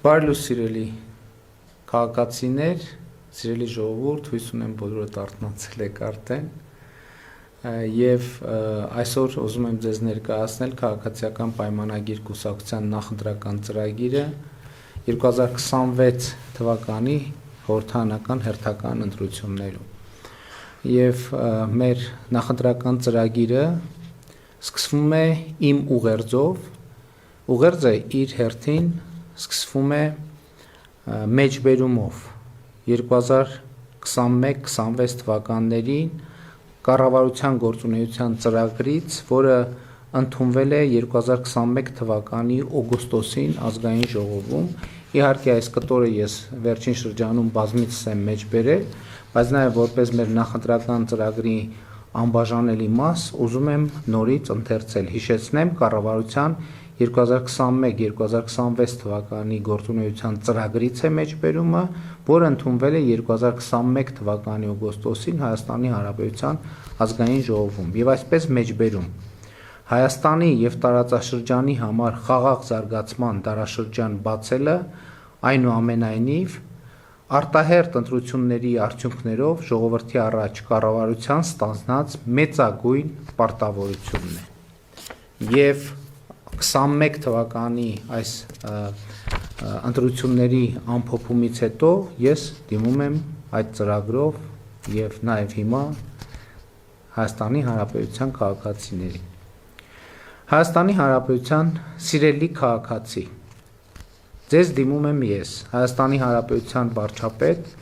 Բարի սիրելի քաղաքացիներ, սիրելի ժողովուրդ, հույս ունեմ բոլորդ արթնացել եք արդեն եւ այսօր ուզում եմ ձեզ ներկայացնել քաղաքացիական պայմանագիր կուսակցության նախընտրական ծրագիրը 2026 թվականի խորհրդարանական հերթական ընտրություններում եւ մեր նախընտրական ծրագիրը սկսվում է իմ ուղերձով ուղերձը իր հերթին սկսվում է մեջբերումով 2021-26 թվականներին կառավարության գործունեության ծրագրից, որը ընդունվել է 2021 թվականի օգոստոսին ազգային ժողովում։ Իհարկե այս կտորը ես վերջին շրջանում բազմիցս եմ մեջբերել, բայց նաև որպես մեր նախընտրական ծրագրի անբաժանելի մաս ուզում եմ նորից ընթերցել, հիշեցնեմ կառավարության 2021-2026 թվականի գործունեության ծրագրից է մեջբերումը, որը ընդունվել է 2021 թվականի օգոստոսին Հայաստանի Հանրապետության ազգային ժողովում եւ այսպես մեջբերում Հայաստանի եւ տարածաշրջանի համար խաղաղ զարգացման դարաշրջան բացելը այնուամենայնիվ արտահերտ ընտրությունների արդյունքներով ժողովրդի առաջ կառավարության ստանձնած մեծագույն պարտավորությունն է եւ 21 թվականի այս ընտրությունների ամփոփումից հետո ես դիմում եմ այդ ծրագրով եւ նաեւ հիմա Հայաստանի Հանրապետության քաղաքացիներին Հայաստանի Հանրապետության սիրելի քաղաքացի ձեզ դիմում եմ ես Հայաստանի Հանրապետության վարչապետ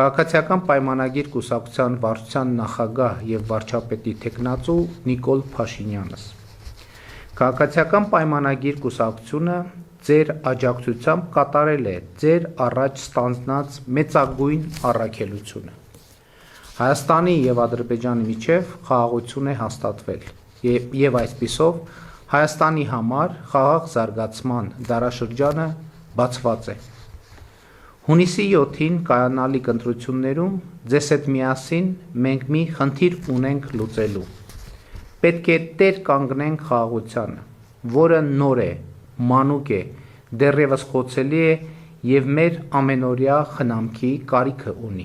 քաղաքացիական պայմանագիր կուսակցության վարչության նախագահ եւ վարչապետի տեխնացու Նիկոլ Փաշինյանս Քաղաքացիական պայմանագիր կուսակցությունը ձեր աջակցությամբ կատարել է ձեր առաջ ստանձնած մեծագույն առաքելությունը։ Հայաստանի եւ Ադրբեջանի միջև խաղաղություն է հաստատվել եւ այսպիսով Հայաստանի համար խաղաղ զարգացման դարաշրջանը բացված է։ Հունիսի 7-ին կայանալիք ընտրություններում ձեզ հետ միասին մենք մի խնդիր ունենք լուծելու։ Պետք է տեր կանգնենք խաղաղությանը, որը նոր է, մանուկ է, դեռևս խոցելի է եւ մեր ամենօրյա խնամքի կարիքը ունի։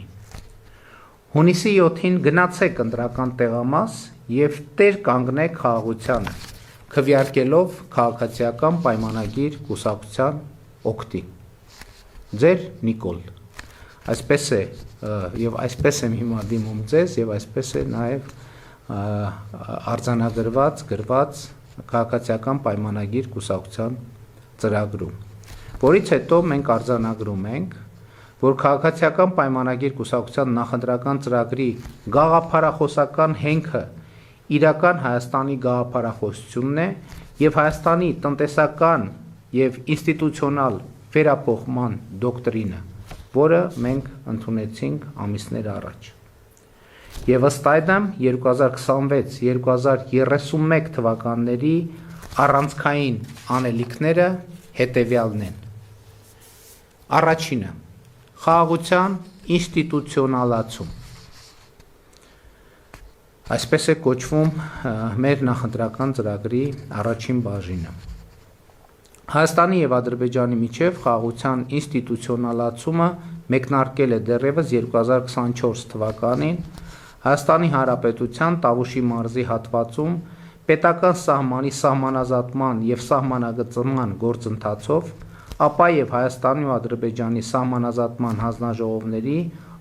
Հունիսի 7-ին գնացեք ընտրական տեղամաս եւ տեր կանգնեք խաղաղությանը, քվեարկելով քաղաքացիական պայմանագիր կուսակցության օգտին։ Ձեր Նիկոլ։ Այսպես է եւ այսպես եմ հիմա դիմում ձեզ եւ այսպես է նաեւ արձանագրված գրված քաղաքացիական պայմանագիր կուսակցության ծրագրում, որից հետո մենք արձանագրում ենք, որ քաղաքացիական պայմանագիր կուսակցության նախընտրական ծրագրի գաղափարախոսական հենքը իրական Հայաստանի գաղափարախոսությունն է եւ Հայաստանի տնտեսական եւ ինստիտուցիոնալ վերափոխման դոկտրինը, որը մենք ընդունեցինք ամիսներ առաջ։ Եվ ըստ այդմ 2026-2031 թվականների առանցքային անելիքները հետևյալն են։ Առաջինը՝ խաղաղության ինստիտուցիոնալացում։ Այսպես է կոչվում մեր նախընտրական ծրագրի առաջին բաժինը։ Հայաստանի եւ Ադրբեջանի միջև խաղաղության ինստիտուցիոնալացումը մեկնարկել է դեռևս 2024 թվականին Հայաստանի Հանրապետության Տավուշի մարզի հատվածում պետական սահմանի սահմանազատման եւ սահմանագծման գործընթացով, ապա եւ Հայաստանի ու Ադրբեջանի սահմանազատման հանձնաժողովների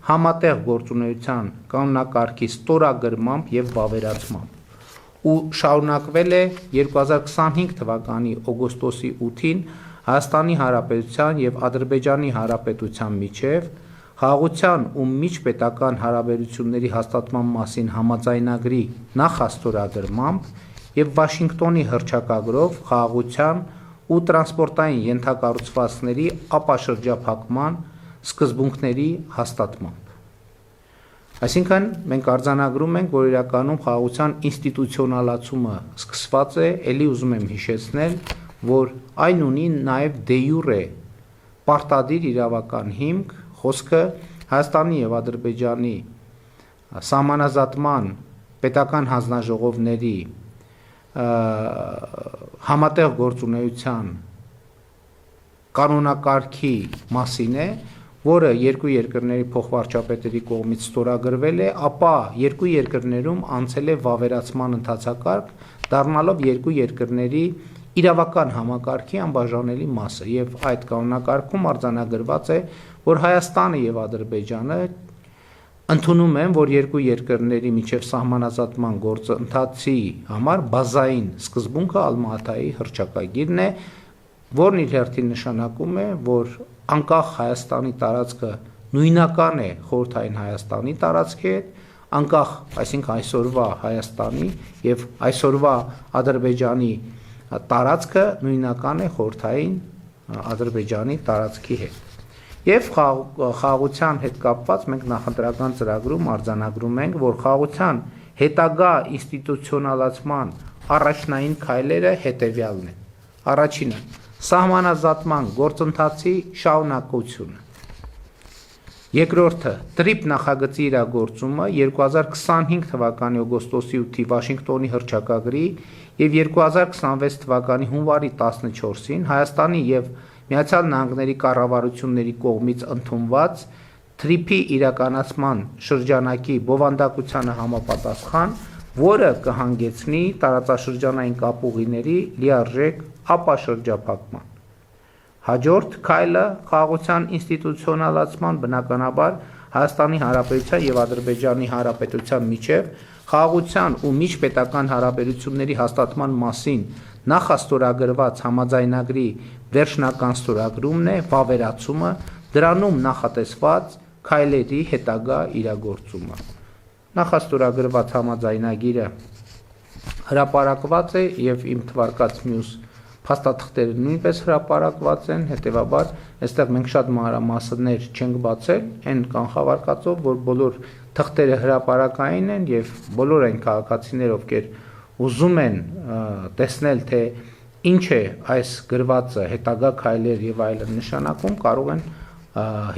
համատեղ գործունեության կանոնակարգի ստորագրմամբ եւ վավերացմամբ ու շարունակվել է 2025 թվականի օգոստոսի 8-ին Հայաստանի Հանրապետության եւ Ադրբեջանի Հանրապետության միջև խաղաղության ու միջպետական հարաբերությունների հաստատման մասին համաձայնագրի նախաստորագրմամբ եւ Վաշինգտոնի հռչակագրով խաղաղության ու տրանսպորտային ենթակառուցվածքների ապաշրջափակման սկզբունքների հաստատմամբ։ Այսինքն մենք արձանագրում ենք, որ իրականում խաղաղության ինստիտուցիոնալացումը սկսված է, ելի ուզում եմ հիշեցնել, որ այն ունի նաեւ դե յուրե պարտադիր իրավական հիմք, խոսքը Հայաստանի եւ Ադրբեջանի սահմանազատման պետական հանձնաժողովների համատեղ գործունեության կանոնակարգի մասին է, որը երկու երկրների փոխվարչապետերի կողմից ստորագրվել է, ապա երկու երկրներում անցել է վավերացման ընթացակարգ, դառնալով երկու երկրների իրավական համակարգի անբաժանելի մասը, եւ այդ կանոնակարգում արձանագրված է, որ Հայաստանը եւ Ադրբեջանը ընդունում են, որ երկու երկրների միջև սահմանազատման գործընթացի համար բազային սկզբունքը Ալմա-Աթայի հռչակագիրն է, որն իր հերթին նշանակում է, որ անկախ Հայաստանի տարածքը նույնական է խորհրդային Հայաստանի տարածքի հետ, անկախ, այսինքն այսօրվա Հայաստանի եւ այսօրվա Ադրբեջանի տարածքը նույնական է խորհրդային Ադրբեջանի տարածքի հետ։ Եվ խաղաղության հետ կապված մենք նախընտրական ծրագրում արձանագրում ենք, որ խաղաղության հետագա ինստիտուցիոնալացման առաջնային քայլերը հետևյալն են։ Առաջինը՝ սահմանազատման գործընթացի շարունակությունը։ Երկրորդը՝ տրիպ նախագծի իրագործումը 2025 թվականի օգոստոսի 8-ի Վաշինգտոնի հռչակագրի եւ 2026 թվականի հունվարի 14-ին Հայաստանի եւ Միացյալ Նահանգների կառավարությունների կողմից ընդունված տրիպի իրականացման շրջանակի բովանդակությանը համապատասխան, որը կհանգեցնի տարածաշրջանային կապուղիների լիարժեք ապաշրջափակման։ Հաջորդ քայլը խաղաղության ինստիտուցիոնալացման բնականաբար Հայաստանի Հանրապետության եւ Ադրբեջանի Հանրապետության միջև խաղաղության ու միջպետական հարաբերությունների հաստատման մասին նախաստորագրված համաձայնագրի վերջնական ստորագրումն է, վավերացումը, դրանում նախատեսված քայլերի հետագա իրագործումը։ Նախաստորագրված համաձայնագիրը հրապարակված է եւ իմ թվարկած մյուս փաստաթղթերը նույնպես հրապարակված են, հետեւաբար այստեղ մենք շատ մանրամասներ չենք բացել, այն կանխավարկածով, որ բոլոր թղթերը հրապարակային են եւ բոլոր այն քաղաքացիներ, ովքեր ուզում են տեսնել, թե ինչ է այս գրվածը հետագա քայլեր եւ այլն նշանակում, կարող են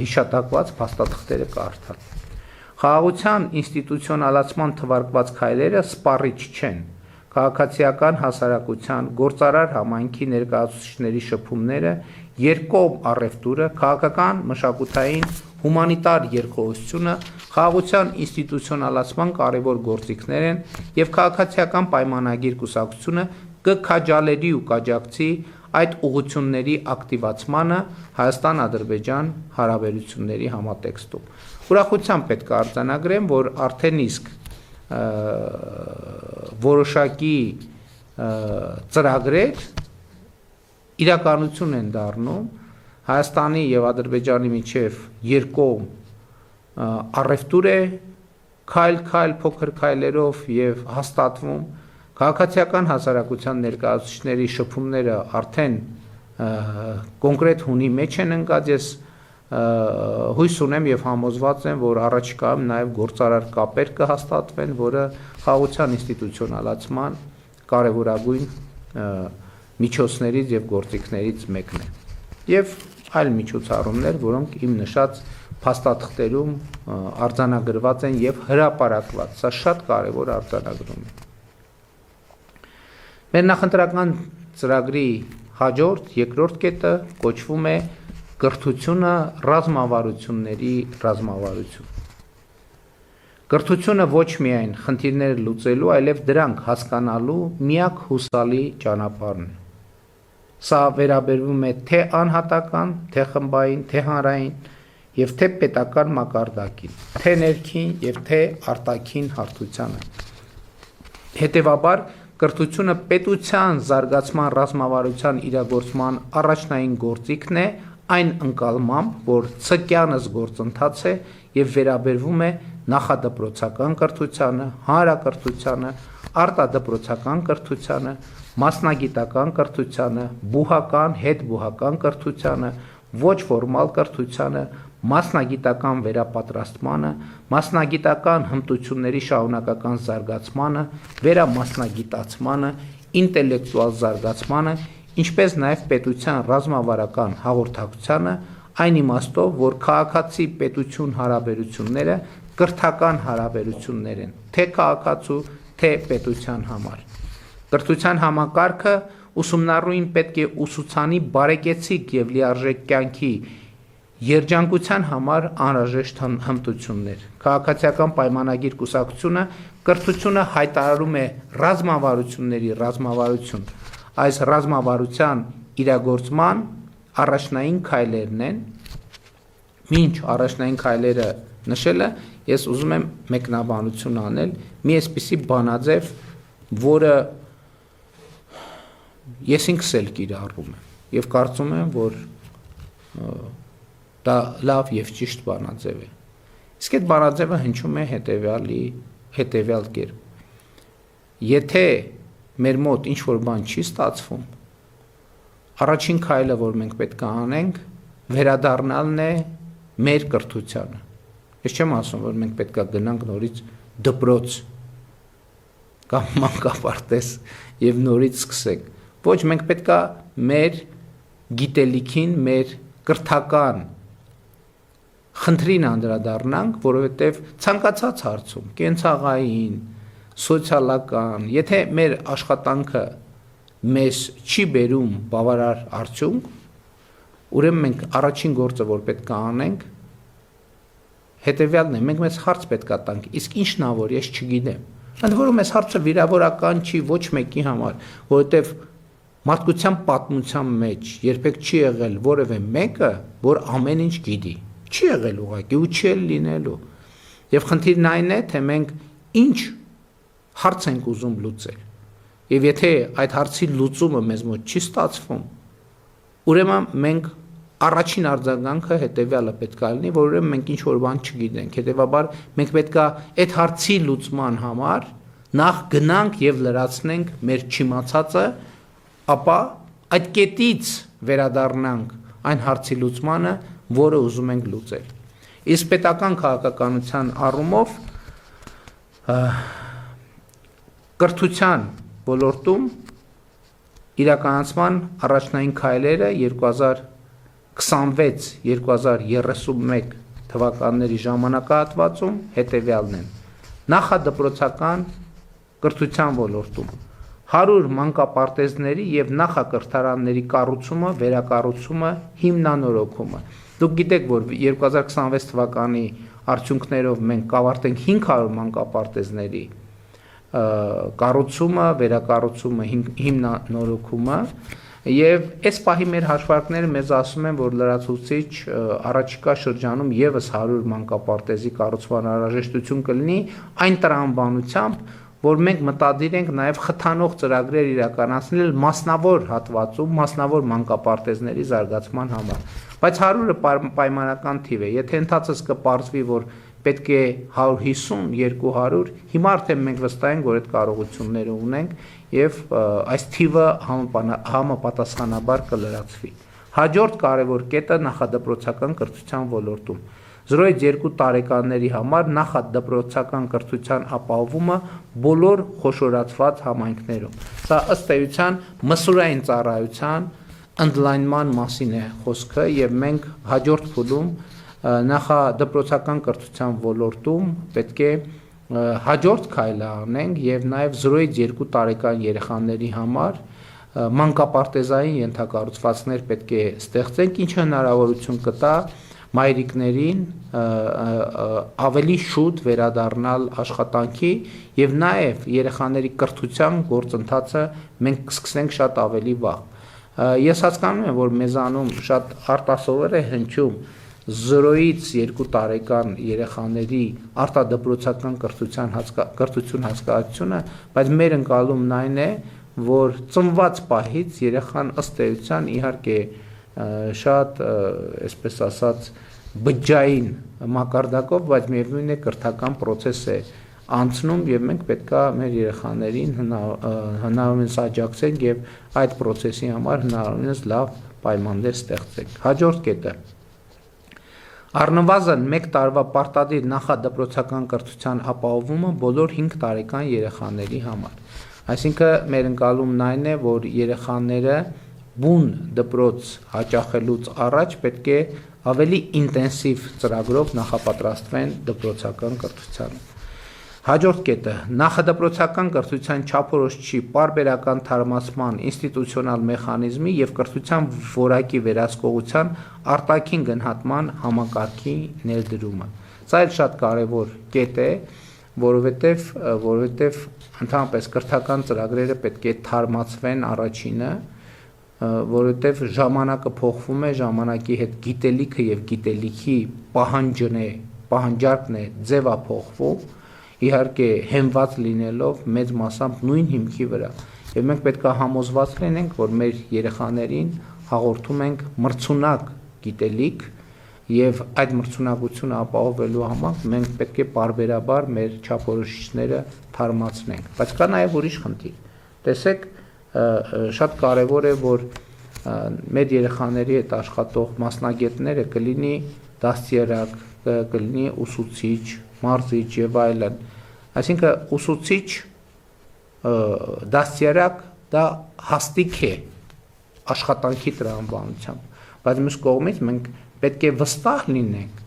հիշատակված փաստաթղթերը կարդալ։ Խաղաղության ինստիտուցիոնալացման թվարկված քայլերը սպառիչ չեն։ Քաղաքացիական հասարակության գործարար համայնքի ներկայացուցիչների շփումները, երկկողմ առևտուրը, քաղաքական, մշակութային, հումանիտար երկխոսությունը խաղաղության ինստիտուցիոնալացման կարևոր գործիքներ են եւ քաղաքացիական պայմանագիր կուսակցությունը կքաջալերի ու կաջակցի այդ ուղղությունների ակտիվացմանը Հայաստան-Ադրբեջան հարաբերությունների համատեքստում։ Ուրախությամբ պետք է արձանագրեմ, որ արդեն իսկ որոշակի ծրագրեր իրականություն են դառնում Հայաստանի եւ Ադրբեջանի միջև երկկողմ առևտուր է քայլ փոքր քայլերով եւ հաստատվում քաղաքացիական հասարակության ներկայացուցիչների շփումները արդեն կոնկրետ հունի մեջ են ընկած ես հույս ունեմ եւ համոզված եմ, որ առաջիկայում նաեւ գործարար կապեր կհաստատվեն, որը խաղաղության ինստիտուցիոնալացման կարևորագույն միջոցներից եւ գործիքներից մեկն է։ Եվ այլ միջոցառումներ, որոնք իմ նշած փաստաթղթերում արձանագրված են եւ հրապարակված։ Սա շատ կարևոր արձանագրում է։ Մեր նախընտրական ծրագրի հաջորդ երկրորդ կետը կոչվում է կրթությունը ռազմավարությունների ռազմավարություն։ Կրթությունը ոչ միայն խնդիրները լուծելու, այլև դրանք հասկանալու միակ հուսալի ճանապարհն է։ Սա վերաբերվում է թե անհատական, թե խմբային, թե հանրային եւ թե պետական մակարդակին, թե ներքին եւ թե արտաքին հարթությանը։ Հետևաբար կրթությունը պետության զարգացման ռազմավարության իրագործման առաջնային գործիքն է այն ընկալմամբ, որ ցկյանս գործընթաց է եւ վերաբերվում է նախադպրոցական կրթությանը, հանրակրթությանը, արտադպրոցական կրթությանը, մասնագիտական կրթությանը, բուհական, հետբուհական կրթությանը, ոչ ֆորմալ կրթությանը, մասնագիտական վերապատրաստմանը, մասնագիտական հմտությունների շարունակական զարգացմանը, վերամասնագիտացմանը, ինտելեկտուալ զարգացմանը, ինչպես նաև պետության ռազմավարական հաղորդակցությանը, այն իմաստով, որ քաղաքացի պետություն հարաբերությունները կրթական հարաբերություններ են, թե քաղաքացու, թե պետության համար։ Կրթության համակարգը ուսումնառուին պետք է ուսուցանի բարեկեցիկ եւ լիարժեք կյանքի երջանկության համար անհրաժեշտ հմտություններ։ Քաղաքացիական պայմանագիր կուսակցությունը կրթությունը հայտարարում է ռազմավարությունների ռազմավարություն։ Այս ռազմավարության իրագործման առաջնային քայլերն են։ Մինչ առաջնային քայլերը նշելը, ես ուզում եմ մեկնաբանություն անել մի այսպիսի բանաձև, որը ես ինքս էլ կիրառում եմ եւ կարծում եմ, որ դա լավ եւ ճիշտ բանաձև է։ Իսկ այդ բանաձևը հնչում է հետեւյալ կերպ։ Եթե մեր մոտ ինչ որ բան չի ստացվում, առաջին քայլը, որ մենք պետք է անենք, վերադառնալն է մեր կրթությանը։ Ես չեմ ասում, որ մենք պետք է գնանք նորից դպրոց կամ մանկապարտեզ եւ նորից սկսենք։ Ոչ, մենք պետք է մեր գիտելիքին, մեր կրթական խնդրին անդրադառնանք, որովհետև ցանկացած հարցում, կենցաղային, սոցիալական, եթե մեր աշխատանքը մեզ չի բերում բավարար արդյունք, ուրեմն մենք առաջին գործը, որ պետք է անենք, հետևյալն է, մենք մեզ հարց պետք է տանք, իսկ ինչն է, որ ես չգիտեմ։ Ընդ որում այս հարցը վիրավորական չի ոչ մեկի համար, որովհետև մարդկության պատմության մեջ երբեք չի եղել որևէ մեկը, որ ամեն ինչ գիտի։ Չի եղել ուղղակի ու չի լինելու։ Եվ խնդիրն այն է, թե մենք ինչ հարց ենք ուզում լուծել։ Եվ եթե այդ հարցի լուծումը մեզ մոտ չի ստացվում, ուրեմն մենք առաջին արձագանքը հետևյալը պետք է լինի, որ ուրեմն մենք ինչ որ բան չգիտենք։ Հետևաբար մենք պետք է այդ հարցի լուծման համար նախ գնանք եւ լրացնենք մեր չիմացածը, ապա այդ կետից վերադառնանք այն հարցի լուծմանը, որը ուզում ենք լուծել։ Իսկ պետական քաղաքականության առումով կրթության ոլորտում իրականացման առաջնային քայլերը 2026-2031 թվականների ժամանակահատվածում հետևյալն են։ Նախադպրոցական կրթության ոլորտում 100 մանկապարտեզների եւ նախակրթարանների կառուցումը, վերակառուցումը, հիմնանորոգումը։ Դուք գիտեք, որ 2026 թվականի արդյունքներով մենք կավարտենք 500 մանկապարտեզների կառուցումը, վերակառուցումը, հիմնանորոգումը եւ այս պահի մեր հաշվարկները մեզ ասում են, որ լրացուցիչ առաջիկա շրջանում եւս 100 մանկապարտեզի կառուցման անհրաժեշտություն կլինի այն տրամաբանությամբ, որ մենք մտադիր ենք նաև խթանող ծրագրեր իրականացնել մասնավոր հատվածում, մասնավոր մանկապարտեզների զարգացման համար։ Բայց 100-ը պայմանական թիվ է։ Եթե ընթացս կպարզվի, որ պետք է 150, 200, հիմա արդեն մենք վստահ ենք, որ այդ կարողությունները ունենք եւ այս թիվը համապատասխանաբար կլրացվի։ Հաջորդ կարևոր կետը նախադպրոցական կրթության ոլորտում 0-2 տարեկանների համար նախադպրոցական կրթության ապահովումը բոլոր խոշորացված համայնքներում։ Սա ըստ էության մսուրային ծառայության ընդլայնման մասին է խոսքը եւ մենք հաջորդ փուլում նախադպրոցական կրթության ոլորտում պետք է հաջորդ քայլը անենք եւ նաեւ 0-2 տարեկան երեխաների համար մանկապարտեզային ենթակառուցվածքներ պետք է ստեղծենք, ինչը հնարավորություն կտա մայրիկներին ավելի շուտ վերադառնալ աշխատանքի եւ նաեւ երեխաների կրթության գործընթացը մենք կսկսենք շատ ավելի վաղ։ Ես հասկանում եմ, որ մեզանում շատ արտասովոր է հնչում 0-ից 2 տարեկան երեխաների արտադպրոցական կրթություն հասկացությունը, բայց մեր ընկալումն այն է, որ ծնված պահից երեխան ըստ էության իհարկե շատ, այսպես ասած, բջջային մակարդակով, բայց միևնույն է կրթական process է անցնում եւ մենք պետքա մեր երեխաներին հնարավորինս աջակցենք եւ այդ process-ի համար հնարավորինս լավ պայմաններ ստեղծենք։ Հաջորդ կետը առնվազն 1 տարվա պարտադիր նախադպրոցական կրթության ապահովումը բոլոր 5 տարեկան երեխաների համար։ Այսինքն մեր ընկալումն այն է, որ երեխաները բուն դպրոց հաճախելուց առաջ պետք է ավելի ինտենսիվ ծրագրով նախապատրաստվեն դպրոցական կրթությանը։ Հաջորդ կետը նախադպրոցական կրթության չափորոշիչի պարբերական թարմացման ինստիտուցիոնալ մեխանիզմի եւ կրթության որակի վերահսկողության արտաքին գնահատման համակարգի ներդրումը։ Սա էլ շատ կարևոր կետ է, որովհետեւ ընդհանրապես կրթական ծրագրերը պետք է թարմացվեն առաջինը, որովհետեւ ժամանակը փոխվում է, ժամանակի հետ գիտելիքը եւ գիտելիքի պահանջարկն է ձևափոխվում, իհարկե հենված լինելով մեծ մասամբ նույն հիմքի վրա եւ մենք պետք է համոզված լինենք, որ մեր երեխաներին հաղորդում ենք մրցունակ գիտելիք եւ այդ մրցունակությունը ապահովելու համար մենք պետք է պարբերաբար մեր չափորոշիչները թարմացնենք, բայց կա նաեւ ուրիշ խնդիր։ Տեսեք, շատ կարեւոր է, որ մեր երեխաների հետ աշխատող մասնագետները կլինի դաստիարակ, կլինի ուսուցիչ, մարզիչ եւ այլն, այսինքն ուսուցիչ դաստիարակ դա հաստիկ է աշխատանքի տրամաբանությամբ, բայց մյուս կողմից մենք պետք է վստահ լինենք,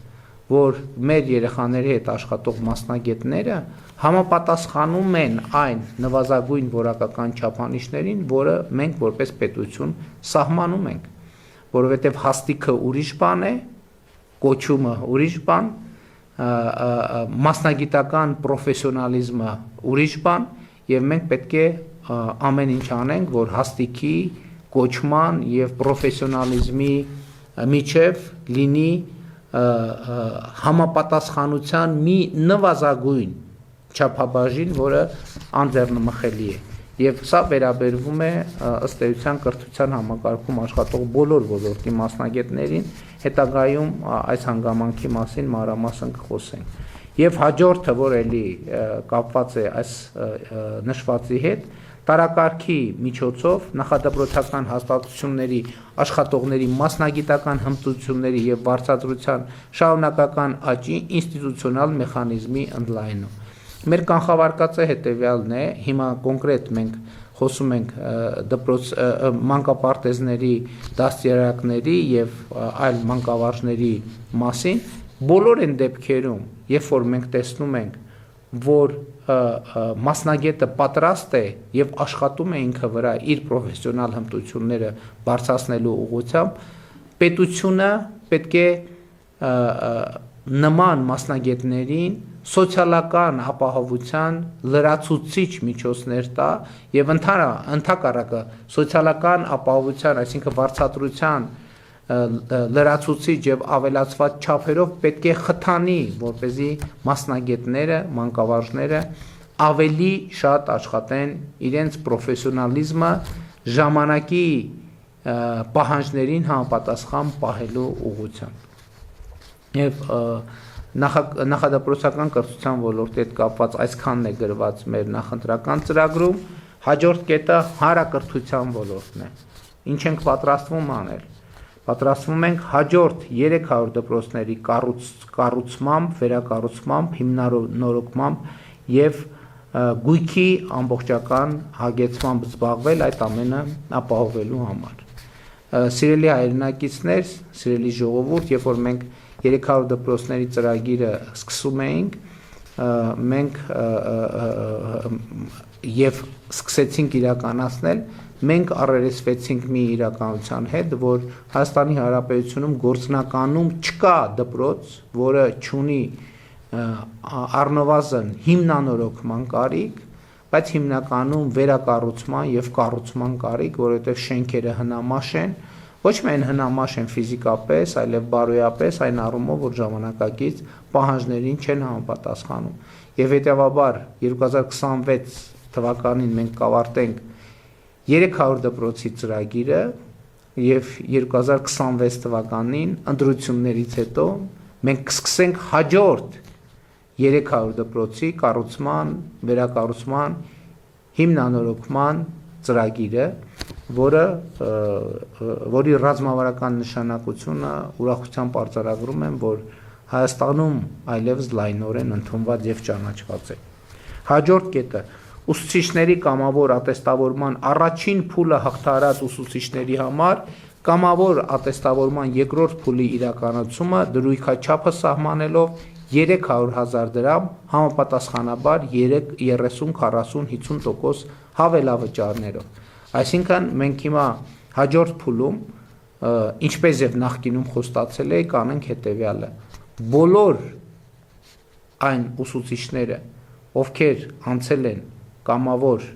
որ մեր երեխաների հետ աշխատող մասնագետները համապատասխանում են այն նվազագույն որակական չափանիշներին, որը մենք որպես պետություն սահմանում ենք, որովհետեւ հաստիկը ուրիշ բան է, կոչումը ուրիշ բան, մասնագիտական պրոֆեսիոնալիզմը ուրիշ բան եւ մենք պետք է ամեն ինչ անենք, որ հաստիկի, կոչման եւ պրոֆեսիոնալիզմի միջև լինի համապատասխանության մի նվազագույն չափաբաժին, որը անձեռնմխելի է եւ սա վերաբերվում է ըստ էության կրթության համակարգում աշխատող բոլոր ոլորտի մասնագետներին, հետագայում այս հանգամանքի մասին մանրամասն կխոսենք։ Եվ հաջորդը, որ էլի կապված է այս նշվածի հետ, տարակարգի միջոցով նախադպրոցական հաստատությունների աշխատողների մասնագիտական հմտությունների եւ վարձատրության շարունակական աճի ինստիտուցիոնալ մեխանիզմի ընդլայնում։ Մեր կանխավարկածը հետեւյալն է, հիմա կոնկրետ մենք խոսում ենք մանկապարտեզների, դաստիարակների եւ այլ մանկավարժների մասին, բոլոր այն դեպքերում, երբ որ մենք տեսնում ենք, որ մասնագետը պատրաստ է եւ աշխատում է ինքը վրա իր պրոֆեսիոնալ հմտությունները բարձրացնելու ուղղությամբ, պետությունը պետք է նման մասնագետներին սոցիալական ապահովության լրացուցիչ միջոցներ տա եւ ընդհակառակը սոցիալական ապահովության, այսինքն վարձատրության լրացուցիչ եւ ավելացված չափերով պետք է խթանի, որպեսզի մասնագետները, մանկավարժները ավելի շատ աշխատեն իրենց պրոֆեսիոնալիզմը ժամանակի պահանջներին համապատասխան պահելու ուղղությամբ։ Եվ նախադպրոցական կրթության ոլորտի հետ կապված այսքանն է գրված մեր նախընտրական ծրագրում, հաջորդ կետը հանրակրթության ոլորտն է։ Ինչ ենք պատրաստվում անել։ Պատրաստվում ենք հաջորդ 300 դպրոցների կառուցմամբ, վերակառուցմամբ, հիմնանորոգմամբ եւ գույքի ամբողջական հագեցմամբ զբաղվել այդ ամենը ապահովելու համար։ Սիրելի հայրենակիցներ, սիրելի ժողովուրդ, երբ որ մենք 300 դպրոցների ծրագիրը սկսում էինք, մենք եւ սկսեցինք իրականացնել, մենք առերեսվեցինք մի իրականության հետ, որ Հայաստանի Հանրապետությունում գործնականում չկա դպրոց, որը չունի առնվազն հիմնանորոգման կարիք, բայց հիմնականում վերակառուցման եւ կառուցման կարիք, որովհետեւ շենքերը հնամաշ են, ոչ միայն հնամաշ են ֆիզիկապես, այլև բարոյապես, այն առումով, որ ժամանակակից պահանջներին չեն համապատասխանում։ Եվ հետեւաբար 2026 թվականին մենք կավարտենք 300 դպրոցի ծրագիրը եւ 2026 թվականին ընտրություններից հետո մենք կսկսենք հաջորդ 300 դպրոցի կառուցման, վերակառուցման, հիմնանորոգման ծրագիրը, որի ռազմավարական նշանակությունը ուրախությամբ արձանագրում եմ, որ Հայաստանում այլևս լայնորեն ընդունված եւ ճանաչված է։ Հաջորդ կետը ուսուցիչների կամավոր ատեստավորման առաջին փուլը հաղթահարած ուսուցիչների համար կամավոր ատեստավորման երկրորդ փուլի իրականացումը դրույքաչափը սահմանելով 300,000 դրամ, համապատասխանաբար 30, 40, 50% հավելավճարներով։ Այսինքն մենք հիմա հաջորդ փուլում, ինչպես եւ նախկինում խոստացել էի, կանենք հետեւյալը. բոլոր այն ուսուցիչները, ովքեր անցել են կամավոր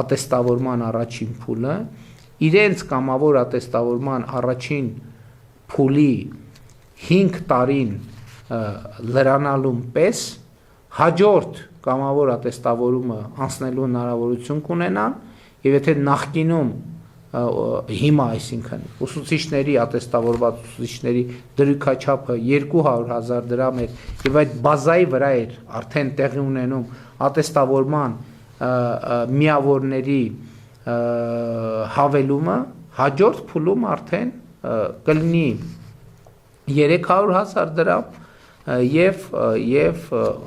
ատեստավորման առաջին փուլը, իրենց կամավոր ատեստավորման առաջին փուլի 5 տարին լրանալուն պես հաջորդ կամավոր ատեստավորումը անցնելու հնարավորություն կունենան եւ եթե նախկինում հիմա այսինքն ուսուցիչների ատեստավորված ուսուցիչների դրույքաչափը 200,000 դրամ էր եւ այդ բազայի վրա էր արդեն տեղի ունենում ատեստավորման միավորների հավելումը, հաջորդ փուլում արդեն կլինի 300,000 դրամ եւ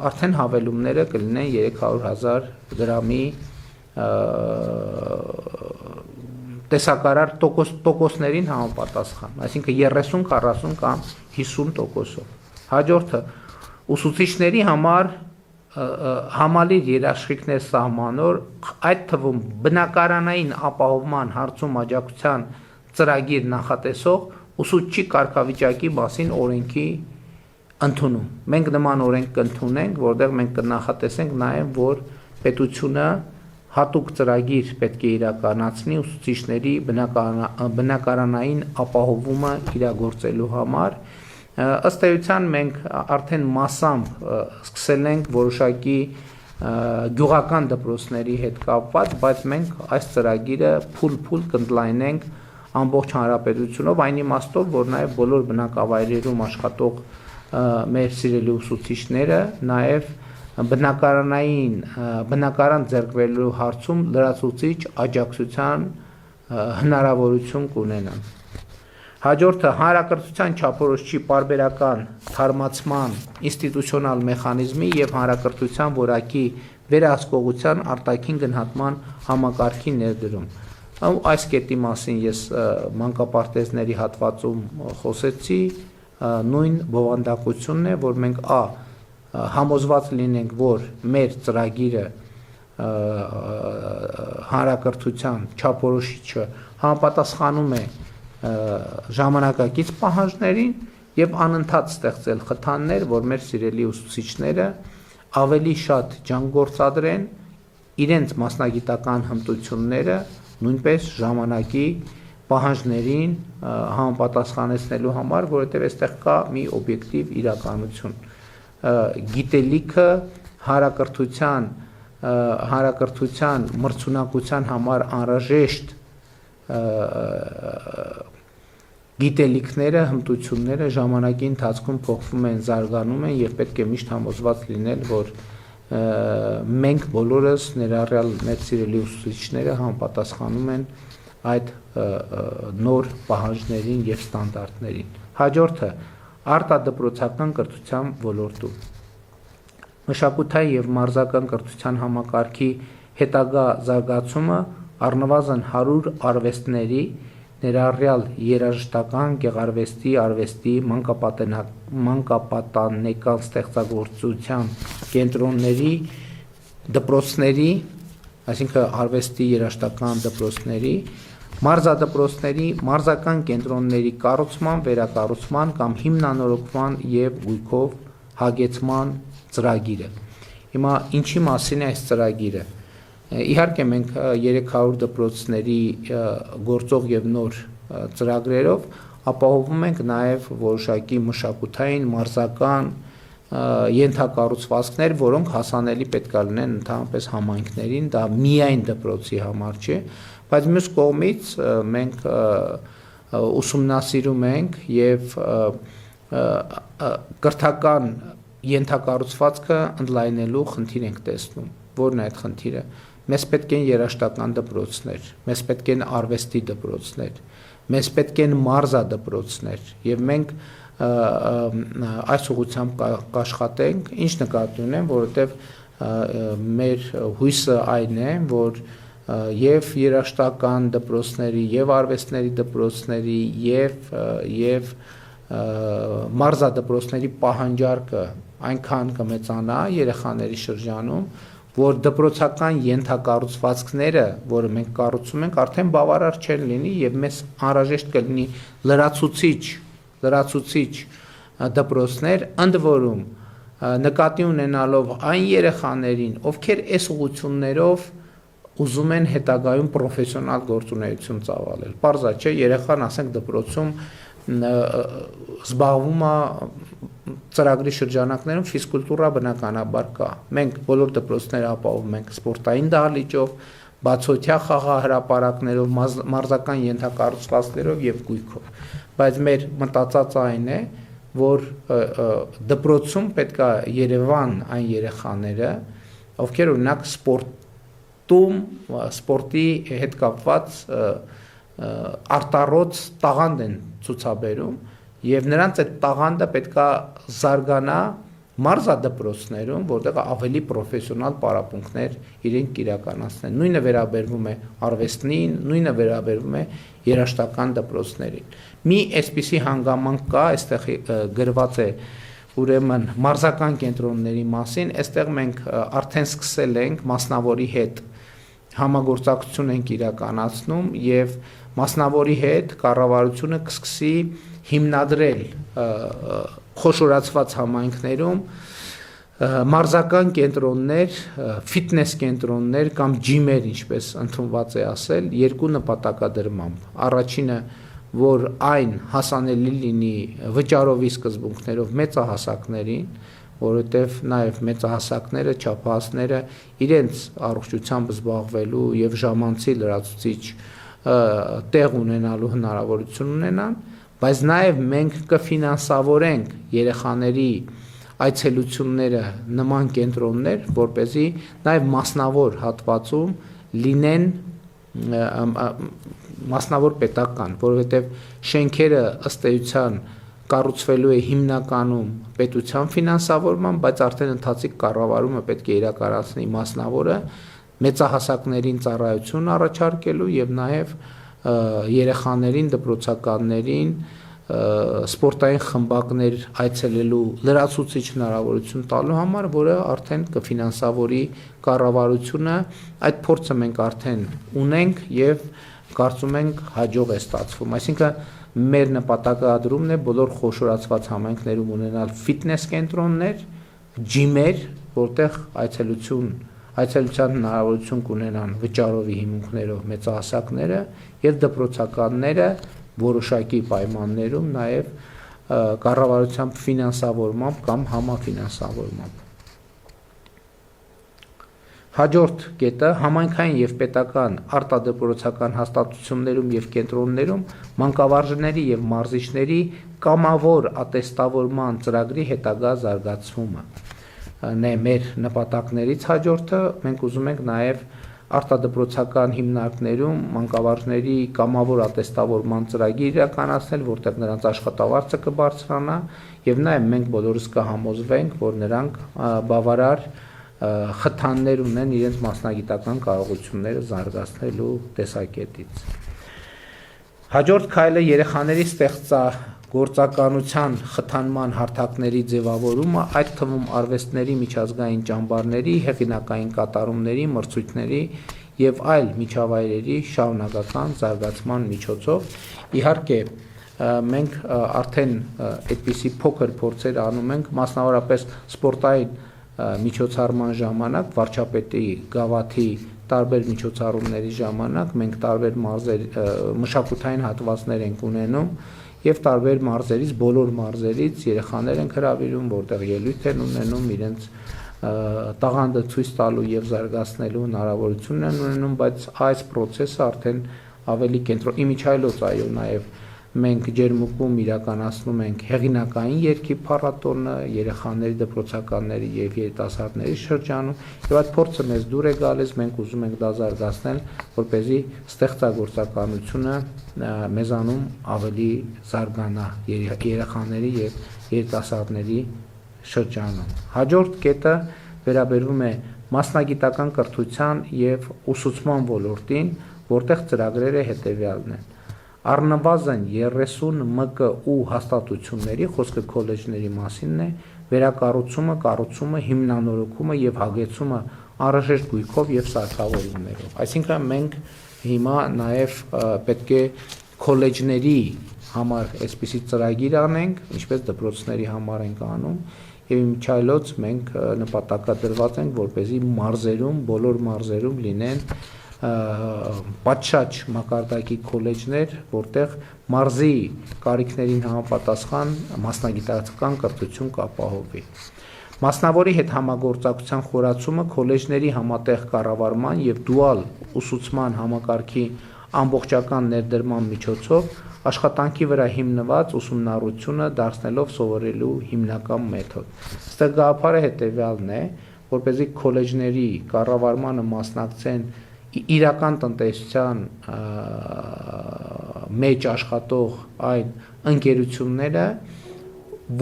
արդեն հավելումները կլինեն 300,000 դրամի տեսակարար տոկոսներին համապատասխան, այսինքն 30, 40 կամ 50%-ով։ Հաջորդը ուսուցիչների համար համալիր երաշխիքներ սահմանոր, այդ թվում բնակարանային ապահովման հարցում աջակցության ծրագիր նախատեսող ուսուցչի կարգավիճակի մասին օրենքի ընդունում։ Մենք նման օրենք կընդունենք, որտեղ մենք կնախատեսենք նաև, որ պետությունը հատուկ ծրագիր պետք է իրականացնի ուսուցիչների բնակարանային ապահովումը իրագործելու համար։ Ըստ էության մենք արդեն մասամբ սկսել ենք որոշակի գյուղական դպրոցների հետ կապված, բայց մենք այս ծրագիրը փուլ կընդլայնենք ամբողջ հանրապետությունով, այն իմաստով, որ նաև բոլոր բնակավայրերում աշխատող մեր սիրելի ուսուցիչները նաև բնակարան ձեռքբերելու հարցում լրացուցիչ աջակցության հնարավորություն կունենան։ Հաջորդը հանրակրթության չափորոշիչի պարբերական թարմացման ինստիտուցիոնալ մեխանիզմի եւ հանրակրթության որակի վերահսկողության արտաքին գնահատման համակարգի ներդրում։ Այս կետի մասին ես մանկապարտեզների հատվածում խոսեցի, նույն բովանդակությունն է, որ մենք համոզված լինենք, որ մեր ծրագիրը հանրակրթության չափորոշիչը համապատասխանում է ժամանակակից պահանջներին եւ անընդհատ ստեղծել խթաններ, որ մեր սիրելի ուսուցիչները ավելի շատ ջանք գործադրեն իրենց մասնագիտական հմտությունները նույնպես ժամանակի պահանջներին համապատասխանեցնելու համար, որովհետեւ այստեղ կա մի օբյեկտիվ իրականություն։ Գիտելիքը հանրակրթության մրցունակության համար անհրաժեշտ գիտելիքները, հմտությունները ժամանակի ընթացքում փոխվում են, զարգանում են եւ պետք է միշտ համոզված լինել, որ մենք բոլորս ներառյալ մեր սիրելի ուսուցիչները համապատասխանում են այդ նոր պահանջներին եւ ստանդարտներին։ Հաջորդը արտադպրոցական կրթության ոլորտում մշակութային եւ մարզական կրթության համակարգի հետագա զարգացումը առնվազն 100 արվեստների ներառյալ երաժշտական, գեղարվեստի, արվեստի, մանկապատանեկան ստեղծագործության կենտրոնների, դպրոցների, այսինքն արվեստի երաժշտական դպրոցների, մարզադպրոցների, մարզական կենտրոնների կառուցման, վերակառուցման կամ հիմնանորոգման եւ գույքով հագեցման ծրագիրը։ Հիմա ինչի մասին է այս ծրագիրը։ Իհարկե մենք 300 դպրոցների գործող եւ նոր ծրագրերով ապահովում ենք նաեւ որոշակի մշակութային, մարզական ենթակառուցվածքներ, որոնք հասանելի պետք է լինեն ընդհանրապես համայնքներին, դա միայն դպրոցի համար չէ, բայց մյուս կողմից մենք ուսումնասիրում ենք եւ կրթական ենթակառուցվածքը ընդլայնելու խնդիր ենք տեսնում։ Որն է այդ խնդիրը։ Մեզ պետք են երաժշտական դպրոցներ, մեզ պետք են արվեստի դպրոցներ, մեզ պետք են մարզադպրոցներ եւ մենք այս ուղղությամբ կաշխատենք, ինչ նկատի ունեմ, որովհետեւ մեր հույսը այն է, որ եւ երաժշտական դպրոցների եւ արվեստների դպրոցների եւ մարզադպրոցների պահանջարկը այնքան կմեծանա երեխաների շրջանում, որ դպրոցական ենթակառուցվածքները, որը մենք կառուցում ենք, արդեն բավարար չեն լինի եւ մեզ անհրաժեշտ կլինի լրացուցիչ դպրոցներ, ընդ որում նկատի ունենալով այն երեխաներին, ովքեր այս ուղղություններով ուզում են հետագայում պրոֆեսիոնալ գործունեություն ծավալել։ Պարզա չէ, երեխան, ասենք, դպրոցում զբաղվում է ծրագրի շրջանակներում ֆիզկուլտուրա բնականաբար կա։ Մենք բոլոր դպրոցները ապահովում ենք սպորտային դահլիճով, բացօթյա խաղահրապարակներով, մարզական ենթակառուցվածքներով եւ գույքով։ Բայց մեր մտածածը այն է, որ դպրոցում պետք է Երևան այն երեխաները, ովքեր օրինակ սպորտի հետ կապված արտառոց տաղանդ են ցուցաբերում եւ նրանց այդ տաղանդը պետք է զարգանա մարզադպրոցներում, որտեղ ավելի պրոֆեսիոնալ պարապմունքներ իրենք իրականացնեն։ Նույնը վերաբերվում է արվեստին, նույնը վերաբերվում է երաժշտական դպրոցներին։ Մի այսպիսի հանգամանք կա, այստեղ գրված է ուրեմն մարզական կենտրոնների մասին, այստեղ մենք արդեն սկսել ենք մասնավորի հետ համագործակցություն ենք իրականացնում եւ մասնավորի հետ կառավարությունը կսկսի հիմնադրել խոշորացված համայնքներում մարզական կենտրոններ, ֆիթնես կենտրոններ կամ ջիմեր, ինչպես ընդունված է ասել, երկու նպատակադրմամբ։ Առաջինը, որ այն հասանելի լինի վճարովի սկզբունքներով մեծահասակներին, որովհետև նաև մեծահասակները, չափահասները իրենց առողջությամբ զբաղվելու եւ ժամանցի լրացուցիչ տեղ ունենալու հնարավորություն ունենան, բայց նաև մենք կֆինանսավորենք երեխաների այցելությունները նման կենտրոններ, որպեսզի նաև մասնավոր հատվածում լինեն մասնավոր պետական, որովհետև շենքերը ըստ էության կառուցվելու է հիմնականում պետության ֆինանսավորման, բայց արդեն ընթացիկ կառավարումը պետք է իրականացնի մասնավորը մեծահասակներին ծառայություն առաջարկելու եւ նաեւ երեխաներին, դպրոցականներին սպորտային խմբակներ այցելելու լրացուցիչ հնարավորություն տալու համար, որը արդեն կֆինանսավորի կառավարությունը, այդ փորձը մենք արդեն ունենք եւ կարծում ենք հաջող է ստացվում։ Այսինքն մեր նպատակադրումն է բոլոր խոշորացված համայնքներում ունենալ ֆիթնես կենտրոններ, ջիմեր, որտեղ այցելության հնարավորություն կունենան վճարովի հիմունքներով մեծահասակները եւ դպրոցականները որոշակի պայմաններում նաև կառավարությամբ ֆինանսավորմամբ կամ համաֆինանսավորմամբ։ Հաջորդ կետը համայնքային եւ պետական արտադպրոցական հաստատություններում եւ կենտրոններում մանկավարժների եւ մարզիչների կամավոր ատեստավորման ծրագրի հետագա զարգացումը։ Մեր նպատակներից հաջորդը մենք ուզում ենք նաև արտադպրոցական հիմնարկներում մանկավարժների կամավոր ատեստավորման ծրագիր իրականացնել, որտեղ նրանց աշխատավարձը կբարձրանա եւ նաեւ մենք բոլորս կհամոզվենք, որ նրանք բավարար խթաններ ունեն իրենց մասնագիտական կարողությունները զարգացնելու տեսակետից։ Հաջորդ քայլը երեխաների ստեղծագործականության խթանման հարթակների ձևավորումը, այդ թվում արվեստների միջազգային ճամբարների, հեղինակային կատարումների, մրցույթների եւ այլ միջավայրերի շարունակական զարգացման միջոցով։ Իհարկե, մենք արդեն այդպիսի փոքր փորձեր անում ենք, մասնավորապես սպորտային միջոցառման ժամանակ, վարչապետի գավաթի տարբեր միջոցառումների ժամանակ մենք տարբեր մշակութային հատվածներ ենք ունենում եւ տարբեր մարզերից, բոլոր մարզերից երեխաներ են հրավիրում, որտեղ ելույթ են ունենում, իրենց տաղանդը ցույց տալու եւ զարգացնելու հնարավորություն են ունենում, բայց այս process-ը արդեն ավելի կենտրոն իմիջայլոց, այո, նաեւ մենք ջերմուկում իրականացնում ենք հեղինակային երգի փառատոնը երեխաների, դպրոցականների եւ երիտասարդների շրջանում եւ այդ փորձը մեզ դուր է գալիս, մենք ուզում ենք դա զարգացնել, որպեսզի ստեղծագործականությունը մեզանում ավելի զարգանա երեխաների եւ երիտասարդների շրջանում։ Հաջորդ կետը վերաբերվում է մասնագիտական կրթության եւ ուսուցման ոլորտին, որտեղ ծրագրերը հետեւյալն են։ առնվազն 30 ՄԿ հաստատությունների, խոսքը քոլեջների մասինն է, վերակառուցումը, կառուցումը, հիմնանորոգումը եւ հագեցումը անհրաժեշտ գույքով եւ սարքավորումներով։ Այսինքն մենք հիմա նաեւ պետք է քոլեջների համար այսպիսի ծրագիր անենք, ինչպես դպրոցների համար ենք անում, եւ իմիջիայլոց մենք նպատակադրված ենք, որպեսզի մարզերում, բոլոր մարզերում լինեն պատշաճ մակարդակի քոլեջներ, որտեղ մարզի կարիքներին համապատասխան մասնագիտական կրթություն կապահովի։ Մասնավորի հետ համագործակցության խորացումը քոլեջների համատեղ կառավարման եւ դուալ ուսուցման համակարգի ամբողջական ներդրման միջոցով աշխատանքի վրա հիմնված ուսումնառությունը դարձնելով սովորելու հիմնական մեթոդ։ Ստեղ գաղափարը հետեւյալն է, որպեսզի քոլեջների կառավարմանը մասնակցեն իրական տնտեսության մեջ աշխատող այն ընկերությունները,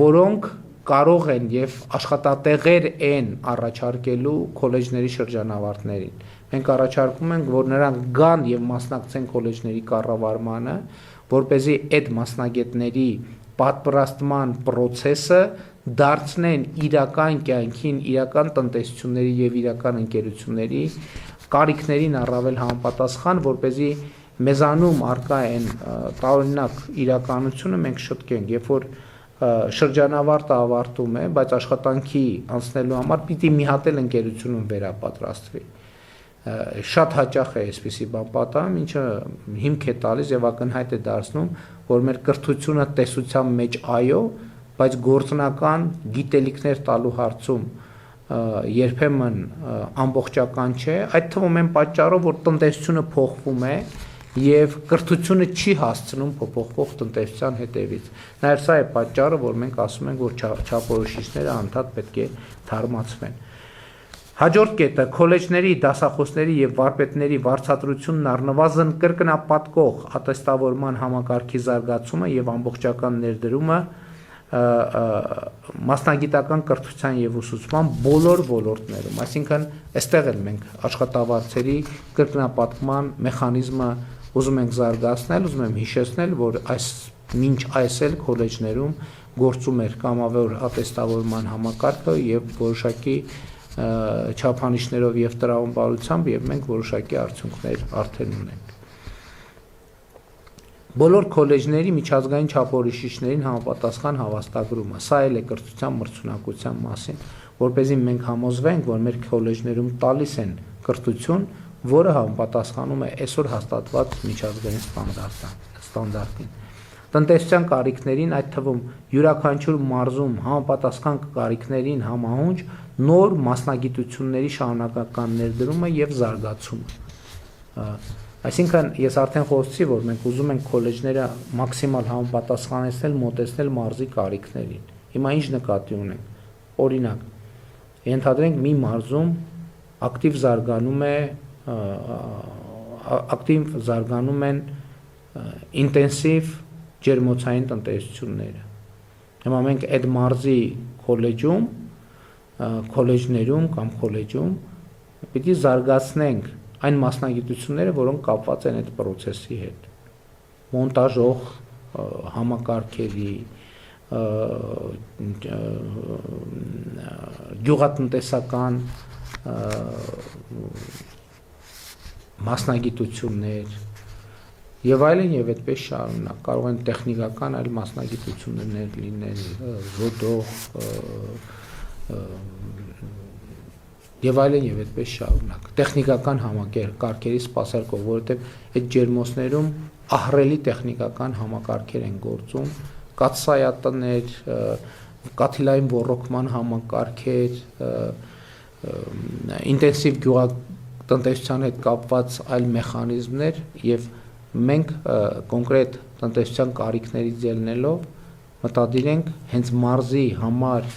որոնք կարող են եւ աշխատատեղեր են առաջարկելու քոլեջների շրջանավարտներին։ Մենք առաջարկում ենք, որ նրանք գան եւ մասնակցեն քոլեջների կառավարմանը, որպեսզի այդ մասնագետների պատվիրատման process-ը դարձնեն իրական կյանքին, իրական տնտեսությունների եւ իրական ընկերությունների կարիքներին առավել համապատասխան, որպեսզի մեզանում արկա են տարօրինակ իրականությունը մենք շտկենք, երբ որ շրջանավարտը ավարտում է, բայց աշխատանքի անցնելու համար պիտի մի հատ էլ ընկերությունում վերապատրաստվի։ Շատ հաճախ է այսպիսի բան պատահում, ինչը հիմք է տալիս եւ ակնհայտ է դարձնում, որ մեր կրթությունը տեսության մեջ այո, բայց գործնական գիտելիքներ տալու հարցում երբեմն ամբողջական չէ, այդ թվում են պատճառով, որ տնտեսությունը փոխվում է եւ կրթությունը չի հասցնում փոփոխվող տնտեսության հետևից։ Նաեւ սա է պատճառը, որ մենք ասում ենք, որ չափորոշիչները անդադ պետք է թարմացվեն։ Հաջորդ կետը քոլեջների, դասախոսների եւ վարպետների վարձատրությունն առնվազն կրկնապատկող ատեստավորման համակարգի զարգացումը եւ ամբողջական ներդրումը մասնագիտական կրթության եւ ուսուցման բոլոր ոլորտներում, այսինքն այստեղ էլ մենք աշխատավարձերի կրկնապատկման մեխանիզմը ուզում ենք զարգացնել, ուզում եմ հիշեցնել, որ մինչ այս էլ քոլեջներում գործում էր կամավոր ատեստավորման համակարգը եւ որոշակի չափանիշներով եւ տրամաբանությամբ եւ մենք որոշակի արդյունքներ արդեն ունենք։ Բոլոր քոլեջների միջազգային չափորոշիչներին համապատասխան հավաստագրումը, սա էլ է կրթության մրցունակության մասին, որպեսզի մենք համոզվենք, որ մեր քոլեջներում տալիս են կրթություն, որը համապատասխանում է այսօր հաստատված միջազգային ստանդարտին։ Տնտեսության կարիքներին, այդ թվում յուրաքանչյուր մարզում համապատասխան կարիքներին համահունչ նոր մասնագիտությունների շարունակական ներդրումը եւ զարգացումը։ Այսինքն ես արդեն խոսեցի, որ մենք ուզում ենք քոլեջները մաքսիմալ համապատասխանեցնել, մոտեցնել մարզի կարիքներին։ Հիմա ինչ նկատի ունենք։ Օրինակ, ենթադրենք մի մարզում ակտիվ զարգանում են ինտենսիվ ջերմոցային տնտեսությունները։ Հիմա մենք այդ մարզի քոլեջներում կամ քոլեջում պիտի զարգացնենք այն մասնագիտությունները, որոնք կապված են այդ process-ի հետ։ Մոնտաժող համակարգերի, գյուղատնտեսական մասնագիտություններ եւ այլն եւ այդպես շարունակ, կարող են տեխնիկական այլ մասնագիտություններ լինել, ռոդող եւ այլն եւ այդպես շարունակ, տեխնիկական համակարգերի սպասարկող, որովհետեւ այդ ջերմոցներում ահռելի տեխնիկական համակարգեր են գործում, կաթսայատներ, կաթիլային ոռոգման համակարգեր, ինտենսիվ գյուղատնտեսության հետ կապված այլ մեխանիզմներ եւ մենք կոնկրետ տնտեսության կարիքներից ելնելով մտադիր ենք հենց մարզի համար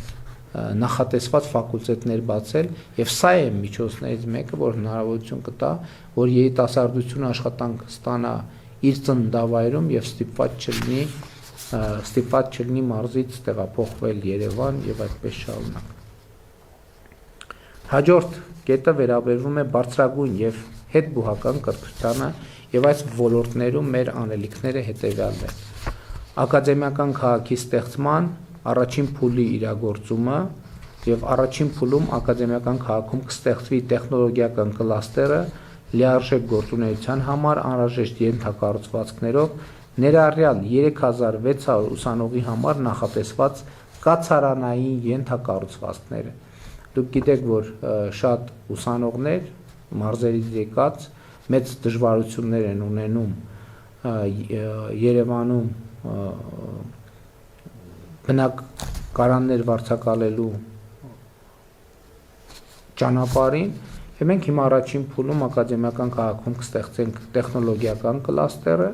նախատեսված ֆակուլտետներ բացել եւ սա է միջոցներից մեկը, որ հնարավորություն կտա, որ երիտասարդությունը աշխատանք ստանա իր ծննդավայրում եւ ստիպված չլինի մարզից տեղափոխվել Երևան եւ այդպես շարունակ։ Հաջորդ կետը վերաբերվում է բարձրագույն եւ հետբուհական կրթությանը եւ այս ոլորտներում մեր անելիքները հետեւյալն են. ակադեմիական քաղաքի ստեղծման առաջին փուլի իրագործումը եւ առաջին փուլում ակադեմիական քաղաքում կստեղծվի տեխնոլոգիական կլաստերը լիարժեք գործունեության համար անհրաժեշտ ենթակառուցվածքներով ներառյալ 3600 ուսանողի համար նախատեսված կացարանային ենթակառուցվածքները։ Դուք գիտեք, որ շատ ուսանողներ մարզերից եկած մեծ դժվարություններ են ունենում Երևանում բնակարաններ վարձակալելու ճանապարհին, եւ մենք հիմա առաջին փուլում ակադեմիական քաղաքում կստեղծենք տեխնոլոգիական կլաստերը,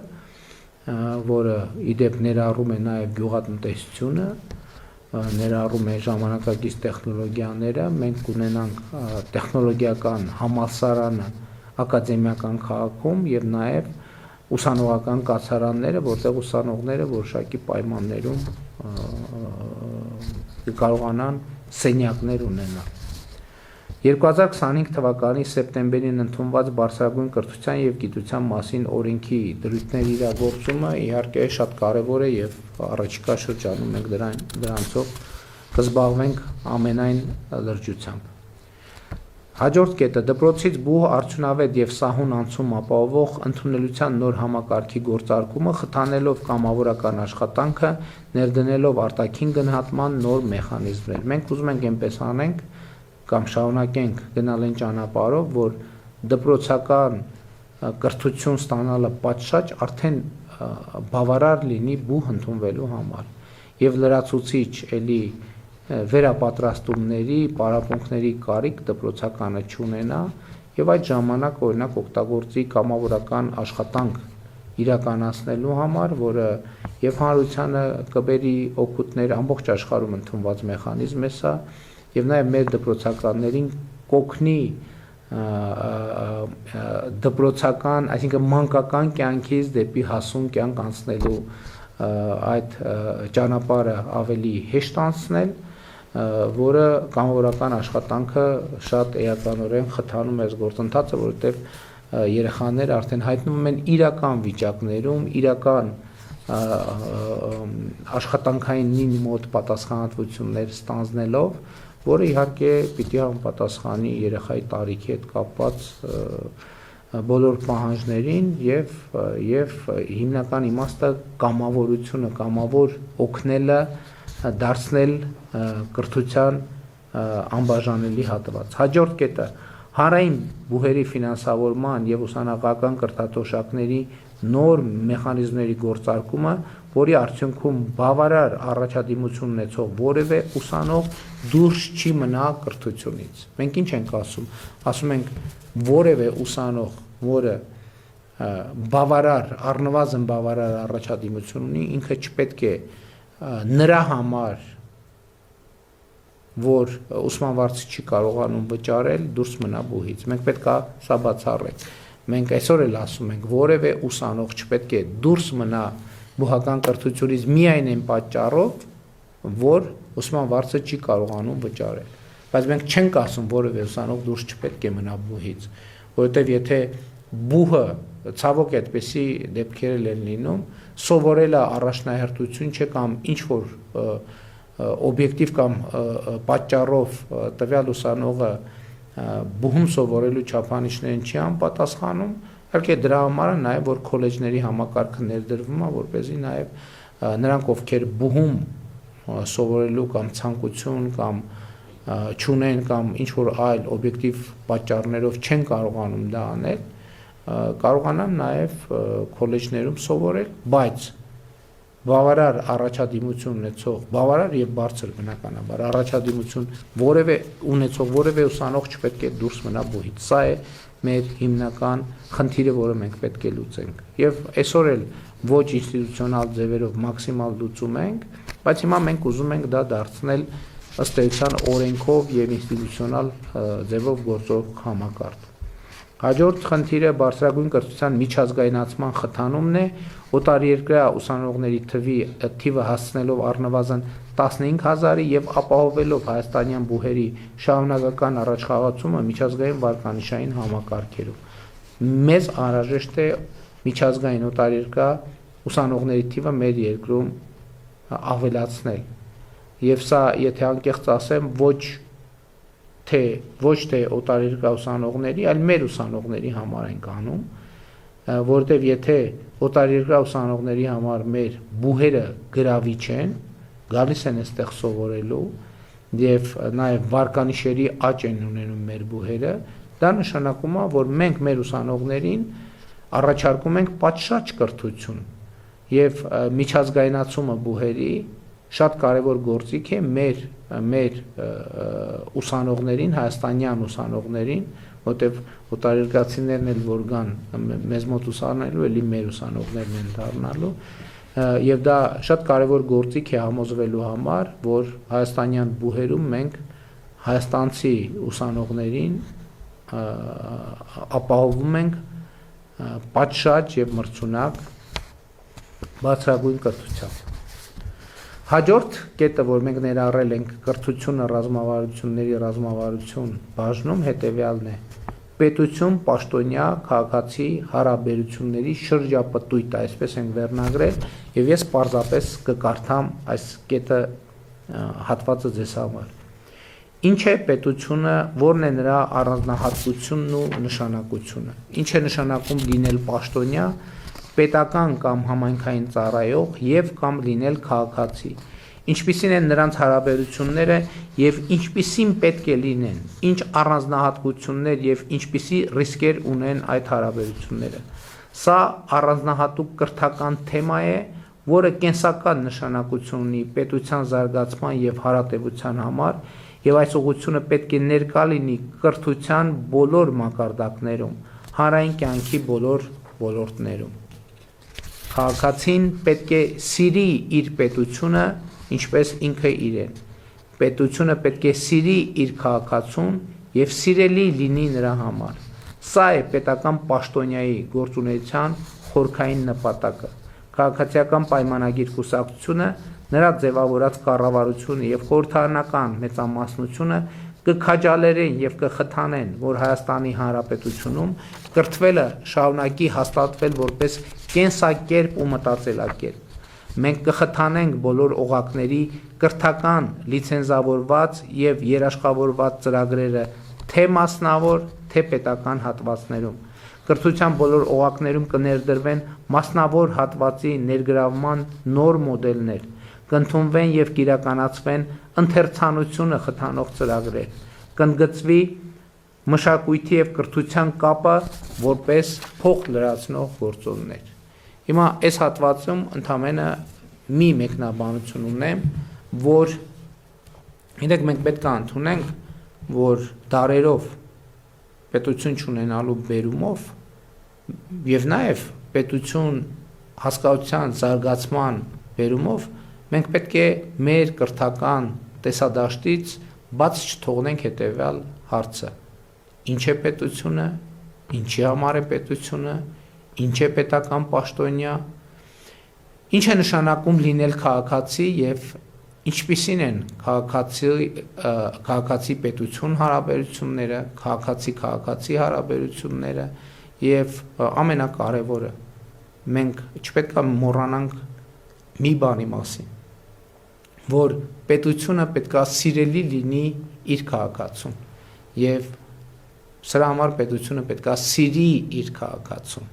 որը իդեպ ներառում է նաեւ գյուղատնտեսությունը, ներառում է ժամանակակից տեխնոլոգիաները, մենք կունենանք տեխնոլոգիական համալսարանը ակադեմիական քաղաքում եւ նաեւ ուսանողական կացարանները, որտեղ ուսանողները որոշակի պայմաններում կարողանան սենյակներ ունենալ։ 2025 թվականի սեպտեմբերին ընդունված Բարձրագույն կրթության եւ գիտության մասին օրենքի դրույթների իրագործումը իհարկե շատ կարեւոր է եւ առաջիկա շրջանում մենք դրանցով կզբաղվենք ամենայն լրջությամբ։ Հաջորդ կետը դպրոցից բուհ արդյունավետ եւ սահուն անցում ապահովող ընդունելության նոր համակարգի գործարկումը խթանելով կամավորական աշխատանքը, ներդնելով արտաքին գնահատման նոր մեխանիզմներ։ Մենք ուզում ենք այնպես անենք կամ շարունակենք գնալ այն ճանապարհով, որ դպրոցական կրթություն ստանալը պատշաճ արդեն բավարար լինի բուհ ընդունվելու համար եւ լրացուցիչ էլի վերապատրաստումների, պարապմունքների կարիք դպրոցականը չունենա եւ այդ ժամանակ օրինակ օգտագործի կամավորական աշխատանք իրականացնելու համար, որը եւ հանրությանը կբերի օգուտներ ամբողջ աշխարհում ընդունված մեխանիզմ է սա եւ նաեւ մեր դպրոցականներին կօգնի դպրոցական, այսինքն մանկական կյանքից դեպի հասուն կյանք անցնելու այդ ճանապարհը ավելի հեշտ անցնել, որը կամավորական աշխատանքը շատ էականորեն խթանում է գործընթացը, որովհետև երեխաները արդեն հայտնվում են իրական վիճակներում, իրական աշխատանքային մոտ պատասխանատվություններ ստանձնելով, որը իհարկե պիտի համապատասխանի երեխայի տարիքի հետ կապված բոլոր պահանջներին եւ հիմնական իմաստը կամավորությունը, կամավոր օգնելը դարձնել կրթության անբաժանելի հատված։ Հաջորդ կետը հանրային բուհերի ֆինանսավորման եւ ուսանողական կրթաթոշակների նոր մեխանիզմների գործարկումը, որի արդյունքում բավարար առաջադիմություն ունեցող որևէ ուսանող դուրս չի մնա կրթությունից։ Մենք ինչ ենք ասում։ Ասում ենք որևէ ուսանող, որը բավարար, առնվազն բավարար առաջադիմություն ունի, ինքը չպետք է նրա համար, որ ուսման վարձը չի կարողանում վճարել, դուրս մնա բուհից։ Մենք պետք է սա բացառենք։ Մենք այսօր էլ ասում ենք, որևէ ուսանող չպետք է դուրս մնա բուհական կրթությունից միայն այն պատճառով, որ ուսման վարձը չի կարողանում վճարել։ Բայց մենք չենք ասում, որևէ ուսանող դուրս չպետք է մնա բուհից, որովհետև եթե բուհը ցավոք այդպեսի դեպքեր են լինում, սովորելը առաջնահերթություն չէ կամ ինչ որ օբյեկտիվ կամ պատճառով տվյալ ուսանողը բուհում սովորելու չափանիշներին չի անպատասխանում, իհարկե դրա համար է նաև որ քոլեջների համակարգը ներդրվում է, որպեսզի նաև նրանք, ովքեր բուհում սովորելու կամ ցանկություն կամ չունեն կամ ինչ որ այլ օբյեկտիվ պատճառներով չեն կարողանում դա անել, կարողանան նաև քոլեջներում սովորել, բայց բավարար առաջադիմություն ունեցող, բավարար եւ բարձր բնականաբար առաջադիմություն ունեցող որևէ ուսանող չպետք է դուրս մնա բուհից։ Սա է մեր հիմնական խնդիրը, որը մենք պետք է լուծենք։ Եվ այսօր էլ ոչ ինստիտուցիոնալ ձևերով մաքսիմալ լուծում ենք, բայց հիմա մենք ուզում ենք դա դարձնել ըստ էության օրենքով եւ ինստիտուցիոնալ ձևով գործող համակարգ։ Հաջորդ խնդիրը բարձրագույն կրթության միջազգայնացման խթանումն է, օտարերկրյա ուսանողների թիվը հասցնելով առնվազն 15000-ի եւ ապահովելով հայաստանյան բուհերի շարունակական առաջխաղացումը միջազգային վարկանիշային համակարգերում։ Մեզ անհրաժեշտ է միջազգային օտարերկրյա ուսանողների թիվը մեր երկրում ավելացնել։ Եվ սա, եթե անկեղծ ասեմ, ոչ թե օտարերկրյա ուսանողների, այլ մեր ուսանողների համար ենք անում, որտեղ եթե օտարերկրյա ուսանողների համար մեր բուհերը գրավիչ են, գալիս են այստեղ սովորելու եւ նաեւ վարկանիշերի աճ են ունենում մեր բուհերը, դա նշանակում է, որ մենք մեր ուսանողներին առաջարկում ենք պատշաճ կրթություն եւ միջազգայնացումը բուհերի շատ կարևոր գործիք է մեր ուսանողներին, հայաստանյան ուսանողներին, որտեղ օտարերկրացիներն էլ որ գան մեզ մոտ ուսանելու, էլի մեր ուսանողներն են դառնալու, եւ դա շատ կարևոր գործիք է համոզվելու համար, որ հայաստանյան բուհերում մենք հայաստանցի ուսանողներին ապահովում ենք պատշաճ եւ մրցունակ բարձրագույն կրթությամբ։ Հաջորդ կետը, որ մենք ներառել ենք կրթությունը ռազմավարությունների ռազմավարություն բաժնում, հետևյալն է. պետություն, պաշտոնյա, քաղաքացի հարաբերությունների շրջապտույտ, այսպես ենք վերնագրել, եւ ես պարզապես կկարդամ այս կետը հատվածը ձեզ համար։ Ինչ է պետությունը, որն է նրա առանձնահատկությունն ու նշանակությունը։ Ինչ է նշանակում լինել պաշտոնյա, պետական կամ համայնքային ծառայող եւ կամ լինել քաղաքացի։ Ինչպիսին են նրանց հարաբերությունները եւ ինչպիսին պետք է լինեն, ինչ առանձնահատկություններ եւ ինչպիսի ռիսկեր ունեն այդ հարաբերությունները։ Սա առանձնահատուկ կրթական թեմա է, որը կենսական նշանակություն ունի պետության զարգացման եւ հարատեվության համար, եւ այս ուղղությունը պետք է ներկա լինի կրթության բոլոր մակարդակներում, հանրային կյանքի բոլոր ոլորտներում։ Քաղաքացին պետք է սիրի իր պետությունը, ինչպես ինքը իրեն։ Պետությունը պետք է սիրի իր քաղաքացուն եւ սիրելի լինի նրա համար։ Սա է պետական պաշտոնյայի գործունեության խորքային նպատակը։ Քաղաքացիական պայմանագիր կուսակցությունը, նրա ձևավորած կառավարությունը եւ խորհրդարանական մեծամասնությունը կքաջալերեն եւ կխթանեն, որ Հայաստանի Հանրապետությունում կրթվելը շարունակի հաստատվել որպես կենսակերպ ու մտածելակերպ։ Մենք կխթանենք բոլոր օղակների կրթական լիցենզավորված եւ երաշխավորված ծրագրերը թե մասնավոր, թե պետական հատվածներում։ Կրթության բոլոր օղակներում կներդրվեն մասնավոր հատվածի ներգրավման նոր մոդելներ, կընդունվեն եւ կիրականացվեն ընթերցանությունը խթանող ծրագրեր, կընդգծվի մշակույթի եւ կրթության կապը որպես փոխ լրացնող գործոններ։ Հիմա այս հատվածում ընդամենը մի մեկնաբանություն ունեմ, որ մենք պետք է ընդունենք, որ դարերով պետություն չունենալու բերումով եւ նաեւ պետություն հասկացության զարգացման բերումով մենք պետք է մեր կրթական տեսադաշտից բաց չթողնենք հետեւյալ հարցը. ինչ է պետությունը, ինչի համար է պետությունը, ինչ է պետական պաշտոնյա, ինչ է նշանակում լինել քաղաքացի եւ ինչպիսին են քաղաքացի պետություն հարաբերությունները, քաղաքացի հարաբերությունները եւ ամենակարևորը մենք չպետք է մոռանանք մի բանի մասին, որ պետությունը պետք է սիրելի լինի իր քաղաքացուն եւ սրա համար պետությունը պետք է սիրի իր քաղաքացուն։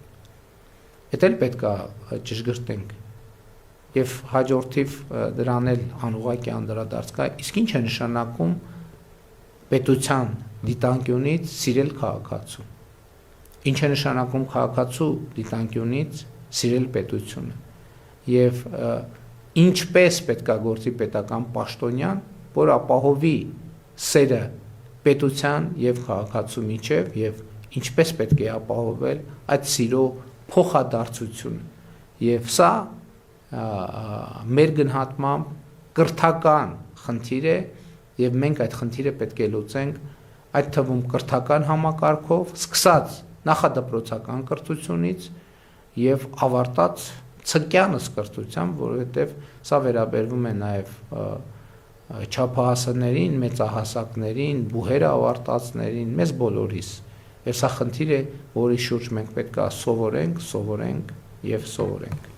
Դա էլ պետք է ճշգրտենք եւ հաջորդիվ դրան էլ անուղղակի անդրադարձ կա, իսկ ինչ է նշանակում պետության դիտանկյունից սիրել քաղաքացուն։ Ինչ է նշանակում քաղաքացու դիտանկյունից սիրել պետությունը եւ ինչպես պետք է գործի պետական պաշտոնյան, որ ապահովի սերը պետության եւ քաղաքացու միջև եւ ինչպես պետք է ապահովել այդ սիրո փոխադարձությունը եւ սա մեր գնահատմամբ կրթական խնդիր է եւ մենք այդ խնդիրը պետք է լուծենք այդ թվում կրթական համակարգով սկսած նախադպրոցական կրթությունից եւ ավարտած ցկյանս կրթությամբ, որովհետեւ սա վերաբերվում է նաեւ չափահասներին, մեծահասակներին, բուհերը ավարտածներին, մեզ բոլորիս Եվ սա խնդիր է, որի շուրջ մենք պետք է սովորենք եւ սովորենք։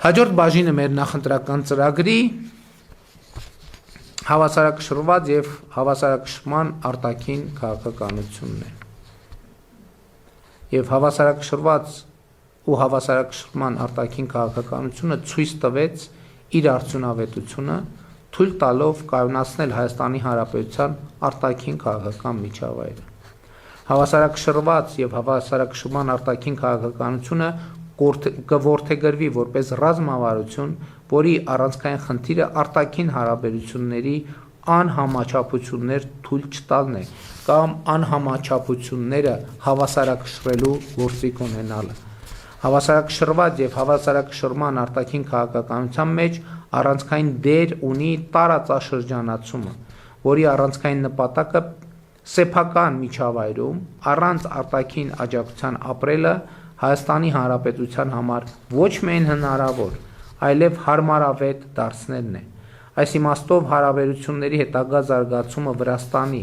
Հաջորդ բաժինը մեր նախընտրական ծրագրի հավասարակշռված եւ հավասարակշռման արտաքին քաղաքականությունն է։ Եվ հավասարակշռված ու հավասարակշռման արտաքին քաղաքականությունը ցույց տվեց իր արդյունավետությունը, թույլ տալով կայունացնել Հայաստանի Հանրապետության արտաքին քաղաքական միջավայրը։ Հավասարակշռված եւ հավասարակշռման արտաքին քաղաքականությունը կորդեգրվի որպես ռազմավարություն, որի առանցքային խնդիրը արտաքին հարաբերությունների անհամաչափություններ թույլ չտալն է կամ անհամաչափությունները հավասարակշռելու գործիք ունենալը։ Հավասարակշռված եւ հավասարակշռման արտաքին քաղաքականության մեջ առանցքային դեր ունի տարածաշրջանացումը, որի առանցքային նպատակը սեփական միջավայրում առանց արտաքին աջակցության ապրելը Հայաստանի Հանրապետության համար ոչ միայն հնարավոր, այլև հարմարավետ դարձնելն է։ Այս իմաստով հարաբերությունների հետագա զարգացումը Վրաստանի,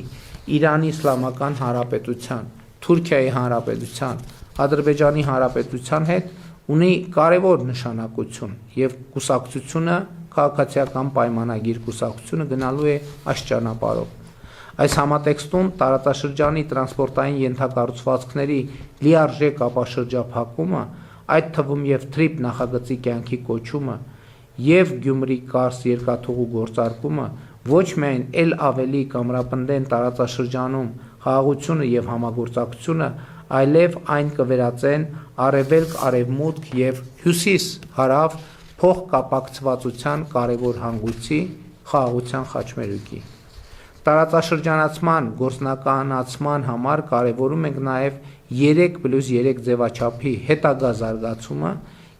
Իրանի Իսլամական Հանրապետության, Թուրքիայի Հանրապետության, Ադրբեջանի Հանրապետության հետ ունի կարևոր նշանակություն եւ կուսակցությունը քաղաքացիական պայմանագիր կուսակցությունը գնալու է այս ճանապարհով։ Այս համատեքստում տարածաշրջանի տրանսպորտային ենթակառուցվածքների լիարժեք ապաշրջափակումը, այդ թվում եւ թրիփ նախագծի կյանքի կոչումը եւ Գյումրի-Կարս երկաթուղու գործարկումը ոչ միայն ել ավելի կամրապնդեն տարածաշրջանում խաղաղությունը եւ համագործակցությունը, այլև այն կվերածեն արևելք-արևմուտք եւ հյուսիս-հարավ փոխկապակցվածության կարևոր հանգույցի խաղաղության խաչմերուկի։ Տարածաշրջանացման գործնականացման համար կարևորում ենք նաև 3+3 ձևաչափի հետագա զարգացումը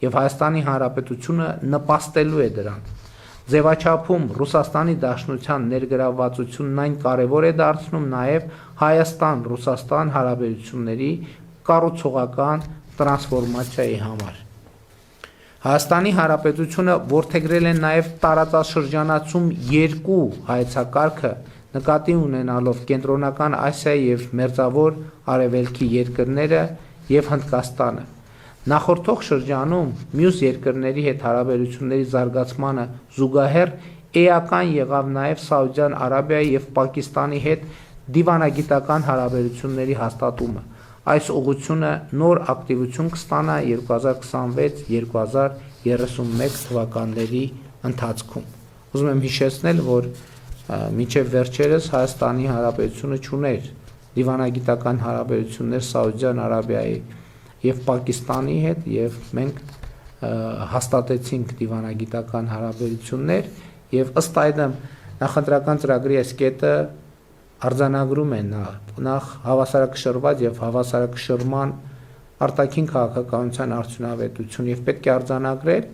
եւ Հայաստանի Հանրապետությունը նպաստելու է դրան։ Ձևաչափում Ռուսաստանի Դաշնության ներգրավվածությունն այն կարևոր է դարձնում նաև Հայաստան-Ռուսաստան հարաբերությունների կառուցողական տրանսֆորմացիայի համար։ Հայաստանի Հանրապետությունը որդեգրել է նաև տարածաշրջանացում 2 հայեցակարգը նկատի ունենալով Կենտրոնական Ասիայի եւ Մերձավոր Արևելքի երկրները եւ Հնդկաստանը։ Նախորդող շրջանում մյուս երկրների հետ հարաբերությունների զարգացմանը զուգահեռ էական եղավ նաև Սաուդյան Արաբիայի եւ Պակիստանի հետ դիվանագիտական հարաբերությունների հաստատումը։ Այս ուղղությունը նոր ակտիվություն կստանա 2026-2031 թվականների ընթացքում։ Ուզում եմ հիշեցնել, որ մինչև վերջերս Հայաստանի Հանրապետությունը չուներ դիվանագիտական հարաբերություններ Սաուդյան Արաբիայի եւ Պակիստանի հետ եւ մենք հաստատեցինք դիվանագիտական հարաբերություններ եւ ըստ այդմ նախընտրական ծրագրի այս կետը արձանագրում են նախ հավասարակշռված եւ հավասարակշռման արտաքին քաղաքականության արդյունավետություն եւ պետք է արձանագրել,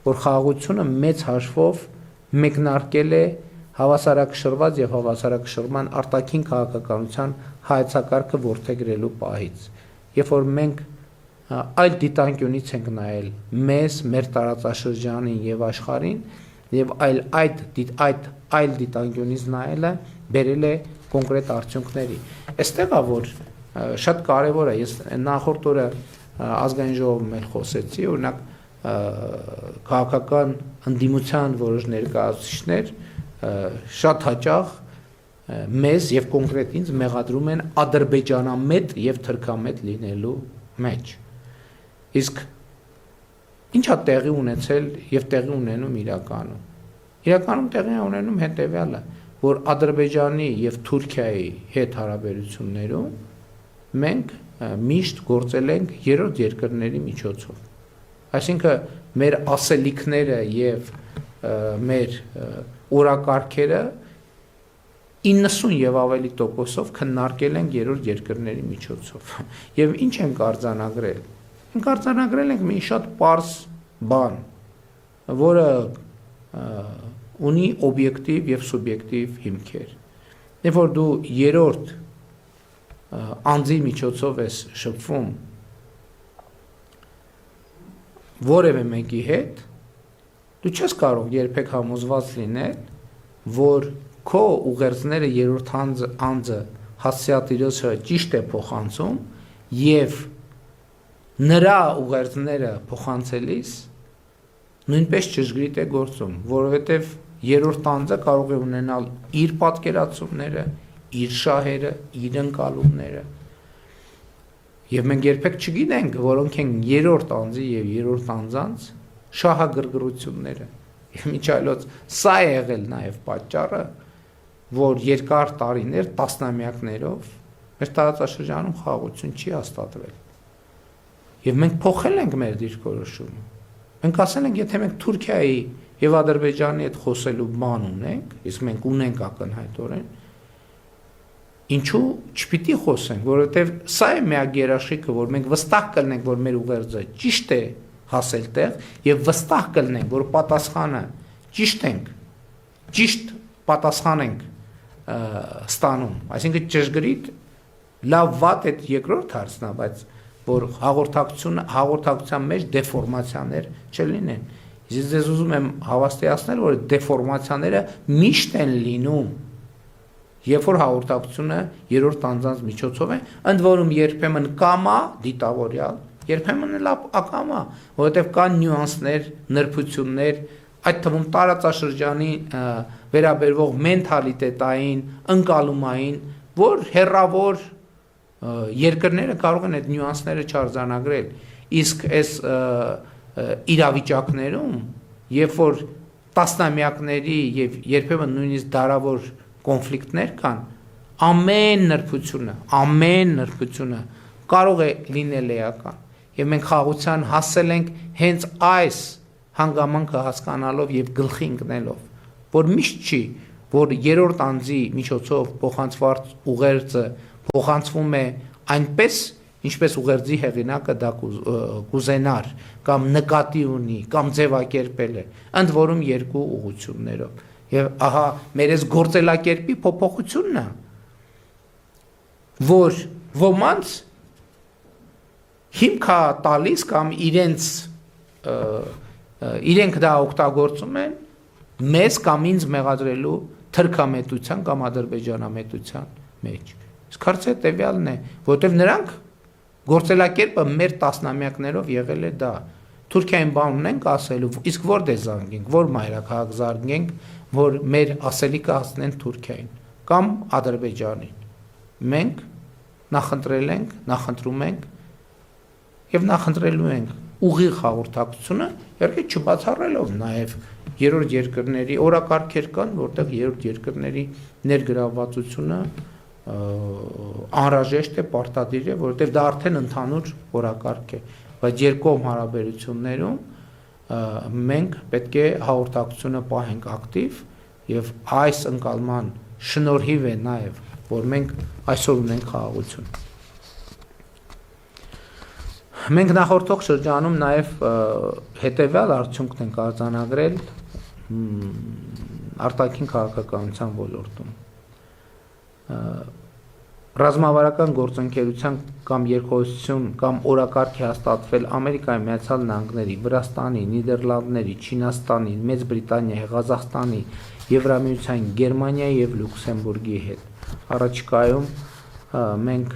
որ խաղաղությունը մեծ հաշվով մեկնարկել է հավասարակշռված եւ հավասարակշռման արտաքին քաղաքականության հայեցակարգը որդեգրելու պահից, երբ որ մենք այլ դիտանկյունից ենք նայել մեզ, մեր տարածաշրջանին եւ աշխարհին եւ այլ դիտանկյունից նայելը բերել է կոնկրետ արդյունքների։ Այստեղ է որ շատ կարեւոր է, ես նախորդ օրը ազգային ժողովում էլ խոսեցի, օրինակ քաղաքական ընդդիմության որոշ ներկայացուցիչներ շատ հաճախ մեզ եւ կոնկրետ ինձ մեղադրում են ադրբեջանամետ եւ թրքամետ լինելու մեջ։ Իսկ ինչա տեղի ունեցել եւ տեղի ունենում իրականում։ Իրականում տեղի է ունենում հետեւյալը, որ Ադրբեջանի եւ Թուրքիայի հետ հարաբերություններում մենք միշտ գործել ենք երրորդ երկրների միջոցով։ Այսինքն մեր ասելիքները եւ մեր օրակարգերը 90 եւ ավելի տոկոսով քննարկել ենք երրորդ երկրների միջոցով։ Եվ ինչ ենք արձանագրել։ Մենք արձանագրել ենք մի շատ պարզ բան, որը ունի օբյեկտիվ եւ սուբյեկտիվ հիմքեր։ Երբ որ դու երրորդ անձի միջոցով ես շփվում որևէ մեկի հետ, դու չես կարող երբեք համոզված լինել, որ քո ուղերձները երրորդ անձը հասցեատիրոջը ճիշտ է փոխանցում եւ նրա ուղերձները փոխանցելիս նույնպես ճշգրիտ է գործում, որովհետեւ երրորդ անձը կարող է ունենալ իր պատկերացումները, իր շահերը, իր ընկալումները։ Եվ մենք երբեք չգիտենք, որոնք են երրորդ անձի եւ երրորդ անձանց շահագրգռությունները։ Եվ միջ այլոց սա է եղել նաեւ պատճառը, որ երկար տարիներ, տասնամյակներով մեր տարածաշրջանում խաղաղություն չի հաստատվել։ Եվ մենք փոխել ենք մեր դիրքորոշումը։ Մենք ասել ենք, եթե մենք Թուրքիայի եւ Ադրբեջանի հետ խոսելու բան ունենք, իսկ մենք ունենք ակնհայտորեն, ինչու չպիտի խոսենք, որովհետեւ սա է միակ երաշխիքը, որ մենք վստահ կլինենք, որ մեր ուղերձը ճիշտ է հասել տեղ եւ վստահ կլինենք, որ պատասխանը ճիշտ ենք, ճիշտ պատասխան ենք ստանում, այսինքն ճշգրիտ լավ վատ այդ երկրորդ հարցն է, բայց որ հաղորդակցության մեջ դեֆորմացիաներ չլինեն։ Ես ձեզ ուզում եմ հավաստիացնել, որ դեֆորմացիաները միշտ են լինում, երբ որ հաղորդակցությունը երրորդ անձանց միջոցով է, ընդ որում երբեմն կամա դիտավորյալ, երբեմն էլ ակամա, որովհետև կան նյուանսներ, նրբություններ, այդ թվում տարածաշրջանի վերաբերվող մենթալիտետային, ընկալումային, որ հեռավոր երկրները կարող են այդ նյուանսները չարձանագրել, իսկ այս իրավիճակներում, երբ որ տասնամյակների եւ երբեմն նույնիսկ դարավոր կոնֆլիկտներ կան, ամեն նրբությունը կարող է լինել էական, եւ մենք խաղաղության հասել ենք հենց այս հանգամանքը հասկանալով եւ գլխի ընկնելով, որ միշտ չի, որ երրորդ անձի միջոցով փոխանցված ուղերձը փոխանցվում է այնպես, ինչպես ուղերձի հեղինակը դա կուզենար, կամ նկատի ունի, կամ ձևակերպել է, ընդ որում երկու ուղղություններով։ Եվ ահա մեր այս գործելակերպի փոփոխությունն է, որ ոմանց հիմք է տալիս կամ իրենք դա օգտագործում են մեզ կամ ինձ մեղադրելու թրքամետության կամ ադրբեջանամետության մեջ։ Իսկ հարցը տևյալն է, որտեղ նրանք գործելակերպը մեր տասնամյակներով եղել է դա։ Թուրքիային բան ունենք ասելու, իսկ որտե զանգենք, որ մայրաքաղաք զարգենք, որ մեր ասելիքը հասնեն Թուրքիային կամ Ադրբեջանին։ Մենք նախընտրել ենք, նախընտրում ենք եւ նախընտրելու ենք ուղիղ հաղորդակցությունը, իհարկե չբացառելով նաեւ երրորդ երկրների օրակարգեր կան, որտեղ երրորդ երկրների ներգրավվածությունը անհրաժեշտ է, պարտադիր է, որովհետև դա արդեն ընդհանուր օրակարգ է, բայց երկկողմ հարաբերություններում մենք պետք է հաղորդակցությունը պահենք ակտիվ եւ այս ընկալման շնորհիվ է նաեւ, որ մենք այսօր ունենք խաղաղություն։ Մենք նախորդող շրջանում նաեւ հետեւյալ արդյունքն ենք արձանագրել արտաքին քաղաքականության ոլորտում։ Ռազմավարական գործընկերության կամ երկխոսություն կամ օրակարգ է հաստատվել Ամերիկայի Միացյալ Նահանգների, Վրաստանի, Նիդերլանդների, Չինաստանի, Մեծ Բրիտանիայի, Ղազախստանի, Եվրամիության, Գերմանիայի եւ Լյուքսեմբուրգի հետ։ Առաջիկայում մենք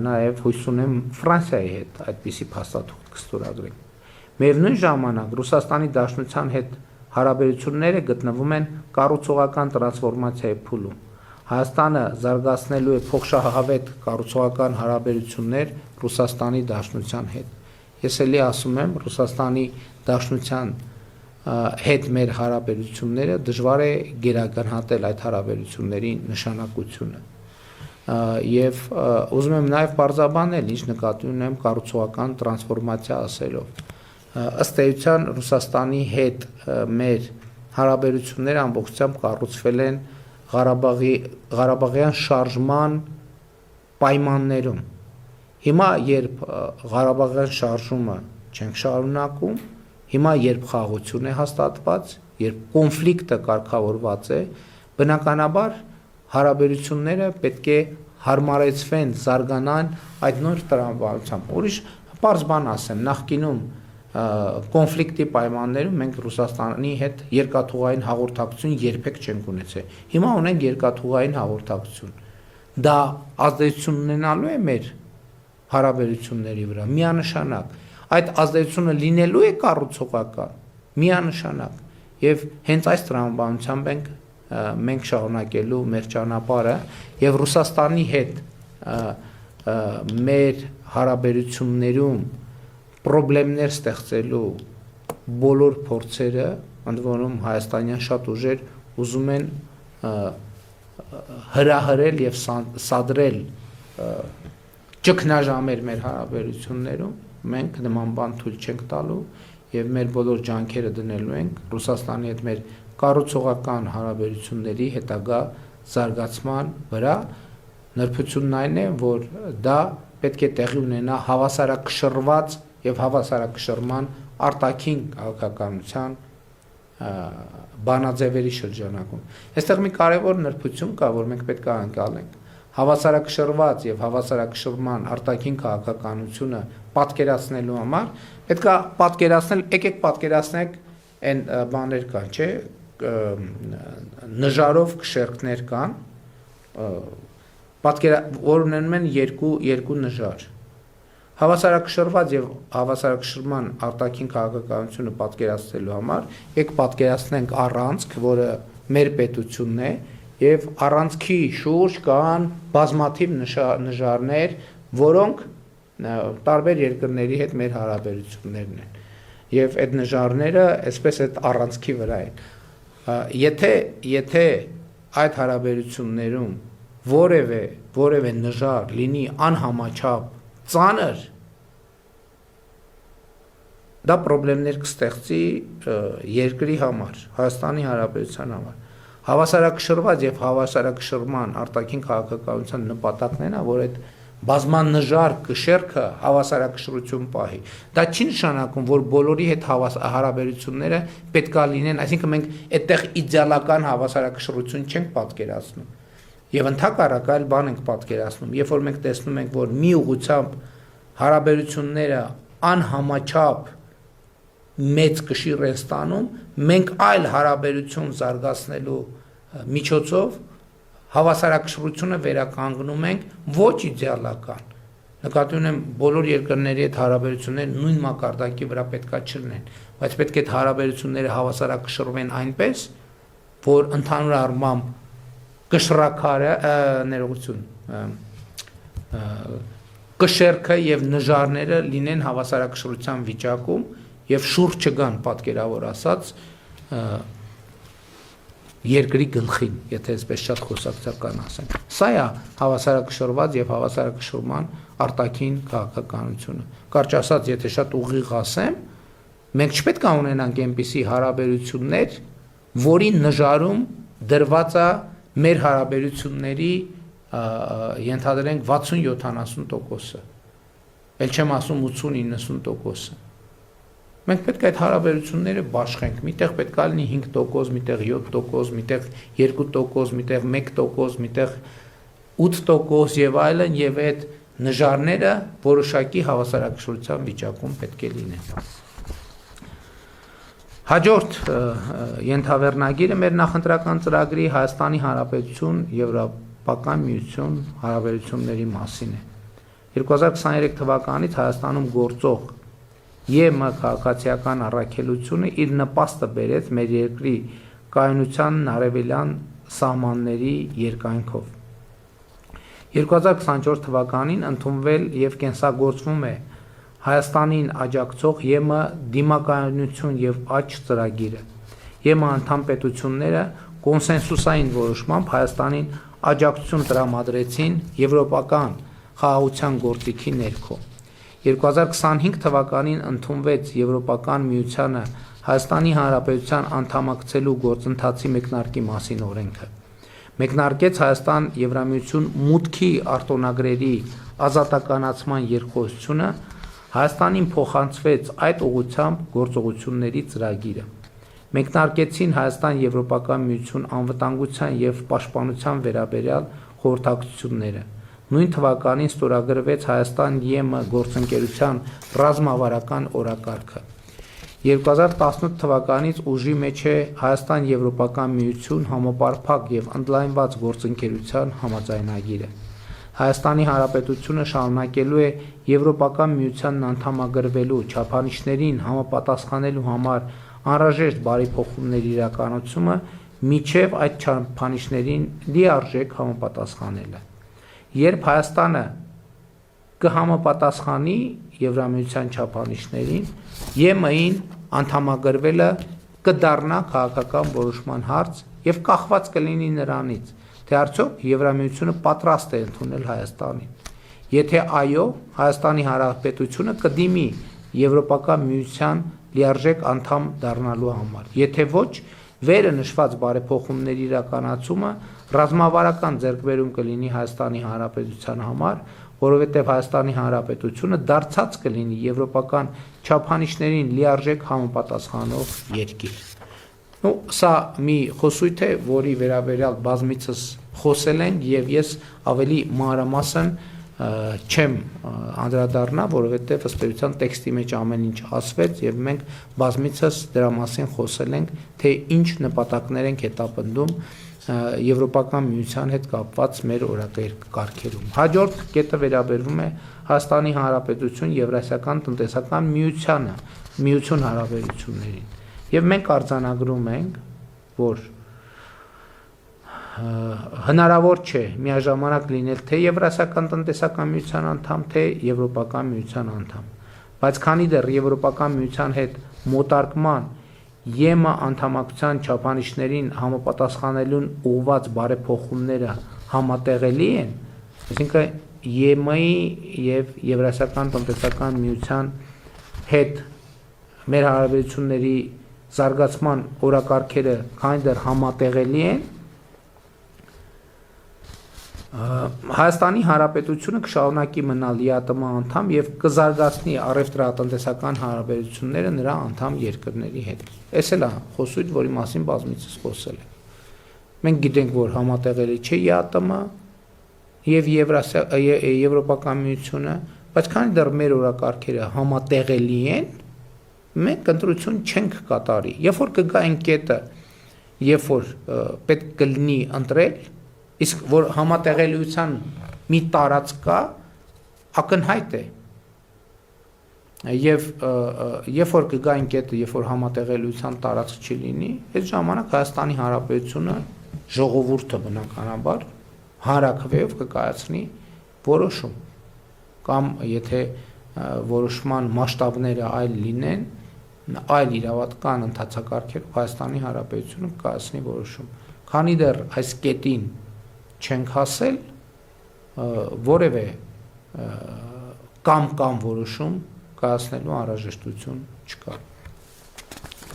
նաեւ հույս ունեմ Ֆրանսիայի հետ այդպիսի փաստաթուղթ կստորագրենք։ Միևնույն ժամանակ Ռուսաստանի Դաշնության հետ հարաբերությունները գտնվում են կառուցողական տրանսֆորմացիայի փուլում։ Հայաստանը զարգացնելու է փոխշահավետ կառուցողական հարաբերություններ Ռուսաստանի Դաշնության հետ։ Ես էլի ասում եմ, Ռուսաստանի Դաշնության հետ մեր հարաբերությունները դժվար է գերագնահատել այդ հարաբերությունների նշանակությունը։ Եվ ուզում եմ նաև բարձրաբանել, ինչ նկատի ունեմ կառուցողական տրանսֆորմացիա ասելով։ Ըստ էության Ռուսաստանի հետ մեր հարաբերությունները ամբողջությամբ կառուցվել են Ղարաբաղյան շարժման պայմաններում։ Հիմա երբ Ղարաբաղյան շարժումը չենք շարունակում, հիմա երբ խաղաղություն է հաստատված, երբ կոնֆլիկտը կարգավորված է, բնականաբար հարաբերությունները պետք է հարմարեցվեն, զարգանան այդ նոր տրամաբանությամբ։ Ուրիշ պարզ բան ասեմ, նախկինում կոնֆլիկտի պայմաններում մենք Ռուսաստանի հետ երկաթուղային հաղորդակցություն երբեք չենք ունեցել։ Հիմա ունենք երկաթուղային հաղորդակցություն։ դա ազդեցություն ունենալու է մեր հարաբերությունների վրա, միանշանակ, այդ ազդեցությունը լինելու է կառուցողական, միանշանակ, եւ հենց այս տրամաբանությամբ մենք շարունակելու մեր ճանապարհը եւ Ռուսաստանի հետ մեր հարաբերություններում խնդիրներ ստեղծելու բոլոր փորձերը, ընդ որում հայաստանյան շատ ուժեր ուզում են հրահրել եւ սադրել ճգնաժամեր մեր հարաբերություններում, մենք նման բան թույլ չենք տալու եւ մեր բոլոր ջանքերը դնելու ենք Ռուսաստանի հետ մեր կառուցողական հարաբերությունների հետագա զարգացման վրա։ Նրբությունն այն է, որ դա պետք է տեղի ունենա հավասարակշռված եւ հավասարակշռման արտաքին քաղաքականության բանաձևերի շրջանակում։ Այստեղ մի կարևոր նրբություն կա, որ մենք պետք է անցնենք։ Հավասարակշռված եւ հավասարակշռման արտաքին քաղաքականությունը պատկերացնելու համար պետք է պատկերացնել, եկեք պատկերացնենք այն բաներ կան, չէ՞, նժարով քշերքներ կան, որ ունենում են երկու նժար։ Հավասարակշռված եւ հավասարակշռման արտաքին քաղաքականությունը պատկերացնելու համար եք պատկերացնենք առանցք, որը մեր պետությունն է, եւ առանցքի շուրջ կան բազմաթիվ նժարներ, որոնք տարբեր երկրների հետ մեր հարաբերություններն են։ Եվ այդ նժարները այսպես այդ առանցքի վրա են։ Եթե այդ հարաբերություններում որևէ նժար լինի անհամաչափ ծանր, դա խնդիրներ կստեղծի երկրի համար, Հայաստանի Հանրապետության համար։ Հավասարակշռված եւ հավասարակշռման արտաքին քաղաքականության նպատակն է, որ այդ բազմանժար կշերքը հավասարակշռություն պահի։ Դա չի նշանակում, որ բոլորի հետ հարաբերությունները պետքա լինեն, այսինքն մենք այդտեղ իդեալական հավասարակշռություն չենք պատկերացնում։ Եվ ընդհակառակ այլ բան ենք պատկերացնում, երբ որ մենք տեսնում ենք, որ մի ուղղությամբ հարաբերությունները անհամաչափ մեծ կշիռ են ստանում, մենք այլ հարաբերություն զարգացնելու միջոցով հավասարակշռությունը վերականգնում ենք ոչ իդեալական։ Նկատի ունեմ բոլոր երկրների հետ հարաբերությունները նույն մակարդակի վրա պետքա չլինեն, բայց պետք է հարաբերությունները հավասարակշռվեն այնպես, որ ընդհանուր առմամբ կշռակարը կշերքը եւ նժարները լինեն հավասարակշռության վիճակում եւ շուրջ չգան, պատկերավոր ասած, երկրի գլխին, եթե այսպես շատ խոսակցական ասենք։ Սա է հավասարակշռված եւ հավասարակշռման արտաքին քաղաքականությունը։ Կարճ ասած, եթե շատ ուղիղ ասեմ, մենք չպետք է ունենանք այնպիսի հարաբերություններ, որի նժարում դրված է մեր հարաբերությունների ենթադրենք 60-70%-ը, էլ չեմ ասում 80-90%-ը։ Մենք պետք է այդ հարաբերությունները բաշխենք, միտեղ պետք է լինի 5%, միտեղ 7%, միտեղ 2%, միտեղ 1%, միտեղ 8% եւ այլն, եւ այդ նժարները որոշակի հավասարակշռության վիճակում պետք է լինեն։ Հաջորդ ենթավեռնագիրը մեր նախընտրական ծրագրի Հայաստանի Հանրապետություն Եվրոպական միություն հարաբերությունների մասին է։ 2023 թվականից Հայաստանում գործող ԵՄ քաղաքացիական առաքելությունը իր նպաստը բերեց մեր երկրի կայունության արևելյան սահմանների երկայնքով։ 2024 թվականին ընդունվել եւ կենսագործվում է Հայաստանին աջակցող ԵՄ դիմակայունություն եւ աճ ծրագիրը։ ԵՄ անդամ պետությունները կոնսենսուսային որոշմամբ Հայաստանին աջակցություն տրամադրեցին եվրոպական խաղաղության գործիքի ներքո։ 2025 թվականին ընդունվեց Եվրոպական միությանը Հայաստանի Հանրապետության անդամակցելու գործընթացի մեկնարկի մասին օրենքը։ Մեկնարկեց Հայաստան Եվրամիություն մուտքի արտոնագրերի ազատականացման երկխոսությունը, Հայաստանին փոխանցվեց այդ ուղղությամբ գործողությունների ծրագիրը։ Մեկնարկեցին Հայաստան Եվրոպական միություն անվտանգության եւ պաշտպանության վերաբերյալ խորհրդակցությունները։ Նույն թվականին ստորագրվեց Հայաստան ԵՄ գործընկերության ռազմավարական օրակարգը։ 2018 թվականից ուժի մեջ է Հայաստան Եվրոպական միություն համապարփակ եւ ընդլայնված գործընկերության համաձայնագիրը։ Հայաստանի Հանրապետությունը շարունակելու է Եվրոպական միությանն անդամագրվելու չափանիշներին համապատասխանելու համար անհրաժեշտ բարեփոխումների իրականացումը միջև այդ չափանիշներին լիարժեք համապատասխանելը։ Երբ Հայաստանը կհամապատասխանի Եվրամիության չափանիշներին, ԵՄ-ին անդամագրվելը կդառնա քաղաքական որոշման հարց եւ կախված կլինի նրանից, թե արդյոք Եվրամիությունը պատրաստ է ընդունել Հայաստանին։ Եթե այո, Հայաստանի Հանրապետությունը կդիմի Եվրոպական միության լիարժեք անդամ դառնալու համար։ Եթե ոչ, վերը նշված բարեփոխումների իրականացումը ռազմավարական ձեռքբերում կլինի Հայաստանի Հանրապետության համար, որովհետև Հայաստանի Հանրապետությունը դարձած կլինի եվրոպական չափանիշներին լիարժեք համապատասխանող երկիր։ Սա մի խոսույթ է, որի վերաբերյալ բազմիցս խոսել ենք եւ ես ավելի մանրամասն չեմ անդրադառնա, որովհետև ըստ էության տեքստի մեջ ամեն ինչ ասվեց եւ մենք բազմիցս դրա մասին խոսել ենք, թե ինչ նպատակներ ենք հետապնդում Եվրոպական միության հետ կապված մեր օրակարգերում։ Հաջորդ կետը վերաբերվում է Հայաստանի Հանրապետություն Եվրասիական տնտեսական միություն հարաբերություններին։ Եվ մենք արձանագրում ենք, որ հնարավոր չէ միաժամանակ լինել թե Եվրասիական տնտեսական միության անդամ, թե Եվրոպական միության անդամ։ Բայց քանի դեռ Եվրոպական միության հետ մոտարկման ԵՄ անդամակցության չափանիշներին համապատասխանելուն ուղղված բարեփոխումները համատեղելի են, այսինքն ԵՄ-ի եւ Եվրասիական տնտեսական միության հետ մեր հարաբերությունների զարգացման օրակարգերը քանի դեռ համատեղելի են, Հայաստանի Հանրապետությունը կշարունակի մնալ ԵԱՏՄ անդամ եւ կզարգացնի առևտրատնտեսական հարաբերությունները նրա անդամ երկրների հետ։ Այս էլ է խոսույթ, որի մասին բազմիցս խոսել ենք։ Մենք գիտենք, որ համատեղելի չէ ԵԱՏՄ եւ Եվրոպական միությունը, բայց քանի դեռ մեր օրակարգերը համատեղելի են, մենք ընտրություն չենք կատարի։ Երբ որ կգա այն կետը, երբ որ պետք կլինի ընտրել, իսկ որ համատեղելիության մի տարածք կա, ակնհայտ է։ Եվ երբ որ կգա այն կետը, երբ որ համատեղելիության տարածք չլինի, այդ ժամանակ Հայաստանի Հանրապետությունը ժողովուրդը բնականաբար հանրաքվեով կկայացնի որոշում, կամ եթե որոշման մասշտաբները այլ լինեն, այլ իրավական ընթացակարգերով Հայաստանի Հանրապետությունը կկայացնի որոշում։ Քանի դեռ այս կետին չենք հասել, որևէ կամ որոշում կայացնելու անհրաժեշտություն չկա։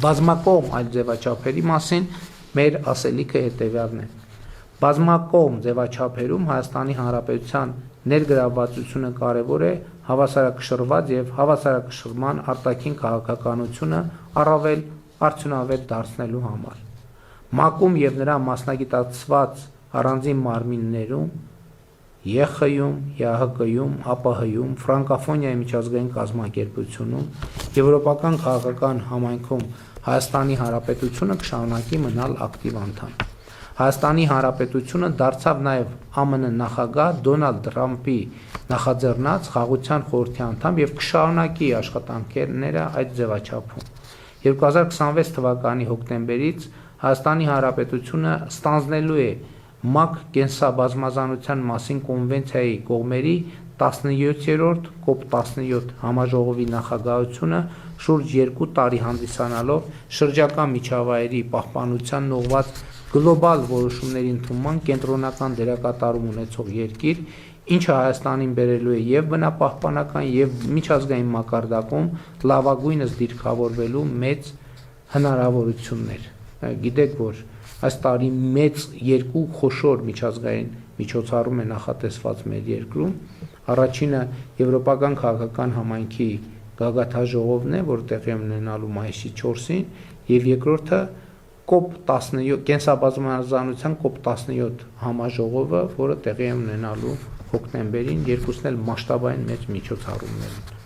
Բազմակողմ այլ ձևաչափերի մասին մեր ասելիքը հետևյալն է։ Բազմակողմ ձևաչափերում Հայաստանի Հանրապետության ներգրավվածությունը կարևոր է հավասարակշռված եւ հավասարակշռման արտաքին քաղաքականությունը առավել արդյունավետ դարձնելու համար։ ՄԱԿ-ում եւ նրա մասնագիտացված առանձին մարմիններում ԵԽ-ում, ԵԱՀԿ-ում, ԱՊՀ-ում, ֆրանկոֆոնիայի միջազգային կազմակերպությունում, եվրոպական քաղաքական համայնքում Հայաստանի Հանրապետությունը կշարունակի մնալ ակտիվ անդամ։ Հայաստանի Հանրապետությունը դարձավ նաև ԱՄՆ նախագահ Դոնալդ Թրամփի նախաձեռնած Խաղաղության խորհրդի անդամ եւ կշարունակի աշխատանքները այդ ձևաչափում։ 2026 թվականի հոկտեմբերից Հայաստանի Հանրապետությունը ստանձնելու է ՄԱԿ կենսաբազմազանության մասին կոնվենցիայի կողմերի 17-րդ COP17 համաժողովի նախագահությունը շուրջ 2 տարի հանդիսանալով շրջակա միջավայրի պահպանությանն ուղղված գլոբալ որոշումների ընդունման կենտրոնական դերակատարում ունեցող երկիր, ինչը Հայաստանին բերելու է եւ բնապահպանական եւ միջազգային մակարդակում լավագույնս դիրքավորվելու մեծ հնարավորություններ։ Գիտեք, որ այս տարի մեծ երկու խոշոր միջազգային միջոցառում է նախատեսված մեր երկրում։ Առաջինը Եվրոպական քաղաքական համայնքի գագաթաժողովն է, որ տեղի ունենալու մայիսի 4-ին, եւ երկրորդը COP17 կենսաբազմազանության COP17 համաժողովը, որը տեղի է ունենալու հոկտեմբերին, երկուսն էլ մասշտաբային մեծ միջոցառումներ են։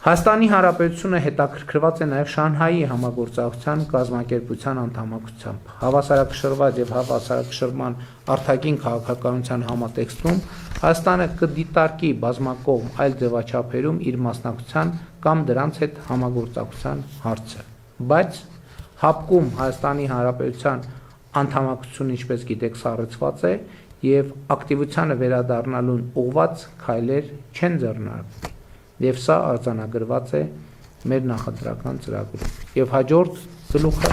Հայաստանի Հանրապետությունը հետաքրքրված է նաև Շանհայի համագործակցության կազմակերպության անդամակցությամբ։ Հավասարակշռված եւ հավասարակշռման արտաքին քաղաքականության համատեքստում Հայաստանը կդիտարկի բազմակողմ այլ ձևաչափերում իր մասնակցության կամ դրանց հետ համագործակցության հարցը։ Բայց հապկում Հայաստանի Հանրապետության անդամակցությունը, ինչպես գիտեք, սառեցված է եւ ակտիվությանը վերադառնալուն ուղղված քայլեր չեն ձեռնարկվում։ Եվ սա արձանագրված է մեր նախընտրական ծրագրում։ Եվ հաջորդ գլուխը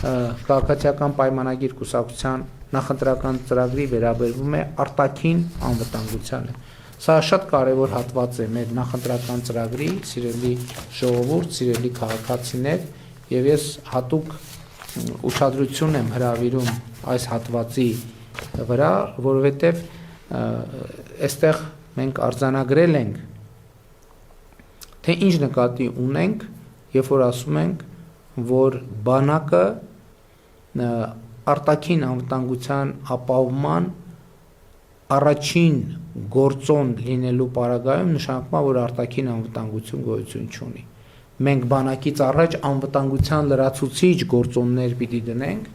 քաղաքացիական պայմանագիր կուսակցության նախընտրական ծրագրի վերաբերվում է արտաքին անվտանգությանը։ Սա շատ կարևոր հատված է մեր նախընտրական ծրագրի, սիրելի ժողովուրդ, սիրելի քաղաքացիներ, եւ ես հատուկ ուշադրություն եմ հրավիրում այս հատվածի վրա, որովհետեւ այստեղ մենք արձանագրել ենք թե ինչ նկատի ունենք, երբ որ ասում ենք, որ բանակը արտաքին անվտանգության ապահովման առաջին գործոն լինելու պարագայում նշանակում է, որ արտաքին անվտանգություն գոյություն չունի։ Մենք բանակից առաջ անվտանգության լրացուցիչ գործոններ պիտի դնենք,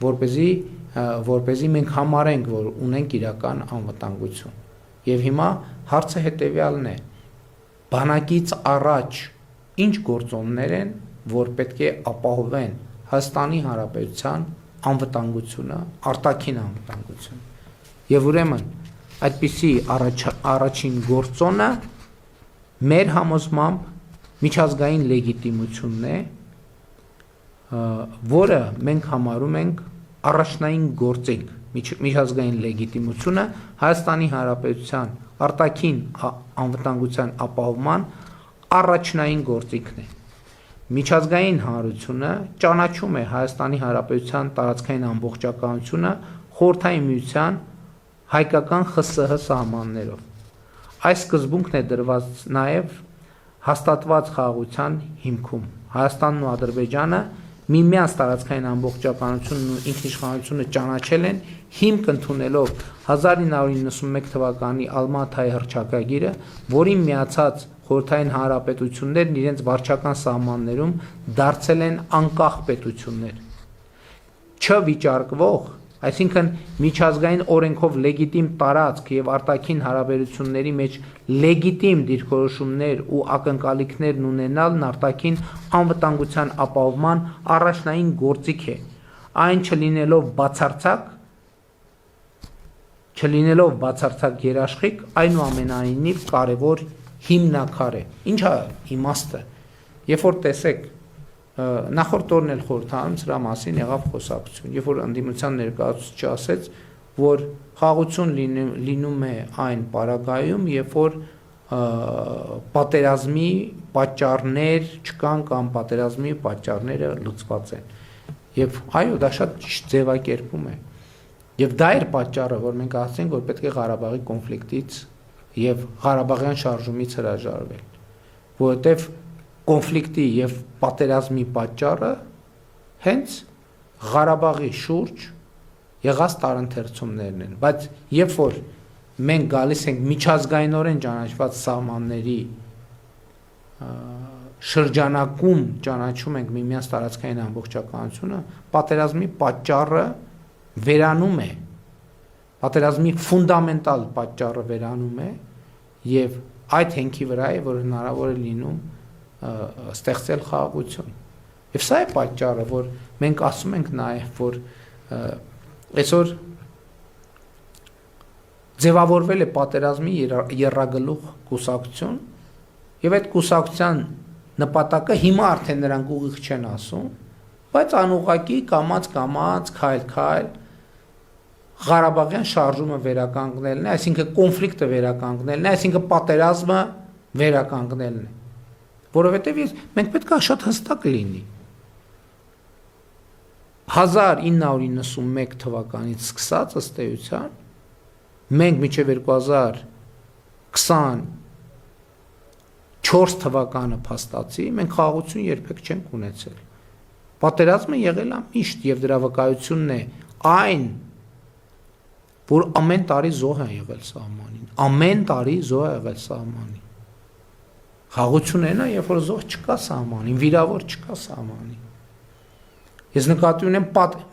որպեսզի մենք համարենք, որ ունենք իրական անվտանգություն։ Եվ հիմա հարցը հետևյալն է. բանակից առաջ ինչ գործոններ են, որ պետք է ապահովեն Հայաստանի Հանրապետության անվտանգությունը, արտաքին անվտանգությունը։ Եվ ուրեմն այդպիսի առաջին գործոնը մեր համոզմամբ միջազգային լեգիտիմությունն է, որը մենք համարում ենք առաջնային գործիք, միջազգային լեգիտիմությունը Հայաստանի Հանրապետության արտաքին անվտանգության ապահովման առաջնային գործիքն է։ Միջազգային հանրությունը ճանաչում է Հայաստանի Հանրապետության տարածքային ամբողջականությունը Խորհրդային Միության հայկական ԽՍՀ սահմաններով։ Այս սկզբունքն է դրված նաև հաստատված խաղաղության հիմքում։ Հայաստանն ու Ադրբեջանը միմյանց տարածքային ամբողջականությունն ու ինքնիշխանությունը ճանաչել են հիմք ընդունելով 1991 թվականի Ալմաթայի հռչակագիրը, որին միացած խորհրդային հանրապետություններն իրենց վարչական սահմաններում դարձել են անկախ պետություններ։ Չվիճարկվող, այսինքն միջազգային օրենքով լեգիտիմ տարածք եւ արտաքին հարաբերությունների մեջ լեգիտիմ դիրքորոշումներ ու ակնկալիքներն ունենալն արտաքին անվտանգության ապահովման առաջնային գործիք է։ Այն չլինելով բացարձակ երաշխիք, այնուամենայնիվ կարևոր հիմնակար է։ Ինչ է իմաստը։ Երբ որ տեսեք նախորդ օրն էլ խորհրդանում սրա մասին եղավ խոսակցություն, երբ որ ընդդիմության ներկայացուցիչը ասեց, որ խաղաղություն լինում է այն պարագայում, երբ որ պատերազմի պատճառներ չկան կամ պատերազմի պատճառները լուծված են։ Եվ այո, դա շատ ճիշտ ձևակերպում է։ Եվ դա էր պատճառը, որ մենք ասենք, որ պետք է Ղարաբաղի կոնֆլիկտից եւ Ղարաբաղյան շարժումից հրաժարվել, որովհետեւ կոնֆլիկտի եւ պատերազմի պատճառը հենց Ղարաբաղի շուրջ եղած տարընթերցումներն են, բայց երբ որ մենք գալիս ենք միջազգայինորեն ճանաչված սահմանների շրջանակում ճանաչում ենք միմյանց տարածքային ամբողջականությունը, պատերազմի պատճառը վերանում է, պատերազմի ֆունդամենտալ պատճառը վերանում է եւ այդ հենքի վրա է, որ հնարավոր է լինում ստեղծել խաղաղություն։ Եվ սա է պատճառը, որ մենք ասում ենք նաեւ, որ այսօր ձևավորվել է պատերազմի եռագլուխ կուսակցություն եւ այդ կուսակցության նպատակը հիմա արդեն նրանք ուղիղ չեն ասում, բայց անուղղակի կամած քայլ Ղարաբաղյան շարժումը վերականգնելն է, այսինքն կոնֆլիկտը վերականգնելն է, այսինքն պատերազմը վերականգնելն է։ Որովհետեւ մենք պետք է շատ հստակ լինի։ 1991 թվականից սկսած ըստ էության մենք մինչև 2024 թվականը փաստացի մենք խաղաղություն երբեք չենք ունեցել։ Պատերազմը եղել է միշտ եւ դրա վկայությունն է այն, որ ամեն տարի զոհ է եղել սահմանին, ամեն տարի զոհ է եղել սահմանին։ Խաղաղությունն է, երբ որ զոհ չկա սահմանին, վիրավոր չկա սահմանին։ Ես նկատի ունեմ,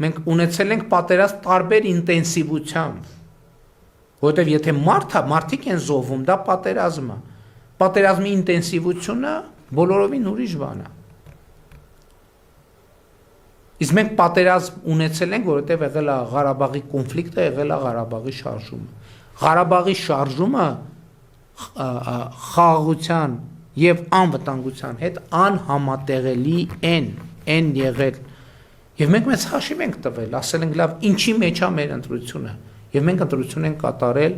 մենք ունեցել ենք պատերազմ տարբեր ինտենսիվությամբ, որովհետև եթե մարդիկ են զոհվում, դա պատերազմ է։ Պատերազմի ինտենսիվությունը բոլորովին ուրիշ բան է։ Իսկ մենք պատերազմ ունեցել ենք, որովհետև եղել է Ղարաբաղի կոնֆլիկտը, եղել է Ղարաբաղի շարժումը։ Ղարաբաղի շարժումը խաղաղության եւ անվտանգության հետ անհամատեղելի են եղել։ Եվ մենք մեծ հաշիվ ենք տվել, ասել ենք լավ, ինչի մեջ է մեր ընտրությունը։ Եվ մենք ընտրություն ենք կատարել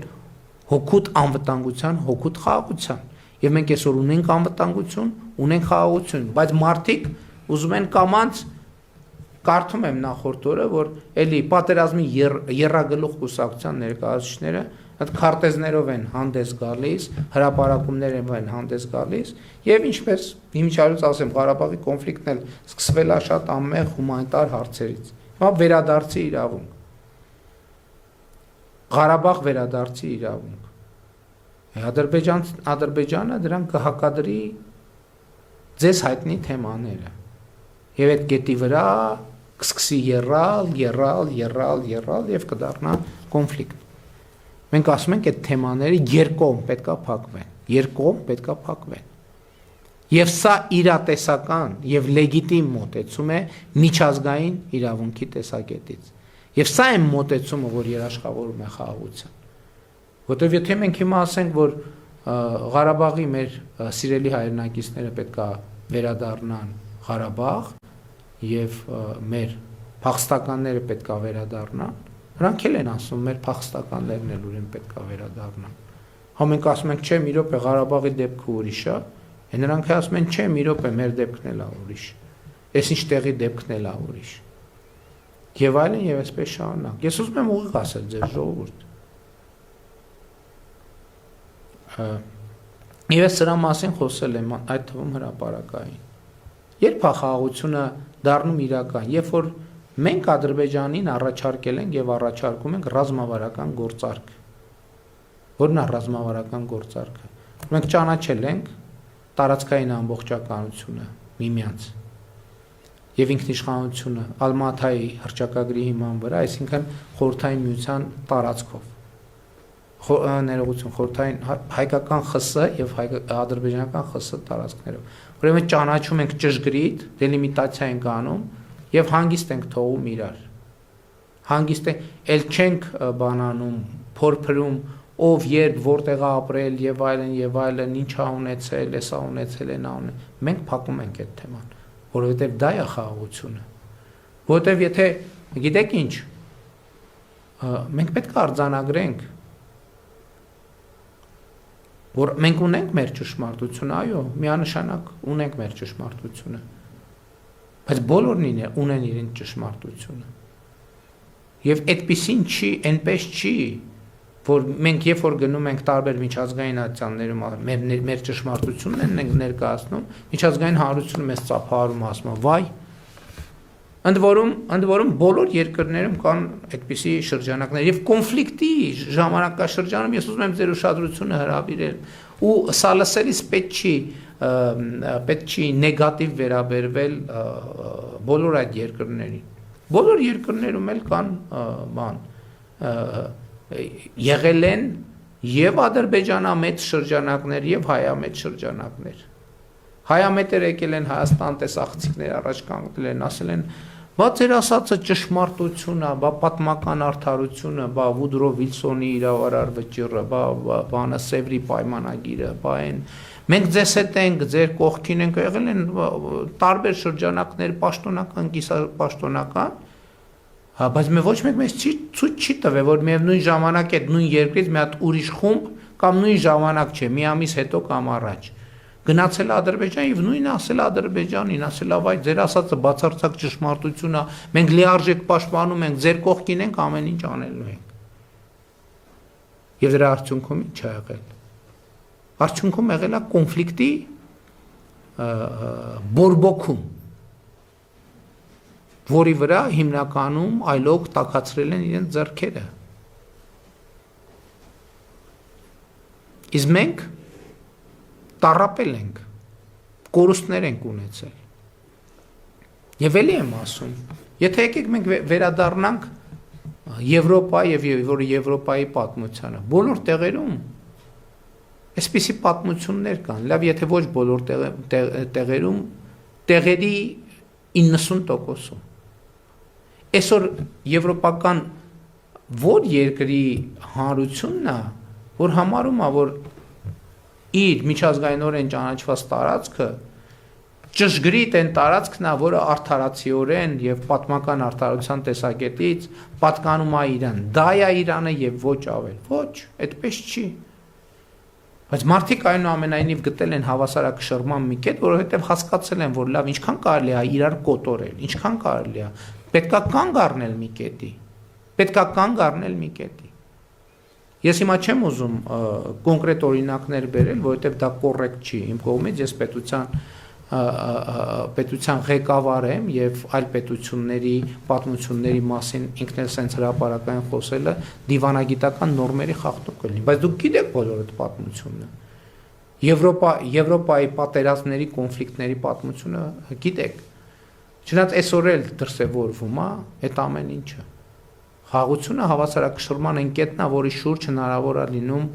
հոգուտ անվտանգության, հոգուտ խաղաղության։ Եվ մենք այսօր ունենք անվտանգություն, ունենք խաղաղություն, բայց մարդիկ ուզում են կամանց կարդում եմ նախորդ օրը, որ էլի պատերազմի եռագլուխ կուսակցության ներկայացուցիչները այդ քարտեզներով են հանդես գալիս, հրապարակումներով են հանդես գալիս, եւ ինչպես հիմիջարից ասեմ, Ղարաբաղի կոնֆլիկտն էլ սկսվել է շատ անմեղ հումանիտար հարցերից։ Հիմա վերադարձի իրավունք։ Ղարաբաղ վերադարձի իրավունք։ Ադրբեջանը դրան կհակադրի ձեզ հայտնի թեմաները։ Եվ այդ գետի վրա կսկսի եռալ եւ կդառնա կոնֆլիկտ։ Մենք ասում ենք այդ թեմաները երկկողմ պետքա փակվեն։ Եվ սա իրատեսական եւ լեգիտիմ մոտեցում է միջազգային իրավունքի տեսակետից։ Եվ սա է մոտեցումը, որ երաշխավորում է խաղաղության։ Որտեւ եթե մենք հիմա ասենք, որ Ղարաբաղի մեր սիրելի հայրենակիցները պետքա վերադառնան Ղարաբաղ եւ մեր փախստականները պետքա վերադառնան, նրանք էլ են ասում, մեր փախստականներն էլ ուրեմն պետքա վերադառնան։ Հա մենք ասում ենք, չէ, մի րոպե Ղարաբաղի դեպքը ուրիշ է, նրանք ասում են, չէ, մի րոպե մեր դեպքն էլ է ուրիշ։ Այս ինչ տեղի դեպքն էլ է ուրիշ։ Եվ այլն եւ այսպես շարունակ։ Ես ուզում եմ ուղիղ ասել ձեր ժողովուրդ։ Եվ ես սրա մասին խոսել եմ այդ թվում հրապարակային։ Երբ է խաղաղությունը դառնում իրական, երբ որ մենք Ադրբեջանին առաջարկել ենք եւ առաջարկում ենք ռազմավարական գործարք։ Որն է ռազմավարական գործարքը։ Մենք ճանաչել ենք տարածքային ամբողջականությունը միմյանց եւ ինքնիշխանությունը Ալմաթայի հռչակագրի հիման վրա, այսինքն խորհրդային միության տարածքով։ Ներողություն, խորհրդային հայկական ԽՍՀ եւ ադրբեջանական ԽՍՀ տարածքներով։ Ուրեմն ճանաչում ենք ճշգրիտ, դելիմիտացիա ենք անում եւ հանգիստ ենք թողում իրար։ Հանգիստ էլ չենք բանանում, փորփրում, ով երբ որտեղ ապրել եւ այլն, ինչ ա ունեցել, էսա ունեցել են անում։ Մենք փակում ենք այդ թեման, որովհետեւ դա է խաղաղությունը։ Որովհետեւ եթե գիտեք ինչ, մենք պետք է արձանագրենք, որ մենք ունենք մեր ճշմարտությունը, այո, միանշանակ ունենք մեր ճշմարտությունը, բայց բոլորն ունեն իրենց ճշմարտությունը։ Եւ այդպեսին չի, այնպես չի, որ մենք երբ որ գնում ենք տարբեր միջազգային ատյաններում, մեր ճշմարտությունն են ներկայացնում, միջազգային հանրությունը մեզ ծափահարում, ասում է, վայ, ընդ որում բոլոր երկրներում կան այդպիսի շրջանակներ եւ կոնֆլիկտի ժամանակաշրջանում ես ուզում եմ ձեր ուշադրությունը հրավիրել ու սա լսելիս պետք չի նեգատիվ վերաբերվել բոլոր այդ երկրներին։ Բոլոր երկրներում էլ կան եղել են եւ ադրբեջանամետ շրջանակներ եւ հայամետ շրջանակներ։ Հայամետեր եկել են Հայաստան, տեսախցիկներ առաջ կանգնել են, ասել են, բա ձեր ասածը ճշմարտություն է, բա պատմական արդարությունը, բա Վուդրո Վիլսոնի իրավարար վճիռը, բանը Սևրի պայմանագիրը, բա այն մենք ձեզ հետ ենք, ձեր կողքին ենք, եղել են տարբեր շրջանակներ, պաշտոնական, կիսապաշտոնական, բայց ոչ մեկ մեզ ցույց չի տվել, որ միևնույն ժամանակ այդ նույն երկրից մի հատ ուրիշ խումբ կամ նույն ժամանակ չէ, մի ամիս հետո կամ առաջ գնացել Ադրբեջան եւ նույնը ասել Ադրբեջանին, ասել ավայ ձեր ասածը բացարձակ ճշմարտություն է, մենք լիարժեք պաշտպանում ենք, ձեր կողքին ենք, ամեն ինչ անելու ենք։ Եվ դրա արդյունքում ինչ ա եղել։ Արդյունքում եղել է կոնֆլիկտի բորբոքում, որի վրա հիմնականում այլոք տաքացրել են իրենց ձեռքերը։ Իսկ մենք տառապել ենք կորուստներ ենք ունեցել։ Եվ էլի եմ ասում, եթե եկեք մենք վերադառնանք Եվրոպա եւ Եվրոպայի պատմությանը, բոլոր տեղերում այսպիսի պատմություններ կան, լավ, եթե ոչ բոլոր տեղերում, տեղերի 90%-ում։ Այսօր եվրոպական որ երկրի հանրությունն է, որ համարում է, որ իր միջազգայինորեն ճանաչված տարածքը ճշգրիտ են տարածքն է, որը արդարացիորեն եւ պատմական արդարության տեսակետից պատկանում է Իրան։ Դա է Իրանը եւ ոչ ավել։ Ոչ, այդպես չի։ Բայց մարդիկ այնուամենայնիվ գտել են հավասարակշռման մի կետ, որովհետեւ հասկացել են, որ լավ, ինչքան կարելի է իրար կոտորել, ինչքան կարելի է, պետքա կանգ առնել մի կետի։ Պետքա կանգ առնել մի կետի։ Ես հիմա չեմ ուզում կոնկրետ օրինակներ բերել, որովհետեւ դա կոռեկտ չի իմ կողմից, ես պետության ղեկավար եմ եւ այլ պետությունների պատմությունների մասին ինքն էլ սենց հրապարակային խոսելը դիվանագիտական նորմերի խախտում կլինի, բայց դուք գիտեք բոլոր այդ պատմությունը։ Եվրոպայի պատերազմների, կոնֆլիկտների պատմությունը գիտեք։ Չնայած այսօր էլ դրսևորվում է այդ ամեն ինչը։ Խաղաղությունը հավասարակշռման այն կետն է, որի շուրջ հնարավոր է լինում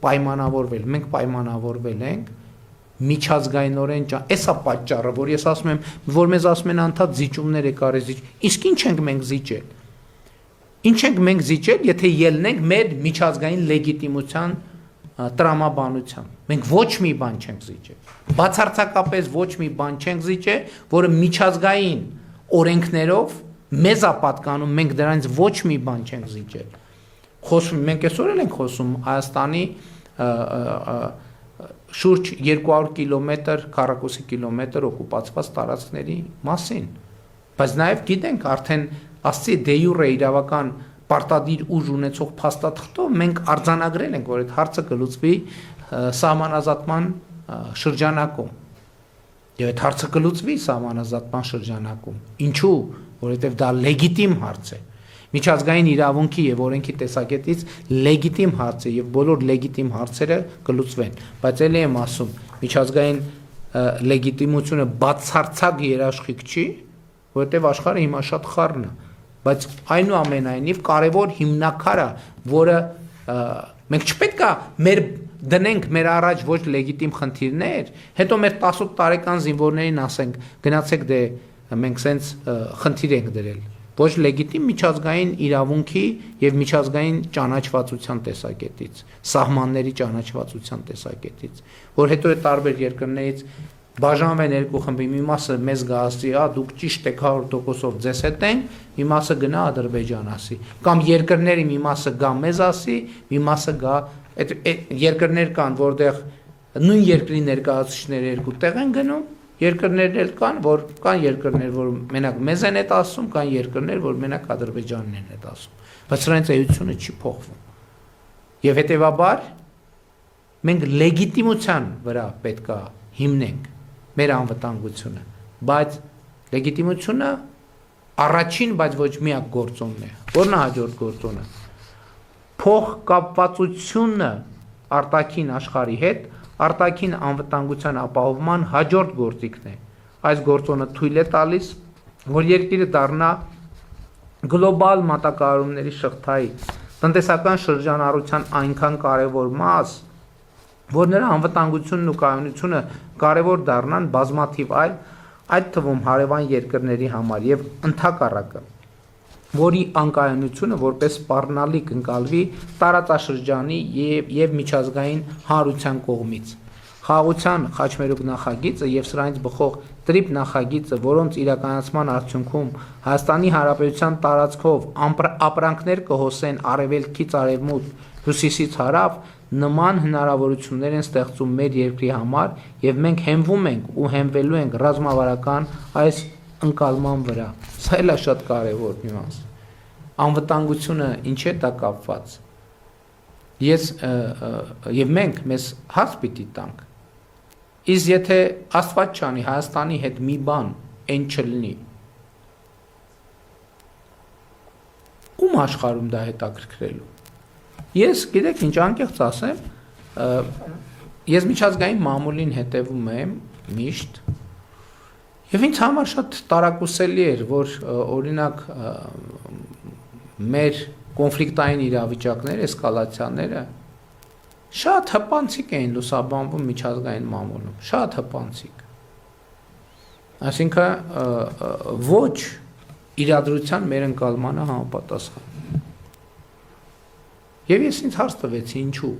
պայմանավորվել։ Մենք պայմանավորվել ենք միջազգայինորեն էսա պատճառը, որ ես ասում եմ, որ մեզ ասում են անդադ զիջումներ եկար է զիջ։ Իսկ ինչ ենք մենք զիջել։ Ինչ ենք մենք զիջել, եթե ելնենք մեր միջազգային լեգիտիմության տրամաբանությամբ։ Մենք ոչ մի բան չենք զիջել։ Բացարձակապես ոչ մի բան չենք զիջել, որը միջազգային օրենքներով մեզ է պատկանում, մենք դրանից ոչ մի բան չենք զիջել։ Խոսում մենք այսօր էլ ենք խոսում Հայաստանի շուրջ 200 կիլոմետր, քառակուսի կիլոմետր օկուպացված տարածքների մասին, բայց նաև գիտենք արդեն ասցի դե յուրե իրավական պարտադիր ուժ ունեցող փաստաթղթով մենք արձանագրել ենք, որ այդ հարցը կլուծվի սահմանազատման շրջանակում։ Եվ այդ հարցը կլուծվի սահմանազատման շրջանակում։ Ինչու՞, որովհետև դա լեգիտիմ հարց է։ Միջազգային իրավունքի եւ օրենքի տեսակետից լեգիտիմ հարց է եւ բոլոր լեգիտիմ հարցերը կլուծվեն, բայց ելի եմ ասում, միջազգային լեգիտիմությունը բացարձակ երաշխիք չի, որովհետեւ աշխարհը հիմա շատ խառն է, բայց այնուամենայնիվ կարևոր հիմնակարը, որը մենք չպետք է դնենք մեր առաջ ոչ լեգիտիմ խնդիրներ, հետո մեր 18 տարեկան զինվորներին ասենք, գնացեք դե մենք սենց խնդիր ենք դրել։ Ոչ լեգիտիմ միջազգային իրավունքի եւ միջազգային ճանաչվածության տեսակետից, սահմանների ճանաչվածության տեսակետից, որ հետո է տարբեր երկրներից բաժանվեն երկու խմբի, մի մասը մեզ գասի, դուք ճիշտ եք 100%-ով ձեզ հետ են, մի մասը գնա Ադրբեջան ասի, կամ երկրների մի մասը գա մեզ ասի, մի մասը գա այդ երկրներ կան, որտեղ նույն երկրի ներկայացուցիչները երկու տեղ են գնում, երկրներ էլ կան, որ կան երկրներ, որ մենակ մեզ են այդ ասում, կան երկրներ, որ մենակ Ադրբեջանն են այդ ասում, բայց սրանց էությունը չի փոխվում։ Եվ հետեւաբար մենք լեգիտիմության վրա պետք է հիմնենք մեր անվտանգությունը, բայց լեգիտիմությունը առաջին, բայց ոչ միակ գործոնն է։ Որն է հաջորդ գործոնը։ Փոխկապվածությունը արտաքին աշխարհի հետ արտաքին անվտանգության ապահովման հաջորդ գործիքն է։ Այս գործոնը թույլ է տալիս, որ երկիրը դառնա գլոբալ մատակարարումների շղթայի տնտեսական շրջանառության այնքան կարևոր մաս, որ նրա անվտանգությունն ու կայունությունը կարևոր դառնան բազմաթիվ այլ, այդ թվում հարևան երկրների համար եւ ընդհակառակը, որի անկայունությունը որպես սպառնալիք ընկալվի տարածաշրջանի եւ միջազգային հանրության կողմից։ Խաղաղության խաչմերուկ նախագիծը եւ սրանից բխող տրիպ նախագիծը, որոնց իրականացման արդյունքում Հայաստանի Հանրապետության տարածքով ապրանքներ կհոսեն արևելքից արևմուտք, հյուսիսից հարավ, նման հնարավորություններ են ստեղծում մեր երկրի համար եւ մենք հենվում ենք ու հենվելու ենք ռազմավարական այս ընկալման վրա։ Սա էլ է շատ կարևոր մի մաս։ Անվտանգությունը ինչ է դա կապված։ Ես եւ մենք մեզ հարց պիտի տանք։ Իսկ եթե Աստված չանի Հայաստանի հետ մի բան այն չլինի, ում աշխարհում դա հետաքրքրելու։ Ես գիտեք ինչ անկեղծ ասեմ, ես միջազգային մամուլին հետևում եմ միշտ եւ ինձ համար շատ տարակուսելի էր, որ օրինակ մեր կոնֆլիկտային իրավիճակները, էսկալացիաները շատ հպանցիկ էին լուսաբանվում միջազգային մամուլում, շատ հպանցիկ։ Այսինքն ոչ իրադրության մեր ընկալմանը համապատասխան։ Եվ ես ինձ հարց տվեցի ինչու։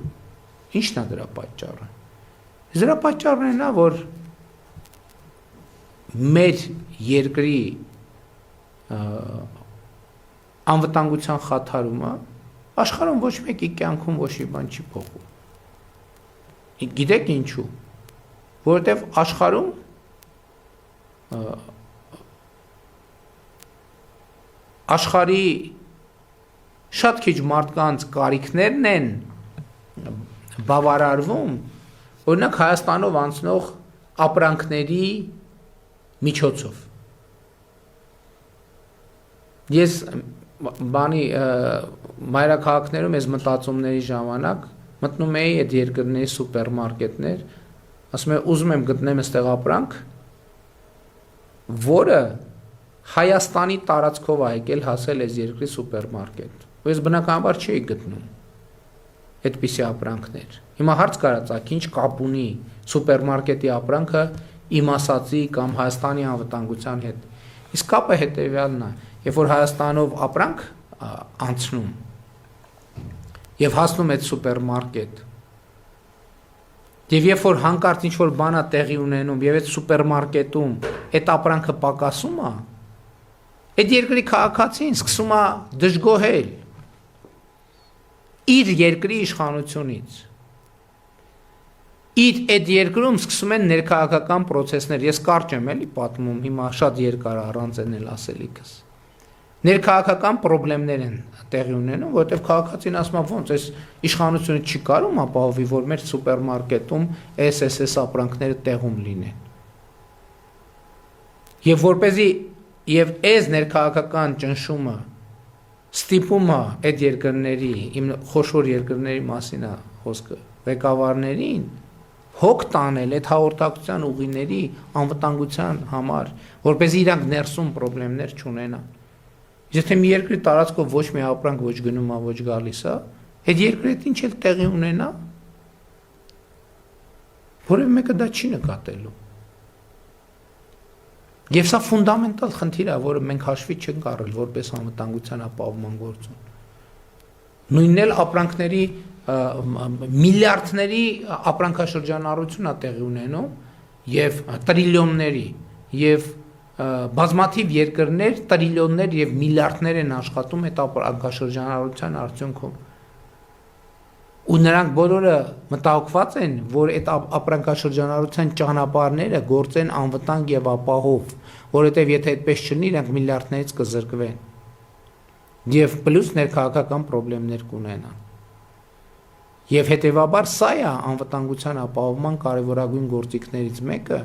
Ինչն է դրա պատճառը։ Դրա պատճառն է նա, որ մեր երկրի անվտանգության խաթարումը աշխարհում ոչ մեկի կյանքում ոչ մի բան չի փոխում։ Գիտեք ինչու։ Որովհետև աշխարհում աշխարհի շատ քիչ մարդկանց կարիքներն են բավարարվում, օրինակ Հայաստանով անցնող ապրանքների միջոցով։ Ես մայրաքաղաքներում ես մտածումների ժամանակ մտնում էի այդ երկրների սուպերմարկետներ, ասում եմ ուզում եմ գտնեմ այստեղ ապրանք, որը Հայաստանի տարածքով է եկել հասել այս երկրի սուպերմարկետ։ Ու ես բնականաբար չէի գտնում այդպիսի ապրանքներ։ Հիմա հարց կարածակ, ինչ կապ ունի սուպերմարկետի ապրանքը իմ ասածի կամ Հայաստանի անվտանգության հետ։ Իսկ կապը հետևյալն է, երբ որ Հայաստանով ապրանք անցնում եւ հասնում այդ սուպերմարկետ, եւ երբ որ հանկարծ ինչ-որ բան է տեղի ունենում եւ այդ սուպերմարկետում այդ ապրանքը պակասում է, այդ երկրի քաղաքացին սկսում է դժգոհել իր երկրի իշխանությունից։ Իր այդ երկրում սկսում են ներքաղաքական process-ներ, ես կարճ եմ էլի պատմում, հիմա շատ երկար առանց էնել ասելիքս։ Ներքաղաքական խնդիրներ են տեղի ունենում, որովհետև քաղաքացին ասում է ոնց այս իշխանությունը չի կարող ապահովի, որ մեր սուպերմարկետում SSS ապրանքները տեղում լինեն։ Եվ որպեսզի եւ այս ներքաղաքական ճնշումը ստիպում է այդ երկրների, իմ խոշոր երկրների մասին է խոսքը, ղեկավարներին հոգ տանել այդ հաղորդակցության ուղիների անվտանգության համար, որպեսզի իրանք ներսում խնդիրներ չունենան։ Եթե մի երկրի տարածքով ոչ մի ապրանք ոչ գնում է, ոչ գալիս է, այդ երկրի հետ ինչ էլ տեղի ունենա, որևէ մեկը դա չի նկատելու։ Եվ սա ֆունդամենտալ խնդիր է, որը մենք հաշվի չենք առել որպես անվտանգության ապահովման գործոն։ Նույնն էլ ապրանքների միլիարդների ապրանքաշրջանառություն է տեղի ունենում եւ տրիլիոնների եւ բազմաթիվ երկրներ տրիլիոններ եւ միլիարդներ են աշխատում այդ ապրանքաշրջանառության արդյունքում։ Ու նրանք բոլորը մտահոգված են, որ այդ ապրանքաշրջանառության ճանապարհները գործեն անվտանգ եւ ապահով, որովհետեւ եթե այդպես չլինի, իրենք միլիարդներից կզրկվեն։ Եվ պլյուս ներքաղաքական խնդիրներ կունենան։ Եվ հետեւաբար սա է անվտանգության ապահովման կարևորագույն գործիքներից մեկը,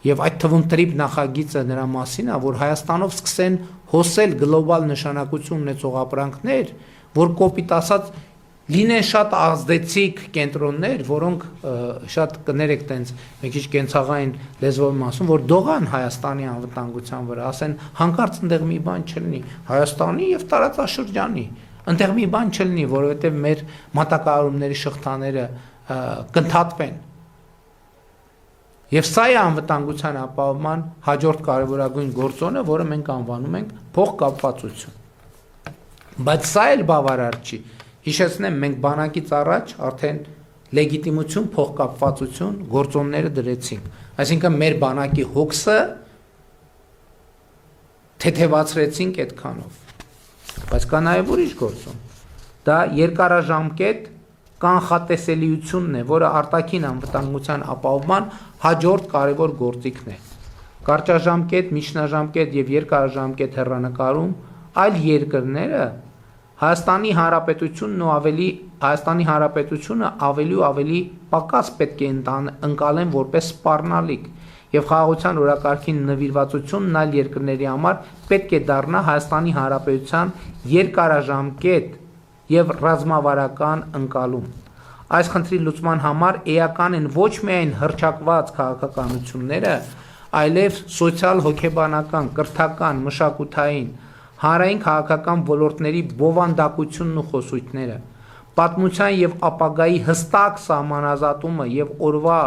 եւ այդ թվում տրիպ նախագիծը նրա մասին է, որ Հայաստանով սկսեն հոսել գլոբալ նշանակություն ունեցող ապրանքներ, որ կոպիտ ասած լինեն շատ ազդեցիկ կենտրոններ, որոնք շատ կներեք տենց մի քիչ կենցաղային լեզվով ասում, որ դողան Հայաստանի անվտանգության վրա, ասեն հանկարծ այնտեղ մի բան չլինի, Հայաստանի եւ տարածաշրջանի, այնտեղ մի բան չլինի, որովհետեւ մեր մատակարարումների շղթաները կընդհատվեն։ Եվ սա է անվտանգության ապահովման հաջորդ կարևորագույն գործոնը, որը մենք անվանում ենք փոխկապվածություն։ Բայց սա էլ բավարար չի։ Հիշեցնեմ, մենք բանակից առաջ արդեն լեգիտիմություն, փոխկապվածություն գործոնները դրեցինք։ Այսինքն մեր բանակի հոգսը թեթևացրեցինք այդքանով։ Բայց կա նաև ուրիշ գործոն։ Դա երկարաժամկետ կանխատեսելիությունն է, որը արտաքին անվտանգության ապահովման հաջորդ կարևոր գործիքն է։ Կարճաժամկետ, միջնաժամկետ եւ երկարաժամկետ հեռանկարում այլ երկրները Հայաստանի Հանրապետությունը ավելի ու ավելի պակաս պետք է ընկալեն որպես սպառնալիք եւ խաղաղության օրակարգին նվիրվածությունն այլ երկրների համար պետք է դառնա Հայաստանի Հանրապետության երկարաժամկետ եւ ռազմավարական ընկալում։ այս խնդրի լուծման համար էական են ոչ միայն հռչակված քաղաքականությունները, այլև սոցիալ հոգեբանական, կրթական, մշակութային, հանրային քաղաքական ոլորտների բովանդակությունն ու խոսույթները, պատմության եւ ապագայի հստակ սահմանազատումը եւ օրվա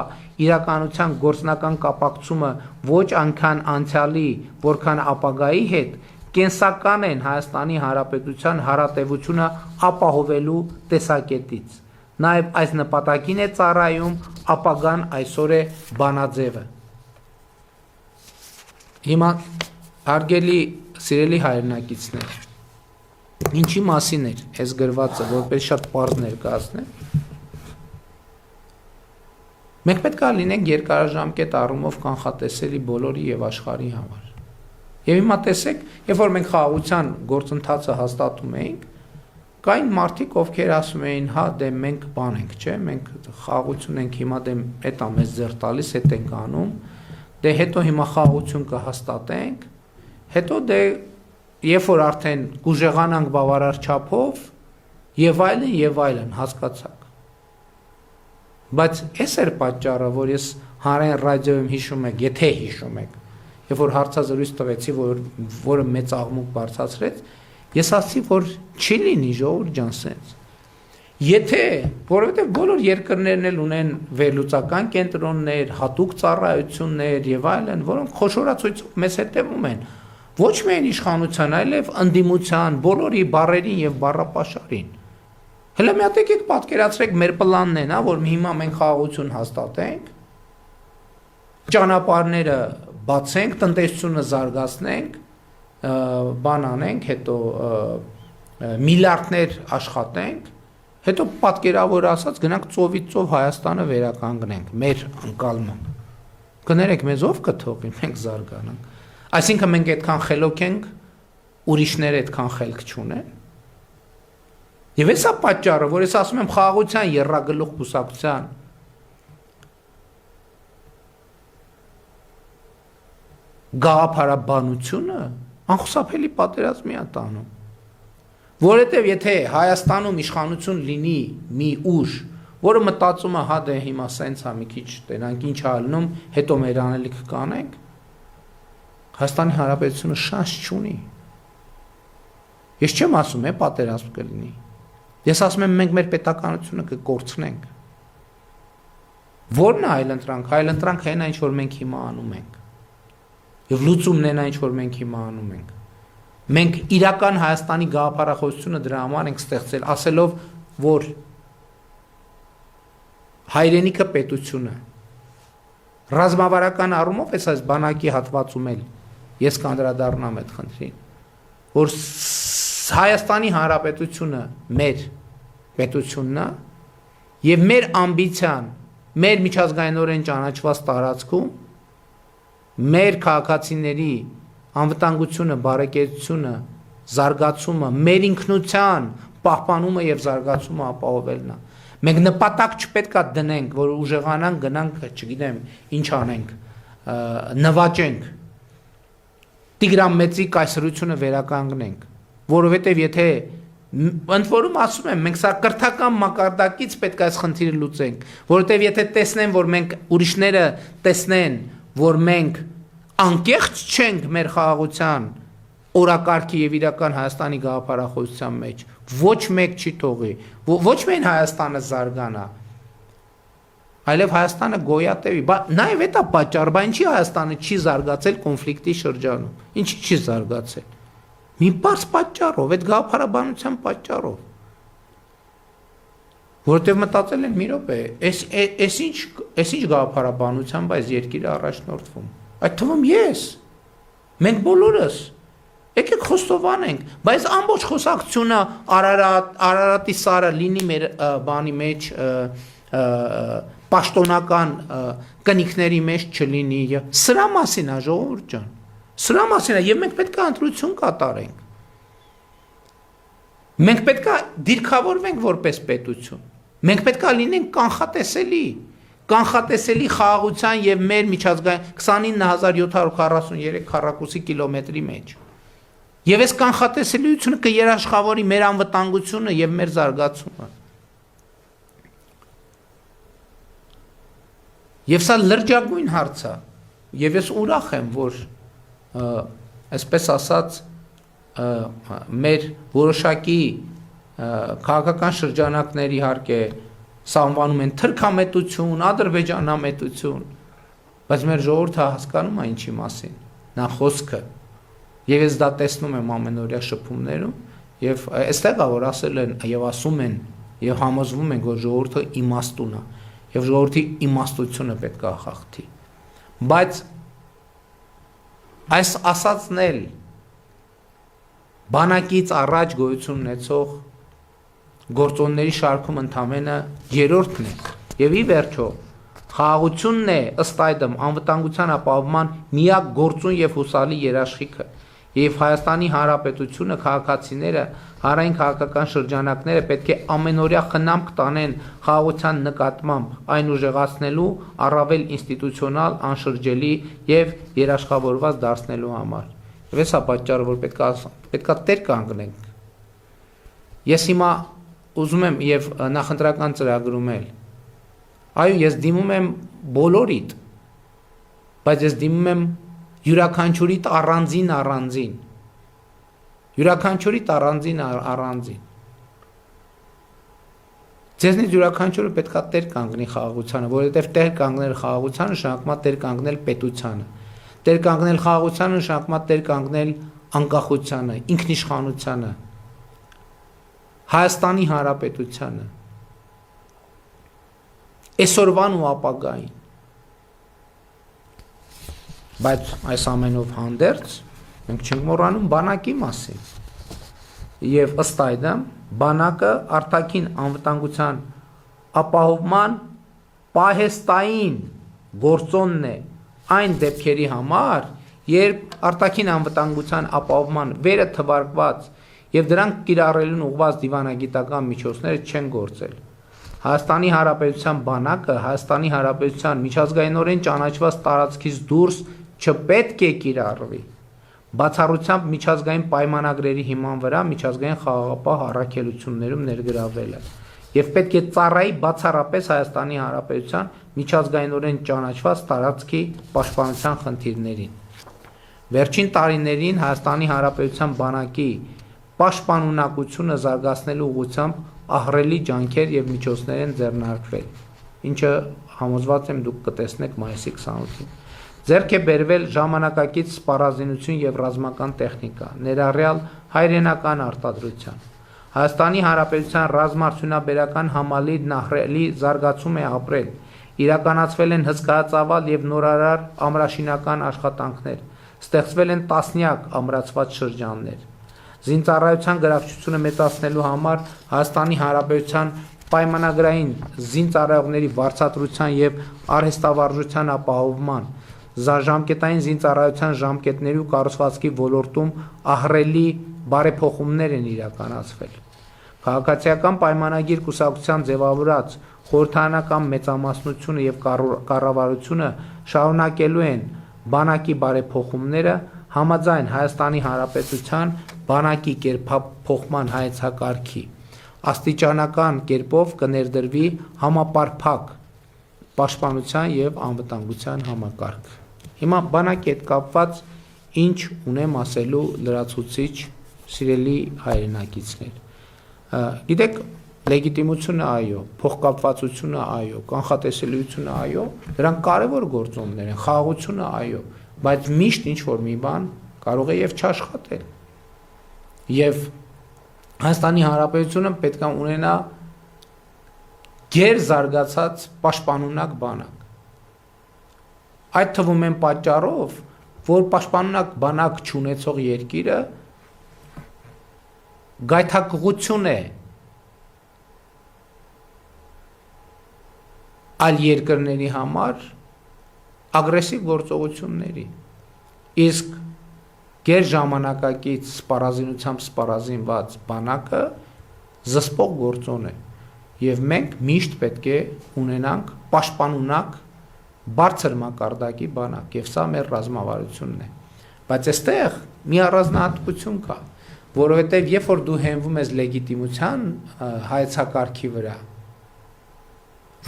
իրականության գործնական կապակցումը ոչ այնքան անցյալի, որքան ապագայի հետ կենսական են Հայաստանի Հանրապետության հարատևությունը ապահովելու տեսակետից։ Նաեւ այս նպատակին է ծառայում ապագան այսօր է բանաձևը։ Հիմա հարգելի սիրելի հայրենակիցներ, ինչի մասին էր այս գրվածը, որպես շատ պարզ ներկայացնեմ։ Մենք պետք է լինենք երկարաժամկետ առումով կանխատեսելի բոլորի եւ աշխարհի համար։ Եվ հիմա տեսեք, երբ որ մենք խաղաղության գործընթացը հաստատում էինք, կային մարդիկ, ովքեր ասում էին, հա, դե մենք բան ենք, չէ, մենք խաղաղություն ենք հիմա դե էտա մեզ ձեռ տալիս, հետ ենք անում, դե հետո հիմա խաղաղություն կհաստատենք, հետո դե երբ որ արդեն կուժեղանանք բավարար չափով եւ այլն, հասկացաք։ Բայց այս էր պատճառը, որ ես հանրային ռադիոյում հիշում եք, եթե հիշում եք, երբ որ հարցազրույց տվեցի, որը մեծ աղմուկ բարձրացրեց, ես ասացի, որ չի լինի ժողովուրդ ջան սենց։ Եթե, որովհետև բոլոր երկրներն էլ ունեն վերլուծական կենտրոններ, հատուկ ծառայություններ եւ այլն, որոնք խոշորացույցով մեզ հետևում են, ոչ միայն իշխանության, այլև ընդդիմության, բոլորի բառերին եւ բառապաշարին։ Հələ մի հատ եկեք պատկերացրեք մեր պլանն են, հա, որ հիմա մենք խաղաղություն հաստատենք, ճանապարհները բացենք, տնտեսությունը զարգացնենք, բան անենք, հետո միլիարդներ աշխատենք, հետո պատկերավոր ասած գնանք ծովից ծով Հայաստանը վերականգնենք, մեր անկալման։ Կներեք, մեզ ով կթողի, մենք զարգանանք։ Այսինքն մենք այդքան խելոք ենք, ուրիշները այդքան խելք չունեն։ Եվ էսա պատճառը, որ ես ասում եմ խաղաղության եռագլուխ կուսակցության գաղափարաբանությունը անխուսափելի պատերազմի է տանում։ Որովհետև եթե Հայաստանում իշխանություն լինի մի ուժ, որը մտածում է, հա դե հիմա սենց է մի քիչ տենանք ինչ ալնում, հետո մեր անելիքը կանենք, Հայաստանի Հանրապետությունը շանս չունի։ Ես չեմ ասում, պատերազմ կլինի։ Ես ասում եմ, մենք մեր պետականությունը կկորցնենք։ Որն է այլընտրանք։ Այլընտրանքը այն ինչ որ մենք հիմա անում ենք։ Եվ լուծումն են այն ինչ որ մենք հիմա անում ենք։ Մենք իրական Հայաստանի գաղափարախոսությունը դրա համար ենք ստեղծել, ասելով, որ հայրենիքը պետությունը ռազմավարական առումով այս բանակի հատվածում էլ ես կանդրադառնամ այդ խնդրին, որ Հայաստանի Հանրապետությունը մեր պետությունն է եւ մեր ամբիցիան, մեր միջազգայինորեն ճանաչված տարածքում մեր քաղաքացիների անվտանգությունը, բարեկեցությունը, զարգացումը, մեր ինքնության պահպանումը եւ զարգացումը ապահովելն է։ Մենք նպատակ չպետք է դնենք, որ ուժեղանանք, գնանք, չգիտեմ, ինչ անենք, նվաճենք, Տիգրան Մեծի կայսրությունը վերականգնենք, որովհետև եթե ընդ որում ասում եմ, մենք սա կրթական մակարդակից պետք է այս խնդիրը լուծենք, որովհետև եթե տեսնեն, որ մենք ուրիշները տեսնեն, որ մենք անկեղծ չենք մեր խաղաղության օրակարգի եւ իրական Հայաստանի գաղափարախոսության մեջ, ոչ մեկ չի թողի, ոչ միայն Հայաստանը զարգանա, այլև Հայաստանը գոյատևի, նաեւ դա պատճառ, բայց ինչի Հայաստանը չի զարգացել կոնֆլիկտի շրջանում, ինչի չի զարգացել, մի բարձ պատճառով, այդ գաղափարաբանության պատճառով, որովհետև մտածել են մի րոպե, այս ինչ գաղափարաբանությամբ այս երկիրը առաջնորդվում, այդ թվում ես, մենք բոլորս, եկեք խոստովանենք, բայց ամբողջ խոսակցությունը Արարատի սարը լինի մեր բանի մեջ, պաշտոնական կնիքների մեջ չլինի, սրա մասին է ժողովուրդ ջան, սրա մասին է, եւ մենք պետք է ընտրություն կատարենք, մենք պետք է դիրքավորվենք որպես պետություն, մենք պետք է լինենք կանխատեսելի խաղաղության եւ մեր միջազգային 29743 քառակուսի կիլոմետրի մեջ, եւ այս կանխատեսելիությունը կերաշխավորի մեր անվտանգությունը եւ մեր զարգացումը։ Եվ սա լրջագույն հարց է, եւ ես ուրախ եմ, որ այսպես ասած մեր որոշակի քաղաքական շրջանակներ իհարկե սա անվանում են թրքամետություն, ադրբեջանամետություն, բայց մեր ժողովուրդը հասկանում է ինչի մասին, նա խոսքը, եւ ես դա տեսնում եմ ամենօրյա շփումներում, եւ այստեղ է որ ասել են եւ ասում են եւ համոզվում են, որ ժողովուրդը իմաստուն է, եւ ժողովրդի իմաստությունը պետք է խախտի, բայց այս ասածն էլ բանակից առաջ գոյություն ունեցող գործոնների շարքում ընդամենը երրորդն է եւ ի վերջո խաղաղությունն է ըստ այդմ անվտանգության ապահովման միակ գործուն եւ հուսալի երաշխիքը եւ Հայաստանի Հանրապետությունը քաղաքացիները հանրային քաղաքական շրջանակները պետք է ամենօրյա խնամք տանեն խաղաղության նկատմամբ այն ուժեղացնելու առավել ինստիտուցիոնալ անշրջելի եւ երաշխավորված դարձնելու համար եւ հեսա պատճառը որ պետքա տեր կանգնենք ես հիմա ուզում եմ եւ նախընտրական ծրագրում էլ այո ես դիմում եմ բոլորիդ բայց ես դիմում եմ յուրաքանչյուրիդ առանձին յուրաքանչյուրիդ առանձին ձեզնից յուրաքանչյուրը պետքա տեր կանգնի խաղաղությանը որովհետեւ տեր կանգնել խաղաղությանը նշանակում է տեր կանգնել պետությանը տեր կանգնել խաղաղությանը նշանակում է տեր կանգնել անկախությանը ինքնիշխանությանը Հայաստանի Հանրապետությանը այսօրվան ու ապագային բայց այս ամենով հանդերձ մենք չենք մոռանում բանակի մասին եւ ըստ այդմ բանակը արտաքին անվտանգության ապահովման պահեստային գործոնն է այն դեպքերի համար երբ արտաքին անվտանգության ապահովման վերը թվարկված եւ դրանք կիրառելուն ուղղված դիվանագիտական միջոցները չեն գործել Հայաստանի Հանրապետության բանակը Հայաստանի Հանրապետության միջազգայինորեն ճանաչված տարածքից դուրս չպետք է կիրառվի բացառությամբ միջազգային պայմանագրերի հիման վրա միջազգային խաղաղապահ առաքելություններում ներգրավելը եւ պետք է ծառայի բացառապես Հայաստանի Հանրապետության միջազգայինորեն ճանաչված տարածքի պաշտպանության խնդիրներին վերջին տարիներին Հայաստանի Հանրապետության բանակի պաշտպանունակությունը զարգացնելու ուղղությամբ ահռելի ջանքեր եւ միջոցներ են ձեռնարկվել ինչը համոզված եմ դուք կտեսնեք մայիսի 28-ին ձեռք է բերվել ժամանակակից սպառազինություն եւ ռազմական տեխնիկա ներառյալ հայրենական արտադրության Հայաստանի Հանրապետության ռազմարդյունաբերական համալիրն ահռելի զարգացում է ապրել իրականացվել են հսկայածավալ եւ նորարար ամրաշինական աշխատանքներ ստեղծվել են տասնյակ ամրացված շրջաններ Զինծառայության գրավչությունը մեծացնելու համար Հայաստանի Հանրապետության պայմանագրային զինծառայողների վարձատրության եւ արհեստավարժության ապահովման ժամկետային զինծառայության ժամկետների ու կառուցվածքի ոլորտում ահռելի բարեփոխումներ են իրականացվել։ Քաղաքացիական պայմանագիր կուսակցության ձևավորած խորհրդարանական մեծամասնությունը եւ կառավարությունը շարունակելու են բանակի բարեփոխումները համաձայն Հայաստանի Հանրապետության բանակի կերպափոխման հայեցակարգի աստիճանական կերպով կներդրվի համապարփակ պաշտպանության եւ անվտանգության համակարգ։ Հիմա բանակի հետ կապված ինչ ունեմ ասելու լրացուցիչ սիրելի հայրենակիցներ։ Գիտեք, լեգիտիմությունը այո, փոխկապվածությունը այո, կանխատեսելիությունը այո, դրանք կարևոր գործոններ են, խաղաղությունը այո, բայց միշտ ինչ որ մի բան կարող է եւ չաշխատել։ Եվ Հայաստանի Հանրապետությունը պետք է ունենա գեր զարգացած պաշտպանունակ բանակ։ Այդ թվում են պատճառով, որ պաշտպանունակ բանակ չունեցող երկիրը գայթակղություն է այլ երկրների համար ագրեսիվ գործողությունների իսկ գեր ժամանակակից սպառազինությամբ սպառազինված բանակը զսպող գործոն է եւ մենք միշտ պետք է ունենանք պաշտպանունակ բարձր մակարդակի բանակ եւ սա մեր ռազմավարությունն է բայց այստեղ մի առանձնահատկություն կա որովհետեւ երբ որ դու հենվում ես լեգիտիմության հայեցակարգի վրա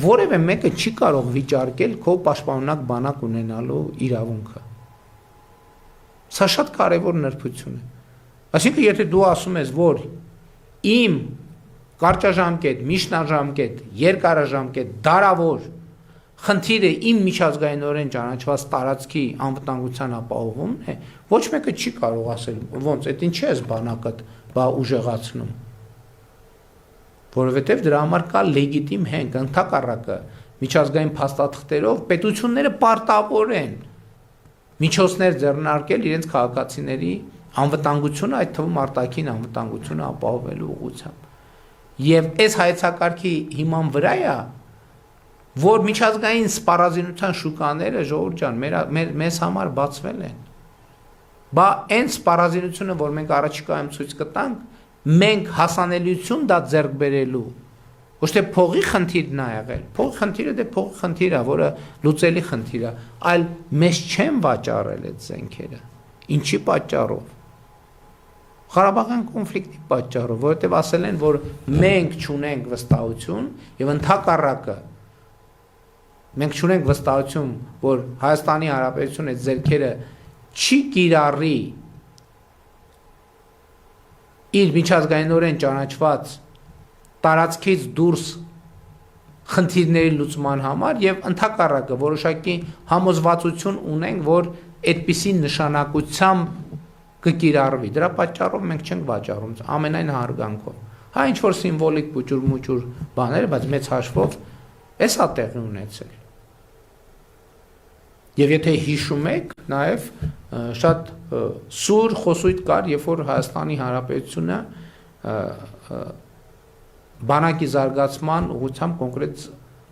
որևէ մեկը չի կարող վիճարկել քո պաշտպանունակ բանակ ունենալու իրավունքը։ Սա շատ կարևոր նրբություն է։ Այսինքն, եթե դու ասում ես, որ իմ կարճաժամկետ, միջնաժամկետ, երկարաժամկետ, դարավոր խնդիրը իմ միջազգայինորեն ճանաչված տարածքի անվտանգության ապահովումն է, ոչ մեկը չի կարող ասել, ոնց, այդ ինչի ես բանակդ բա ուժեղացնում։ Որովհետև դրա համար կա լեգիտիմ հենք, ընդհակառակը միջազգային փաստաթղթերով պետությունները պարտավոր են միջոցներ ձեռնարկել իրենց քաղաքացիների անվտանգությունը, այդ թվում արտաքին անվտանգությունը ապահովելու ուղղությամբ։ Եվ այս հայեցակարգի հիման վրա է, որ միջազգային սպառազինության շուկաները, ժողովուրդ ջան, մեզ համար բացվել են։ Բա այն սպառազինությունը, որ մենք առաջիկայում ցույց կտանք, մենք հասանելիություն դա ձեռք բերելու, ոչ թե փողի խնդիրն է եղել, փողի խնդիրը դե փողի խնդիր է, որը լուծելի խնդիր է, այլ մեզ չեն վաճառել այդ զենքերը։ Ինչի պատճառով։ Ղարաբաղյան կոնֆլիկտի պատճառով, որովհետև ասել են, որ մենք չունենք վստահություն եւ ընդհակառակը մենք չունենք վստահություն, որ Հայաստանի Հանրապետությունը այդ ձեռքերը չի կիրառի իր միջազգայինորեն ճանաչված տարածքից դուրս խնդիրների լուծման համար եւ ընդհակառակը որոշակի համոզվածություն ունենք, որ այդպիսի նշանակությամբ կկիրառվի։ Դրա պատճառով մենք չենք վաճառում ամենայն հարգանքով։ Հա ինչ որ սիմվոլիկ փուճուր-մուճուր բաներ, բայց մեծ հաշվով էսա տեղի ունեցել։ Եվ եթե հիշում եք, նաև շատ սուր խոսույթ կար, երբ որ Հայաստանի Հանրապետությունը բանակի զարգացման ուղղությամբ կոնկրետ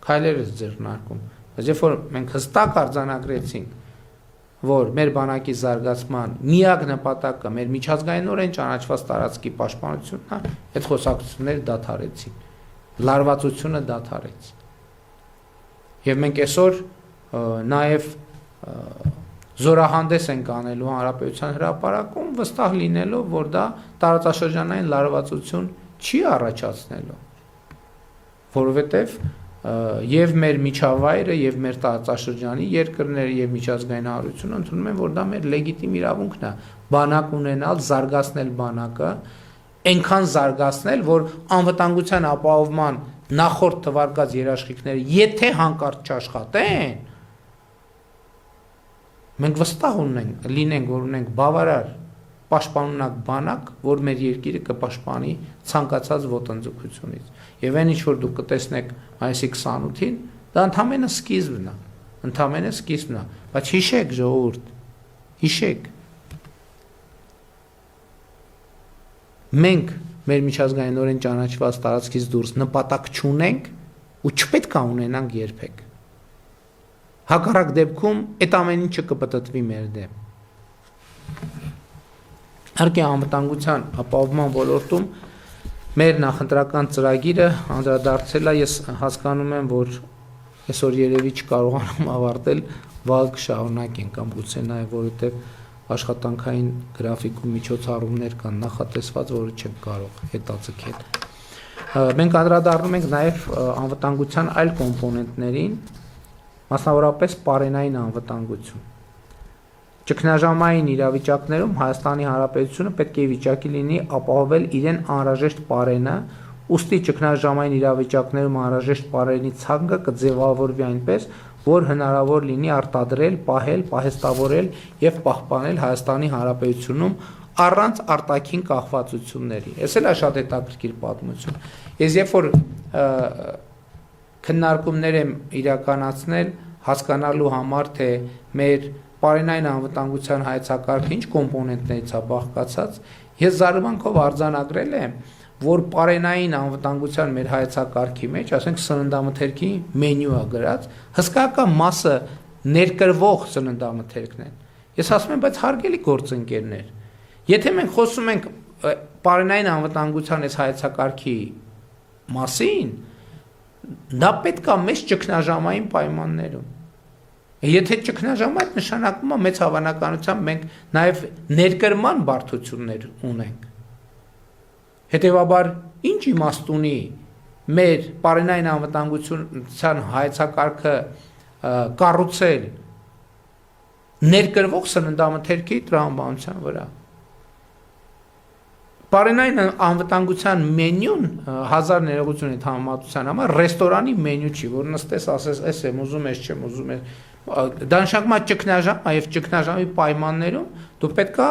քայլեր է ձեռնարկում։ Բայց երբ որ մենք հստակ արձանագրեցինք, որ մեր բանակի զարգացման միակ նպատակը մեր միջազգայինորեն ճանաչված տարածքի պաշտպանությունն է, այդ խոսակցությունները դադարեցին, լարվածությունը դադարեց։ Եվ մենք այսօր նաև զորահանդես ենք անելու Հանրապետության հրապարակում, վստահ լինելով, որ դա տարածաշրջանային լարվածություն չի առաջացնելու, որովհետև եւ մեր միջավայրը եւ մեր տարածաշրջանի երկրները եւ միջազգային հանրությունը ընդունում են, որ դա մեր լեգիտիմ իրավունքն է, բանակ ունենալ, զարգացնել բանակը, այնքան զարգացնել, որ անվտանգության ապահովման նախորդ թվարկած երաշխիքները, եթե հանկարծ չաշխատեն, մենք վստահ լինենք, որ ունենք բավարար պաշտպանունակ բանակ, որ մեր երկիրը կպաշտպանի ցանկացած ոտնձգությունից։ Եվ այն ինչ որ դուք կտեսնեք մայիսի 28-ին, դա ընդամենը սկիզբն է, բայց հիշեք ժողովուրդ, հիշեք։ Մենք մեր միջազգայինորեն ճանաչված տարածքից դուրս նպատակ չունենք ու չպետք է ունենանք երբեք։ Հակառակ դեպքում այդ ամեն ինչը կպտտվի մեր դեմ։ Իհարկե անվտանգության ապահովման ոլորտում մեր նախընտրական ծրագիրը անդրադարձել է, ես հասկանում եմ, որ այսօր երևի չկարողանում ավարտել, վաղ կշարունակենք կամ գուցե նաև որովհետև աշխատանքային գրաֆիկում միջոցառումներ կան նախատեսված, որը չենք կարող հետաձգել։ Մենք անդրադառնում ենք նաև անվտանգության այլ կոմպոնենտներին, մասնավորապես պարենային անվտանգություն։ Ճգնաժամային իրավիճակներում Հայաստանի Հանրապետությունը պետք է վիճակի լինի ապահովել իրեն անհրաժեշտ պարենը, ուստի ճգնաժամային իրավիճակներում անհրաժեշտ պարենի ցանկը կձևավորվի այնպես, որ հնարավոր լինի արտադրել, պահել, պահեստավորել եւ պահպանել Հայաստանի Հանրապետությունում առանց արտաքին կախվածությունների։ Այս էլ է շատ հետաքրքիր պատմություն։ Ես երբ որ քննարկումներ եմ իրականացնել հասկանալու համար, թե մեր պարենային անվտանգության հայեցակարգը ինչ կոմպոնենտներից է բաղկացած, ես զարմանքով արձանագրել եմ, որ պարենային անվտանգության մեր հայեցակարգի մեջ, ասենք սննդամթերքի մենյու է գրած, հսկայական մասը ներկրվող սննդամթերքն են։ Ես ասում եմ, բայց հարգելի գործընկերներ, եթե մենք խոսում ենք պարենային անվտանգության այս հայեցակարգի մասին, դա պետք է մեծ ճգնաժամային պայմաններում։ Եթե ճգնաժամ այդ նշանակում է մեծ հավանականությամբ մենք նաև ներկրման բարդություններ ունենք։ Հետևաբար ինչ իմաստ ունի մեր պարենային անվտանգության հայեցակարգը կառուցել ներկրվող սննդամթերքի տրամաբանության վրա։ Պարենային անվտանգության մենյուն 1000 ներողություն այդ համեմատության համար ռեստորանի մենյու չի, որ նստես ասես, էս եմ ուզում, էս չեմ ուզում, դա նշանակում է ճգնաժամ, եւ ճգնաժամի պայմաններում դու պետքա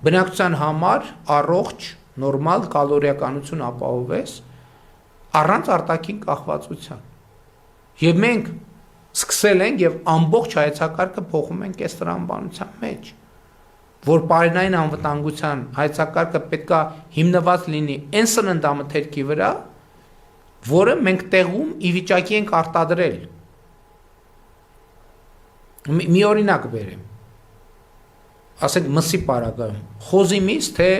բնակչության համար առողջ, նորմալ կալորիականություն ապահովես առանց արտաքին կախվածության։ Եվ մենք սկսել ենք եւ ամբողջ հայեցակարգը փոխում ենք այս տրամաբանության մեջ, որ պարենային անվտանգության հայեցակարգը պետքա հիմնված լինի այն սննդամթերքի վրա, որը մենք տեղում ի վիճակի ենք արտադրել։ Մի օրինակ բերեմ։ Ասենք մսի պարագայում, խոզի միս թե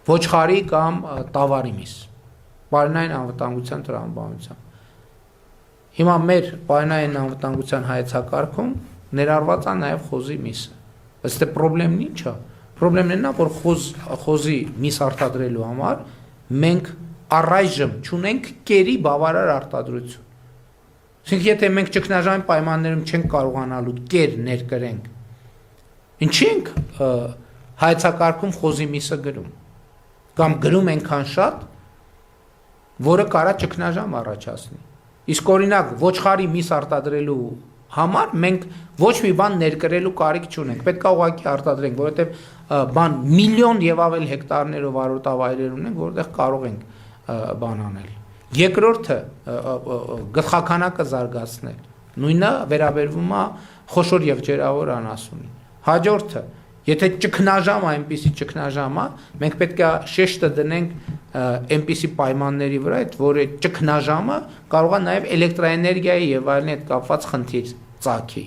ոչխարի կամ տավարի միս, պարենային անվտանգության տրամաբանությամբ։ Հիմա մեր պարենային անվտանգության հայեցակարգում ներառված է նաև խոզի միսը։ Ըստ պրոբլեմն ինչ է։ Պրոբլեմն է, որ խոզի միս արտադրելու համար մենք առայժմ չունենք կերի բավարար արտադրություն։ Այսինքն եթե մենք ճգնաժամի պայմաններում չենք կարողանալու կեր ներկրենք, ինչի ենք հայեցակարգում խոզի միսը գրում, կամ գրում այնքան շատ, որը կարա ճգնաժամ առաջացնի։ Իսկ օրինակ ոչխարի միս արտադրելու համար մենք ոչ մի բան ներկրելու կարիք չունենք, պետք է ուղղակի արտադրենք, որովհետև միլիոն եւ ավել հեկտարներով արոտավայրեր ունենք, որտեղ կարող ենք բան անել։ Երկրորդը գլխականակը զարգացնել, նույնը վերաբերվում է խոշոր եղջերավոր անասունին։ Հաջորդը, եթե ճգնաժամ այնպիսի ճգնաժամ է, մենք պետք է շեշտը դնենք այնպիսի պայմանների վրա, որ այդ ճգնաժամը կարող է նաև էլեկտրաէներգիայի եւ այլն հետ կապված խնդիր ծագի։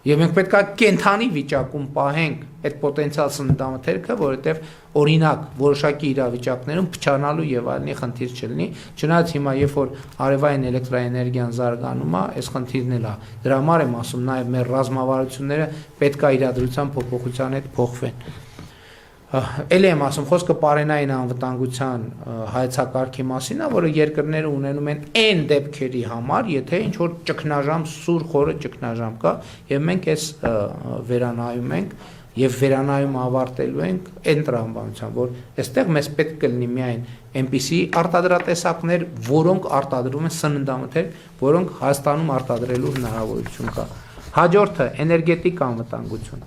Եվ մենք պետք է կենթանի վիճակում պահենք այդ պոտենցիալ սննդամթերքը, որովհետև օրինակ որոշակի իրավիճակներում փչանալու եւ այլնի խնդիր չլինի, չնայած հիմա երբ որ արևային էլեկտրաէներգիան զարգանում է, այս խնդիրն էլ է։ Դրա համար եմ ասում, նաեւ մեր ռազմավարությունները պետք է իրադրության փոփոխության հետ փոխվեն։ Էլի եմ ասում, խոսքը պարենային անվտանգության հայեցակարգի մասին է, որը երկրները ունենում են այն դեպքերի համար, եթե ինչ որ ճգնաժամ, սուր խորը ճգնաժամ կա, եւ մենք այս վերանայում ենք եւ վերանայում ավարտելու ենք այն տրամաբանությամբ, որ այստեղ մեզ պետք կլինի միայն այնպիսի արտադրատեսակներ, որոնք արտադրում են սննդամթերք, որոնք Հայաստանում արտադրելու հնարավորություն կա։ Հաջորդը էներգետիկ անվտանգություն։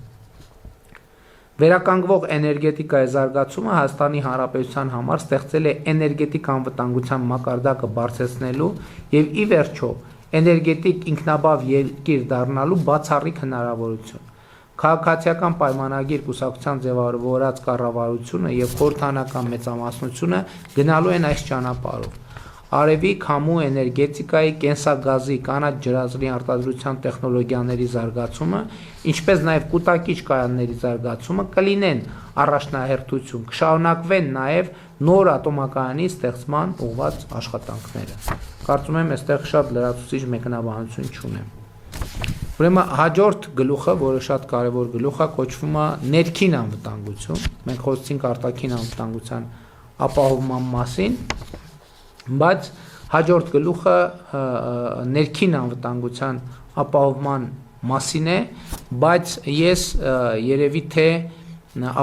Վերականգնվող էներգետիկայի զարգացումը Հայաստանի Հանրապետության համար ստեղծել է էներգետիկ անվտանգության մակարդակը բարձրացնելու եւ ի վերջո էներգետիկ ինքնաբավ երկիր դառնալու բացառիկ հնարավորություն։ Քաղաքացիական պայմանագիր կուսակցության ձևավորած կառավարությունը եւ խորհրդանական մեծամասնությունը գնալու են այս ճանապարհով։ Արևի, քամու էներգետիկայի, կենսագազի, կանաչ ջրածնի արտադրության տեխնոլոգիաների զարգացումը, ինչպես նաև կուտակիչ կայանների զարգացումը կլինեն առաջնահերթություն, կշարունակվեն նաև նոր ատոմակայանի ստեղծման ուղղված աշխատանքները։ Կարծում եմ, այստեղ շատ լրացուցիչ մեկնաբանություն չունեմ։ Ուրեմն հաջորդ գլուխը, որը շատ կարևոր գլուխ է, կոչվում է ներքին անվտանգություն։ Մենք խոսեցինք արտաքին անվտանգության ապահովման մասին, բայց հաջորդ գլուխը ներքին անվտանգության ապահովման մասին է, բայց ես երևի թե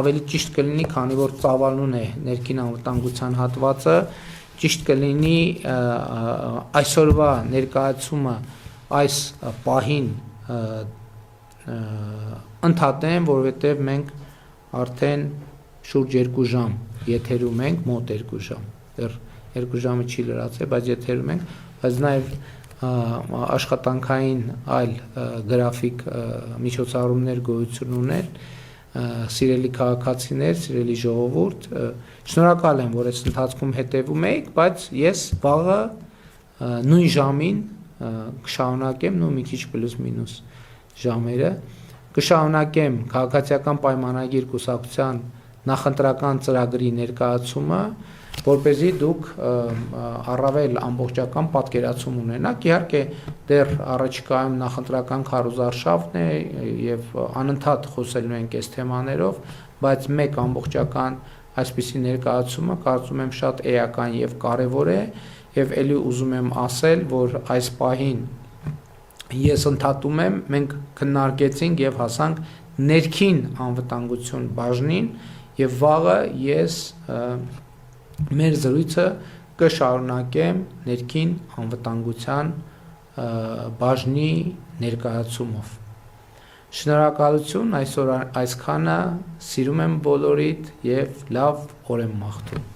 ավելի ճիշտ կլինի, քանի որ ծավալուն է ներքին անվտանգության հատվածը, ճիշտ կլինի այսօրվա ներկայացումը այս պահին ընդհատեմ, որովհետև մենք արդեն շուրջ 2 ժամ եթերում ենք, մոտ 2 ժամ, դեռ 2 ժամը չի լրացել, բայց եթերում ենք, բայց նաև աշխատանքային այլ գրաֆիկ միջոցառումներ գոյություն ուներ, սիրելի քաղաքացիներ, սիրելի ժողովուրդ, շնորհակալ եմ, որ այս ընթացքում հետևում եք, բայց ես վաղը նույն ժամին կշարունակեմ, նույն մի քիչ պլյուս մինուս ժամերը, կշարունակեմ քաղաքացիական պայմանագիր կուսակցության նախընտրական ծրագրի ներկայացումը, որպեսզի դուք առավել ամբողջական պատկերացում ունենաք, իհարկե դեռ առաջիկայում նախընտրական քարոզարշավն է եւ անընդհատ խոսելու ենք այս թեմաներով, բայց մեկ ամբողջական այսպիսի ներկայացումը կարծում եմ շատ էական եւ կարեւոր է եւ ելի ուզում եմ ասել, որ այս պահին ես ընդհատում եմ, մենք քննարկեցինք եւ հասանք ներքին անվտանգություն բաժնին եւ վաղը ես մեր զրույցը կշարունակեմ ներքին անվտանգության բաժնի ներկայացումով։ Շնորհակալություն, այսօր այսքանը, սիրում եմ բոլորիդ եւ լավ օր եմ մաղթում։